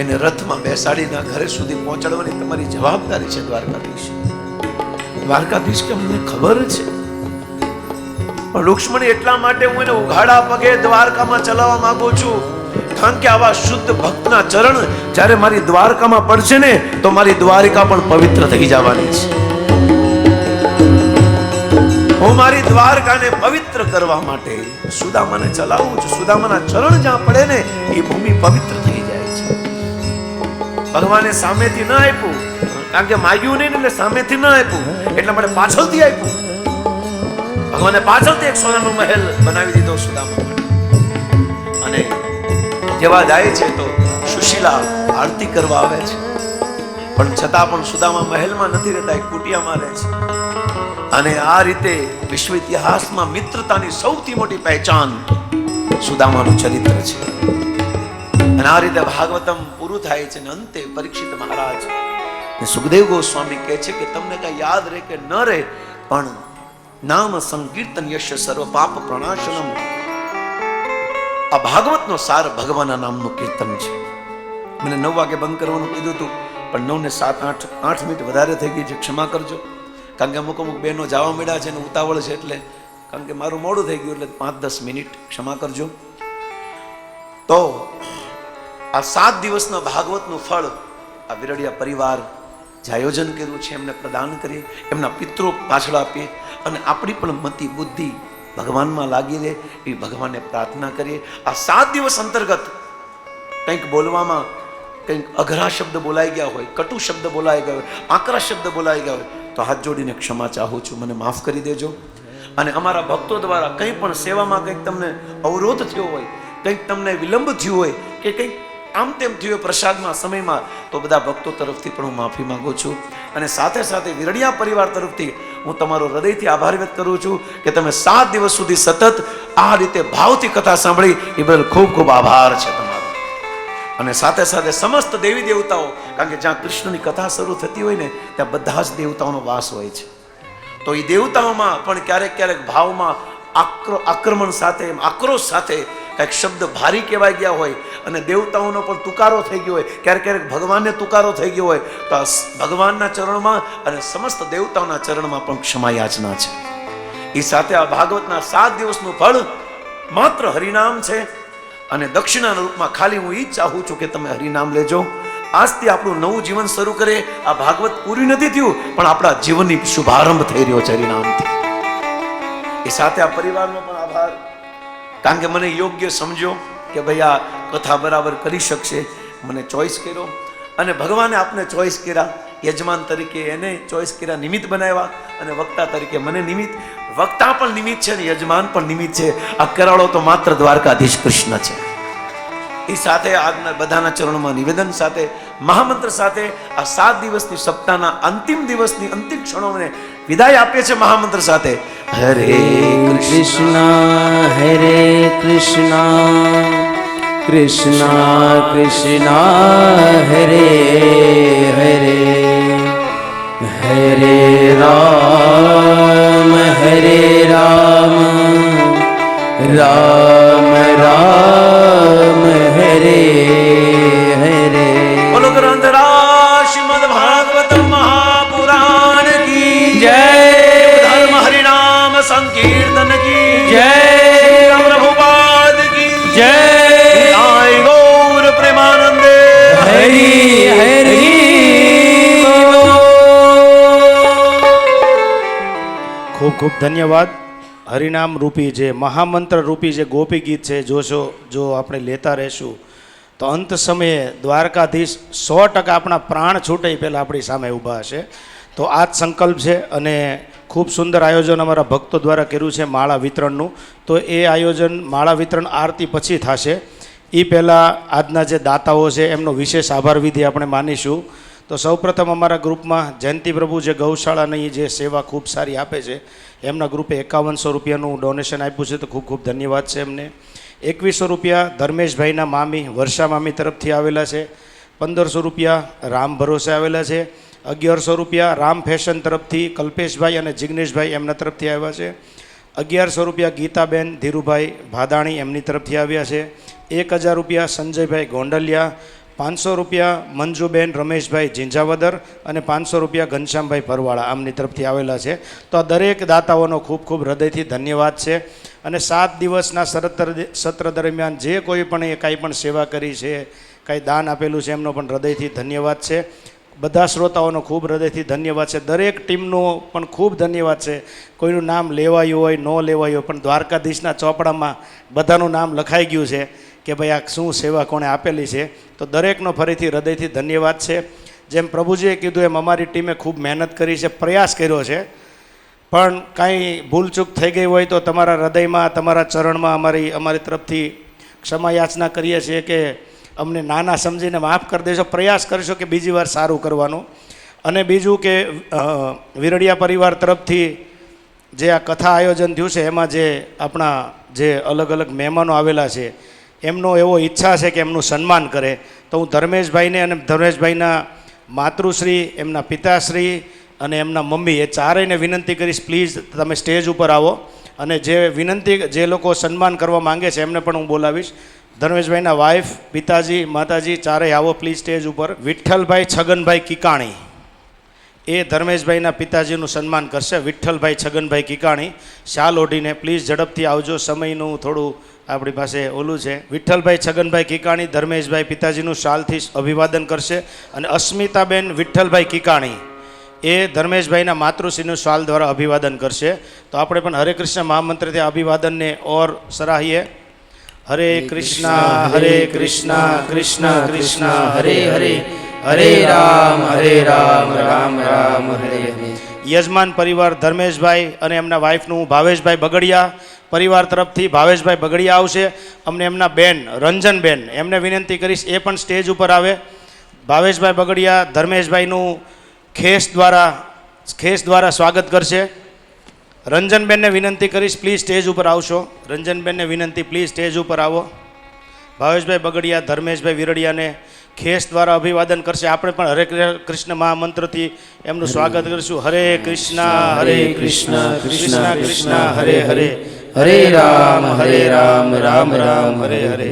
એને રથમાં બેસાડીને ઘરે સુધી પહોંચાડવાની તમારી જવાબદારી છે દ્વારકાધીશ. દ્વારકાધીશ કે અમને ખબર છે, પણ રૂક્ષ્મણી એટલા માટે હું એને ઉઘાડા પગે દ્વારકામાં ચલાવવા માંગુ છું, કારણ કે આવા શુદ્ધ ભક્તના ચરણ જ્યારે મારી દ્વારકામાં પડશે ને તો મારી દ્વારિકા પણ પવિત્ર થઈ જવાની છે. હું મારી દ્વારકાને પવિત્ર કરવા માટે સુદામાને ચલાવું છું. સુદામાના ચરણ જ્યાં પડે ને એ ભૂમિ પવિત્ર થઈ જાય છે. ભગવાને સામેથી ન આપ્યું, કારણ કે માગ્યું નહીં એટલે સામેથી ન આપ્યું, એટલા માટે પાછળથી આપ્યું. ભગવાને પાછળથી એક સોનાનો મહેલ બનાવી દીધો સુદામા માટે. અને જેવા જાય છે તો સુશીલા આરતી કરવા આવે છે, પણ છતાં પણ સુદામા મહેલમાં નથી રહેતા, એક કુટિયામાં રહે છે. અને આ રીતે વિશ્વ ઇતિહાસમાં મિત્રતાની સૌથી મોટી પહેચાન સુદામાનું ચરિત્ર છે. અને આ રીતે ભાગવતમ પૂરું થાય છે. અને અંતે પરીક્ષિત મહારાજ સુખદેવ ગોસ્વામી કહે છે કે તમને કઈ યાદ રહે કે ન રહે, પણ નામ સંકીર્તન યશ સર્વ પાપ પ્રણાશનમ. આ ભાગવતનો સાર ભગવાનના નામનું કીર્તન છે. મને 9 વાગે બંધ કરવાનું કીધું હતું, પણ 9 ને 7 8 મિનિટ વધારે થઈ ગઈ છે, ક્ષમા કરજો. કારણ કે અમુક બહેનો જવા મળ્યા છે ને ઉતાવળ છે, એટલે કારણ કે મારું મોડું થઈ ગયું, એટલે 5-10 મિનિટ ક્ષમા કરજો. તો આ 7 દિવસના ભાગવતનું ફળ આ વિરડિયા પરિવાર જે આયોજન કર્યું છે એમને પ્રદાન કરીએ, એમના પિતૃ પાછળ આપીએ, અને આપણી પણ મતિ બુદ્ધિ ભગવાનમાં લાગી રહે એ ભગવાનને પ્રાર્થના કરીએ. આ 7 દિવસ અંતર્ગત કંઈક બોલવામાં કંઈક અઘરા શબ્દ બોલાઈ ગયા હોય, કટુ શબ્દ બોલાઈ ગયા હોય, આકરા શબ્દ બોલાઈ ગયા હોય તો હાથ જોડીને ક્ષમા ચાહું છું, મને માફ કરી દેજો. અને અમારા ભક્તો દ્વારા કંઈ પણ સેવામાં કંઈક તમને અવરોધ થયો હોય, કંઈક તમને વિલંબ થયું હોય, કે કંઈક આમ તેમ થયું હોય પ્રસાદમાં સમયમાં, તો બધા ભક્તો તરફથી પણ હું માફી માંગુ છું. અને સાથે સાથે વિરડિયા પરિવાર તરફથી હું તમારો હૃદયથી આભાર વ્યક્ત કરું છું કે તમે 7 દિવસ સુધી સતત આ રીતે ભાવથી કથા સાંભળી, એ બદલ ખૂબ ખૂબ આભાર છે તમારો. અને સાથે સાથે સમસ્ત દેવી દેવતાઓ, કારણ કે જ્યાં કૃષ્ણની કથા શરૂ થતી હોય ને ત્યાં બધા જ દેવતાઓનો વાસ હોય છે. તો એ દેવતાઓમાં પણ ક્યારેક ક્યારેક ભાવમાં આક્રમણ સાથે, આક્રોશ સાથે કંઈક શબ્દ ભારી કહેવાઈ ગયા હોય, અને દેવતાઓનો પણ તુકારો થઈ ગયો હોય, ક્યારેક ક્યારેક ભગવાનને તુકારો થઈ ગયો હોય, તો આ ભગવાનના ચરણમાં અને સમસ્ત દેવતાઓના ચરણમાં પણ ક્ષમા યાચના છે. એ સાથે આ ભાગવતના 7 દિવસનું ફળ માત્ર હરિનામ છે. અને દક્ષિણાના રૂપમાં ખાલી હું એ જ ચાહું છું કે તમે હરિનામ લેજો. આજથી આપણું નવું જીવન શરૂ કરીએ. આ ભાગવત પૂરી નથી થયું, પણ આપણા જીવનની શુભારંભ થઈ રહ્યો છે હરિનામથી. એ સાથે આ પરિવારનો પણ આભાર, કારણ કે મને યોગ્ય સમજો કે ભાઈ આ કથા બરાબર કરી શકશે, મને ચોઈસ કર્યો, અને ભગવાને આપને ચોઈસ કર્યા યજમાન તરીકે એને ચોઈસ કર્યા, નિમિત્ત બનાવ્યા, અને વક્તા તરીકે મને નિમિત્ત. વક્તા પણ નિમિત્ત છે ને યજમાન પણ નિમિત્ત છે. આ કરાળો તો માત્ર દ્વારકાધીશ કૃષ્ણ છે. એ સાથે આજના બધાના ચરણોમાં નિવેદન સાથે, મહામંત્ર સાથે આ 7 દિવસની સપ્તાહના અંતિમ દિવસની અંતિમ ક્ષણોને વિદાય આપીએ છીએ મહામંત્ર સાથે. હરે કૃષ્ણ હરે કૃષ્ણ કૃષ્ણ કૃષ્ણ હરે હરે હરે રામ રામ રામ હરે હરે. બોલો ગ્રંથરાજ શ્રીમદ ભાગવત મહાપુરાણ કી જય. ધર્મ હરિનામ સંકીર્તન કી જય. રામ પ્રભુપાદ કી જય. જય ગૌર પ્રેમાનંદે હરી હરી. ખૂબ ખૂબ ધન્યવાદ. હરિનામ રૂપી જે મહામંત્ર રૂપી જે ગોપી ગીત છે, જો આપણે લેતા રહેશું તો અંત સમયે દ્વારકાધીશ 100% આપણા પ્રાણ છૂટે પહેલાં આપણી સામે ઊભા હશે. તો આ જ સંકલ્પ છે. અને ખૂબ સુંદર આયોજન અમારા ભક્તો દ્વારા કર્યું છે માળા વિતરણનું. તો એ આયોજન માળા વિતરણ આરતી પછી થશે. એ પહેલાં આજના જે દાતાઓ છે એમનો વિશેષ આભાર વિધિ આપણે માનીશું. તો સૌપ્રથમ અમારા ગ્રુપમાં જયંતિ પ્રભુ જે ગૌશાળાની જે સેવા ખૂબ સારી આપે છે, એમના ગ્રુપે 5100 રૂપિયાનું ડોનેશન આપ્યું છે. તો ખૂબ ખૂબ ધન્યવાદ છે એમને. 2100 રૂપિયા ધર્મેશભાઈના મામી વર્ષા મામી તરફથી આવેલા છે. 1500 રૂપિયા રામ ભરોસે આવેલા છે. 1100 રૂપિયા રામ ફેશન તરફથી કલ્પેશભાઈ અને જિગ્નેશભાઈ એમના તરફથી આવ્યા છે. 1100 રૂપિયા ગીતાબેન ધીરુભાઈ ભાદાણી એમની તરફથી આવ્યા છે. 1000 રૂપિયા સંજયભાઈ ગોંડલિયા. 500 રૂપિયા મંજુબેન રમેશભાઈ ઝીંઝાવદર અને 500 રૂપિયા ઘનશ્યામભાઈ ભરવાળા આમની તરફથી આવેલા છે. તો આ દરેક દાતાઓનો ખૂબ ખૂબ હૃદયથી ધન્યવાદ છે. અને 7 દિવસના સત્ર દરમિયાન જે કોઈ પણ એ કાંઈ પણ સેવા કરી છે, કાંઈ દાન આપેલું છે, એમનો પણ હૃદયથી ધન્યવાદ છે. બધા શ્રોતાઓનો ખૂબ હૃદયથી ધન્યવાદ છે. દરેક ટીમનો પણ ખૂબ ધન્યવાદ છે. કોઈનું નામ લેવાયું હોય ન લેવાયું હોય, પણ દ્વારકાધીશના ચોપડામાં બધાનું નામ લખાઈ ગયું છે કે ભાઈ આ શું સેવા કોણે આપેલી છે. તો દરેકનો ફરીથી હૃદયથી ધન્યવાદ છે. જેમ પ્રભુજીએ કીધું એમ અમારી ટીમે ખૂબ મહેનત કરી છે, પ્રયાસ કર્યો છે. પણ કાંઈ ભૂલચૂક થઈ ગઈ હોય તો તમારા હૃદયમાં, તમારા ચરણમાં અમારી તરફથી ક્ષમા યાચના કરીએ છીએ કે અમને નાના સમજીને માફ કરી દેશો. પ્રયાસ કરશો કે બીજી વાર સારું કરવાનું. અને બીજું કે વિરડિયા પરિવાર તરફથી જે આ કથા આયોજન થયું છે, એમાં જે આપણા જે અલગ અલગ મહેમાનો આવેલા છે, એમનો એવો ઈચ્છા છે કે એમનું સન્માન કરે. તો હું ધર્મેશભાઈને અને ધર્મેશભાઈના માતૃશ્રી, એમના પિતાશ્રી અને એમના મમ્મી, એ ચારેયને વિનંતી કરીશ, પ્લીઝ તમે સ્ટેજ ઉપર આવો. અને જે લોકો સન્માન કરવા માંગે છે એમને પણ હું બોલાવીશ. ધર્મેશભાઈના વાઇફ, પિતાજી, માતાજી ચારેય આવો પ્લીઝ સ્ટેજ ઉપર. વિઠ્ઠલભાઈ છગનભાઈ કિકાણી એ ધર્મેશભાઈના પિતાજીનું સન્માન કરશે. વિઠ્ઠલભાઈ છગનભાઈ કિકાણી શાલ ઓઢીને પ્લીઝ ઝડપથી આવજો. સમયનું થોડું આપણી પાસે ઓલું છે. વિઠ્ઠલભાઈ છગનભાઈ કિકાણી ધર્મેશભાઈ પિતાજીનું શાલથી અભિવાદન કરશે. અને અસ્મિતાબેન વિઠ્ઠલભાઈ કિકાણી એ ધર્મેશભાઈના માતૃશ્રીનું શાલ દ્વારા અભિવાદન કરશે. તો આપણે પણ હરે કૃષ્ણ મહામંત્રથી અભિવાદનને ઓર સરાહીએ. હરે કૃષ્ણ કૃષ્ણ કૃષ્ણ હરે હરે, હરે રામ રામ રામ હરે હરે. યજમાન પરિવાર ધર્મેશભાઈ અને એમના વાઇફનું ભાવેશભાઈ બગડિયા પરિવાર તરફથી ભાવેશભાઈ બગડિયા આવશે. અમને એમના બેન રંજનબેન, એમને વિનંતી કરીશ એ પણ સ્ટેજ ઉપર આવે. ભાવેશભાઈ બગડિયા ધર્મેશભાઈનું ખેસ દ્વારા સ્વાગત કરશે. રંજનબેનને વિનંતી કરીશ પ્લીઝ સ્ટેજ ઉપર આવશો. રંજનબેનને વિનંતી પ્લીઝ સ્ટેજ ઉપર આવો. ભાવેશભાઈ બગડિયા ધર્મેશભાઈ વિરડિયાને ખેસ દ્વારા અભિવાદન કરશે. આપણે પણ હરે કૃષ્ણ મહામંત્રથી એમનું સ્વાગત કરીશું. હરે કૃષ્ણ કૃષ્ણ કૃષ્ણ હરે હરે, હરે રામ રામ રામ હરે હરે.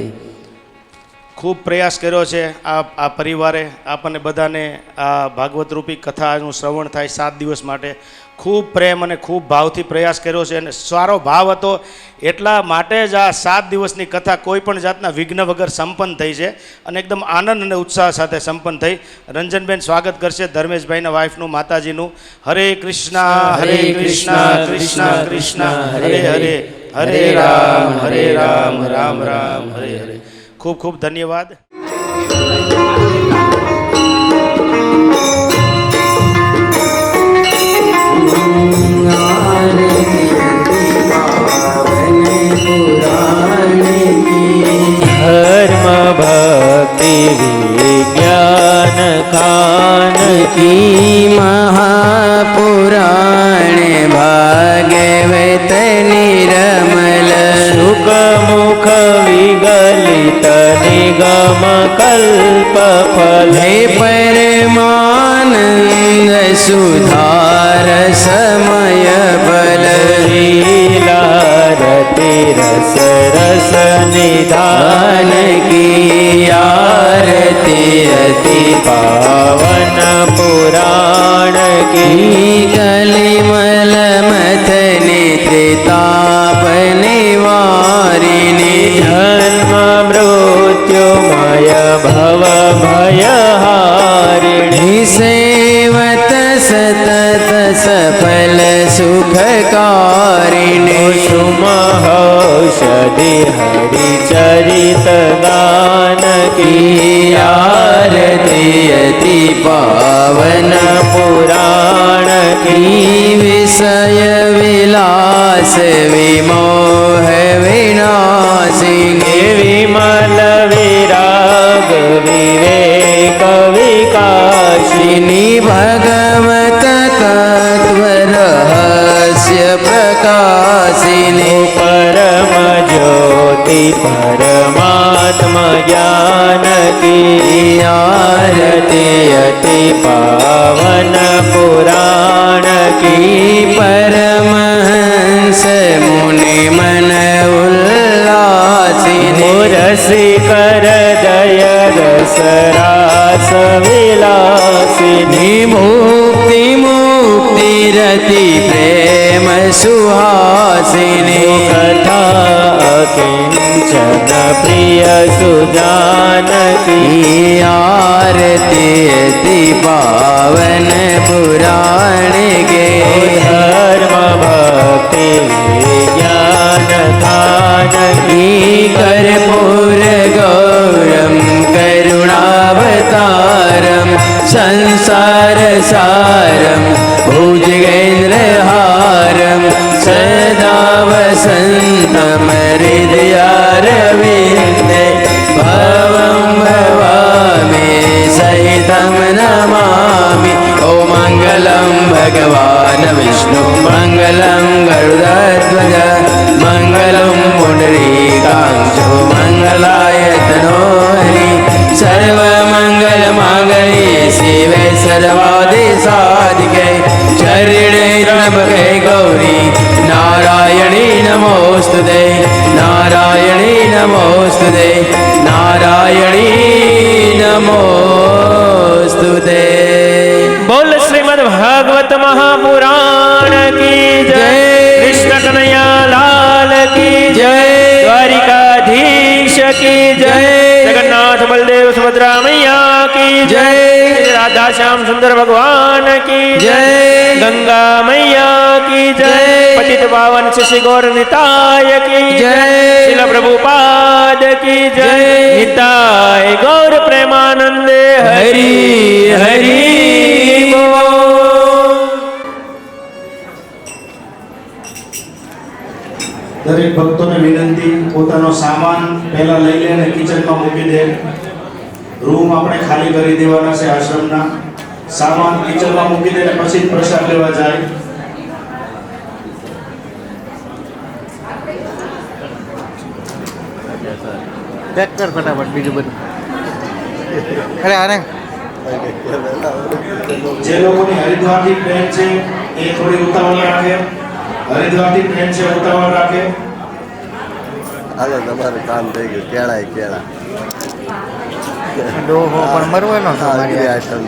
ખૂબ પ્રયાસ કર્યો છે આ પરિવારે. આપણને બધાને આ ભાગવત રૂપી કથાનું શ્રવણ થાય 7 દિવસ માટે ખૂબ પ્રેમ અને ખૂબ ભાવથી પ્રયાસ કર્યો છે. અને સારો ભાવ હતો એટલા માટે જ આ 7 દિવસની કથા કોઈ પણ જાતના વિઘ્ન વગર સંપન્ન થઈ છે અને એકદમ આનંદ અને ઉત્સાહ સાથે સંપન્ન થઈ. રંજનબેન સ્વાગત કરશે ધર્મેશભાઈના વાઇફનું, માતાજીનું. હરે કૃષ્ણ કૃષ્ણ કૃષ્ણ હરે હરે, હરે રામ રામ રામ હરે હરે. ખૂબ ખૂબ ધન્યવાદ. धर्म भक्ति विज्ञान खान की महापुराण भागवत निरमल सुख मुख विगलित निगम कल्प फल हे परमानंद सुधार समय बल लीला रति रस रस निधान की आरती अति पावन पुराण की कलिमल मथने त्रिताप निवारिणी जन्म मृत्युमय भव भयहारिणी सेवत सतत सफल सुखकारिणी सुमहौषधि हरि चरित गान की आरती अति पावन पुराण की विषय विलास विमोह विनाशिनी विमल विराग विवेक विकासिनी भगवत तत्व रहस्य प्रकाशिनी परम ज्योति परमात्म ज्ञान की आरती अति पावन पुराण की परमहंस मुनि मन उल्लासिनी रसिकर दय रस रास विलासिनी मुक्ति मुक्ति रति प्रेम सुहासिनी कथा किंचन प्रिय सुजानकी आरती अति पावन पुराण के धर्म भक्ति ज्ञान खान की कर्पूर गौरम करुणावतारम संसार सारम भुजगेन्द्रहारम सदा वसन्तम हृदयारविन्दे भवं भवामि सहितं नमामि ओ मङ्गलं भगवान् विष्णु मङ्गलं गरुडध्वज मङ्गलं पुण्डरीकाक्षो मङ्गलाय तनोहरि सर्वमङ्गलमाङ्गल्ये शिवे सर्वादिसाधिके शरणे त्र्यम्बके गौरी नारायणी नमोस्तुते नारायणी नमोस्तुते नारायणी नमोस्तुते बोल श्रीमद् भागवत महापुराण की जय कृष्ण कन्हैया लाल की जय द्वारिकाधीश की जय जगन्नाथ बलदेव सुभद्रा मैया की जय राधा श्याम सुंदर भगवान की जय गंगा मैया की जय पतित पावन श्री गौर निताय की जय शिल प्रभुपाद की जय निताय गौर प्रेमानंदे हरि हरि बोल। દરેક ભક્તોને વિનંતી પોતાનો સામાન પહેલા લઈ લે અને કિચનમાં મૂકી દે. રૂમ આપણે ખાલી કરી દેવાના છે આશ્રમના. સામાન કિચનમાં મૂકી દે અને પછી જ પ્રસાદ લેવા જાય. પેક કર ફટાફટ બીજું બધું અરે આને જે લોકોની હરિદ્વારથી ટ્રેન છે એ થોડી ઉતાવળ રાખે. હરિદ્વારથી ટ્રેન છે ઉતાવળ રાખે. હાલો તમારું કામ થઈ ગયું કેળા ડોહો પણ મરવાનો તમારી આશ્રમ